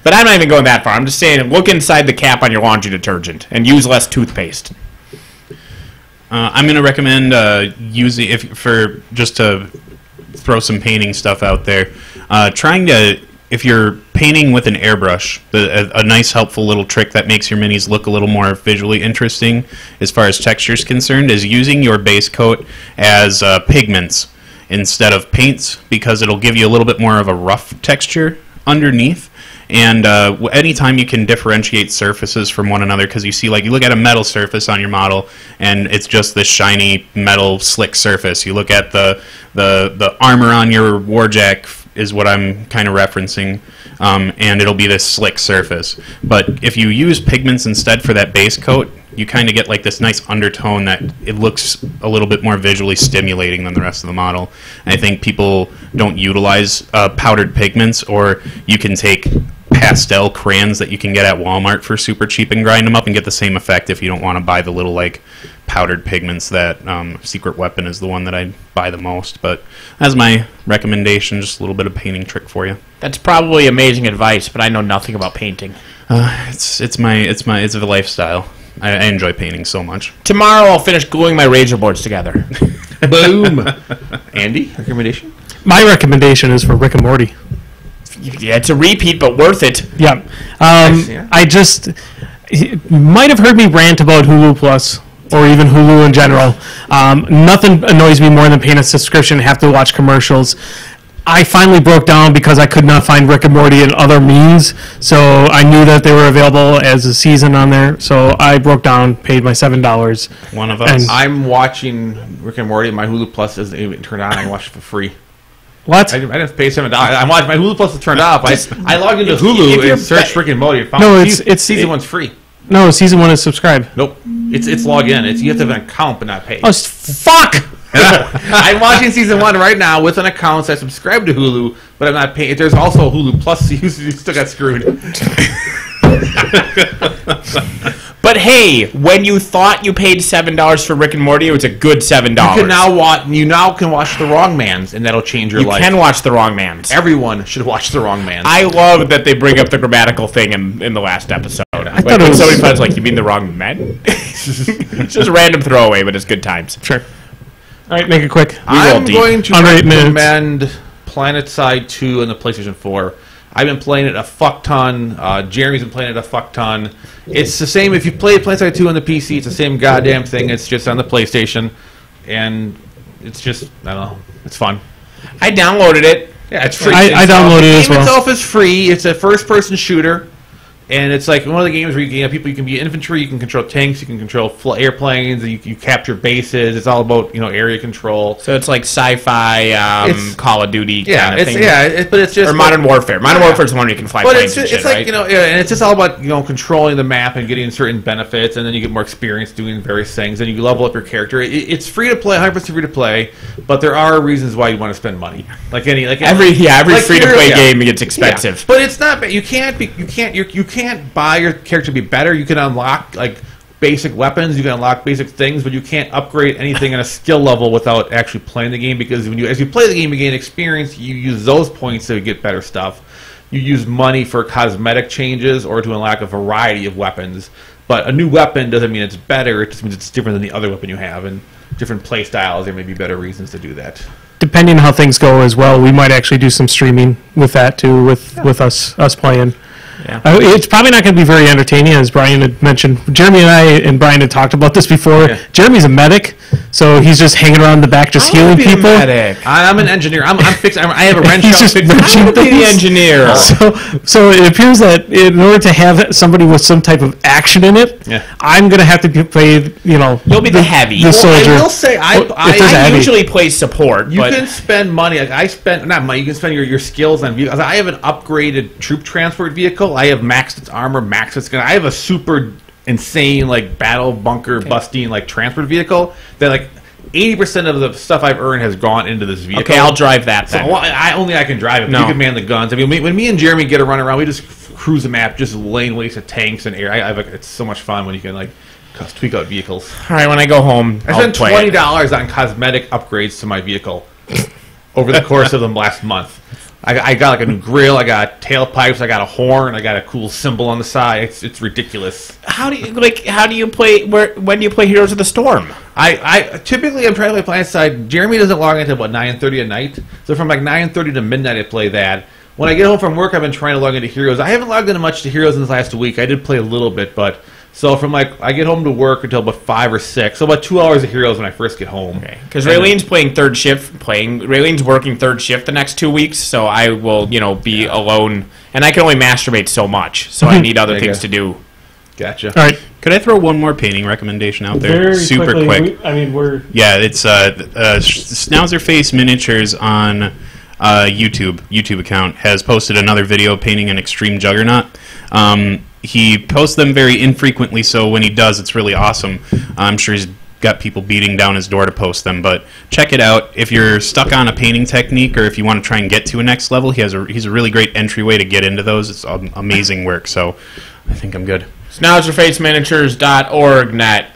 But I'm not even going that far. I'm just saying look inside the cap on your laundry detergent and use less toothpaste. I'm going to recommend using, just to throw some painting stuff out there, if you're painting with an airbrush, a nice helpful little trick that makes your minis look a little more visually interesting as far as texture is concerned is using your base coat as pigments instead of paints, because it'll give you a little bit more of a rough texture underneath. And anytime you can differentiate surfaces from one another, because you look at a metal surface on your model and it's just this shiny metal slick surface. You look at the armor on your warjack is what I'm kind of referencing, and it'll be this slick surface. But if you use pigments instead for that base coat, you kind of get like this nice undertone that it looks a little bit more visually stimulating than the rest of the model. And I think people don't utilize powdered pigments, or you can take pastel crayons that you can get at Walmart for super cheap and grind them up and get the same effect if you don't want to buy the little like powdered pigments that Secret Weapon is the one that I buy the most. But that's my recommendation, just a little bit of painting trick for you. That's probably amazing advice, but I know nothing about painting. It's a lifestyle. I enjoy painting so much. Tomorrow I'll finish gluing my razor boards together. Boom. Andy, recommendation? My recommendation is for Rick and Morty. Yeah, it's a repeat, but worth it. Yeah. You might have heard me rant about Hulu Plus, or even Hulu in general. Nothing annoys me more than paying a subscription and have to watch commercials. I finally broke down because I could not find Rick and Morty in other means, so I knew that they were available as a season on there, so I broke down, paid my $7. One of us. I'm watching Rick and Morty. My Hulu Plus isn't even turned on. I watch it for free. What? I didn't pay $7. I'm watching my Hulu Plus is turned off. I logged into Hulu and searched Rick and Morty. It's season one's free. No, season one is subscribe. Nope. It's log in. You have to have an account but not pay. Oh, fuck! I'm watching season one right now with an account, so I subscribe to Hulu, but I'm not paying. There's also Hulu Plus, so you still got screwed. But hey, when you thought you paid $7 for Rick and Morty, it was a good $7. You now can watch The Wrong Man's, and that'll change your life. You can watch The Wrong Man's. Everyone should watch The Wrong Man's. I love that they bring up the grammatical thing in the last episode. I thought it was somebody finds like, you mean The Wrong Men? It's just a random throwaway, but it's good times. Sure. All right, make it quick. I'm going to recommend PlanetSide 2 and the PlayStation 4. I've been playing it a fuck ton. Jeremy's been playing it a fuck ton. It's the same. If you play PlanetSide 2 on the PC, it's the same goddamn thing. It's just on the PlayStation. And it's just, I don't know, it's fun. I downloaded it. Yeah, it's free. I downloaded it as well. The game itself is free. It's a first-person shooter. And it's like one of the games where you can be infantry, you can control tanks, you can control airplanes, you capture bases. It's all about area control. So it's like sci-fi, Call of Duty kind of thing. But it's just Modern Warfare. Modern Warfare is the one where you can fly planes and shit, right? And it's just all about controlling the map and getting certain benefits, and then you get more experience doing various things, and you level up your character. It's free to play, 100% free to play, but there are reasons why you want to spend money. Every free to play game gets expensive. Yeah. But it's not. You can't buy your character to be better. You can unlock basic weapons, you can unlock basic things, but you can't upgrade anything on a skill level without actually playing the game, because as you play the game, you gain experience, you use those points to get better stuff. You use money for cosmetic changes or to unlock a variety of weapons. But a new weapon doesn't mean it's better, it just means it's different than the other weapon you have, and different play styles, there may be better reasons to do that. Depending on how things go as well, we might actually do some streaming with that too, with us playing. Yeah. It's probably not going to be very entertaining, as Brian had mentioned. Jeremy and I and Brian had talked about this before. Yeah. Jeremy's a medic, so he's just hanging around the back, just healing people. I'm an engineer. I'm fixing. I have a wrench. He's just wrenching the engineer. So it appears that in order to have somebody with some type of action in it, I'm going to have to play. You'll be the heavy. The soldier. I will say I usually play support. You can spend money. Like I spend not money. You can spend your skills on vehicles. I have an upgraded troop transport vehicle. I have maxed its armor, maxed its gun. I have a super insane battle bunker busting transport vehicle that 80% of the stuff I've earned has gone into this vehicle. Okay, I'll drive that then. So I can drive it. No. You can man the guns. I mean, when me and Jeremy get a run around, we just cruise the map, just laying waste of tanks and air. It's so much fun when you can tweak out vehicles. All right, when I go home, I spent $20 on cosmetic upgrades to my vehicle over the course of the last month. I got a new grill, I got tailpipes, I got a horn, I got a cool symbol on the side. It's ridiculous. How do you play? When do you play Heroes of the Storm? I typically I'm trying to play Planet Side. Jeremy doesn't log in until about 9:30 at night, so from 9:30 to midnight I play that. When I get home from work, I've been trying to log into Heroes. I haven't logged into much to Heroes in this last week. I did play a little bit, but. So from I get home to work until about 5 or 6. So about 2 hours of Heroes when I first get home. Okay. Because Raylene's playing third shift. Raylene's working third shift the next 2 weeks. So I will be alone, and I can only masturbate so much. So I need other things to do. Gotcha. All right. Could I throw one more painting recommendation out there? Very super quickly. quick. It's Schnauzer Face Miniatures on YouTube account has posted another video painting an extreme juggernaut. He posts them very infrequently, so when he does, it's really awesome. I'm sure he's got people beating down his door to post them, but check it out. If you're stuck on a painting technique, or if you want to try and get to a next level, he's a really great entryway to get into those. It's amazing work, so I think I'm good. SchnauzerFaceMiniatures.org net.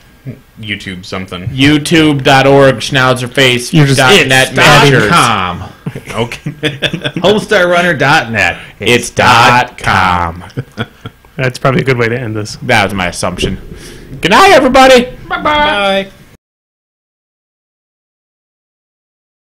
YouTube something. YouTube.org SchnauzerFace.net .com. Okay. HomestarRunner.net. It's .com. That's probably a good way to end this. That was my assumption. Good night, everybody. Bye-bye. Bye.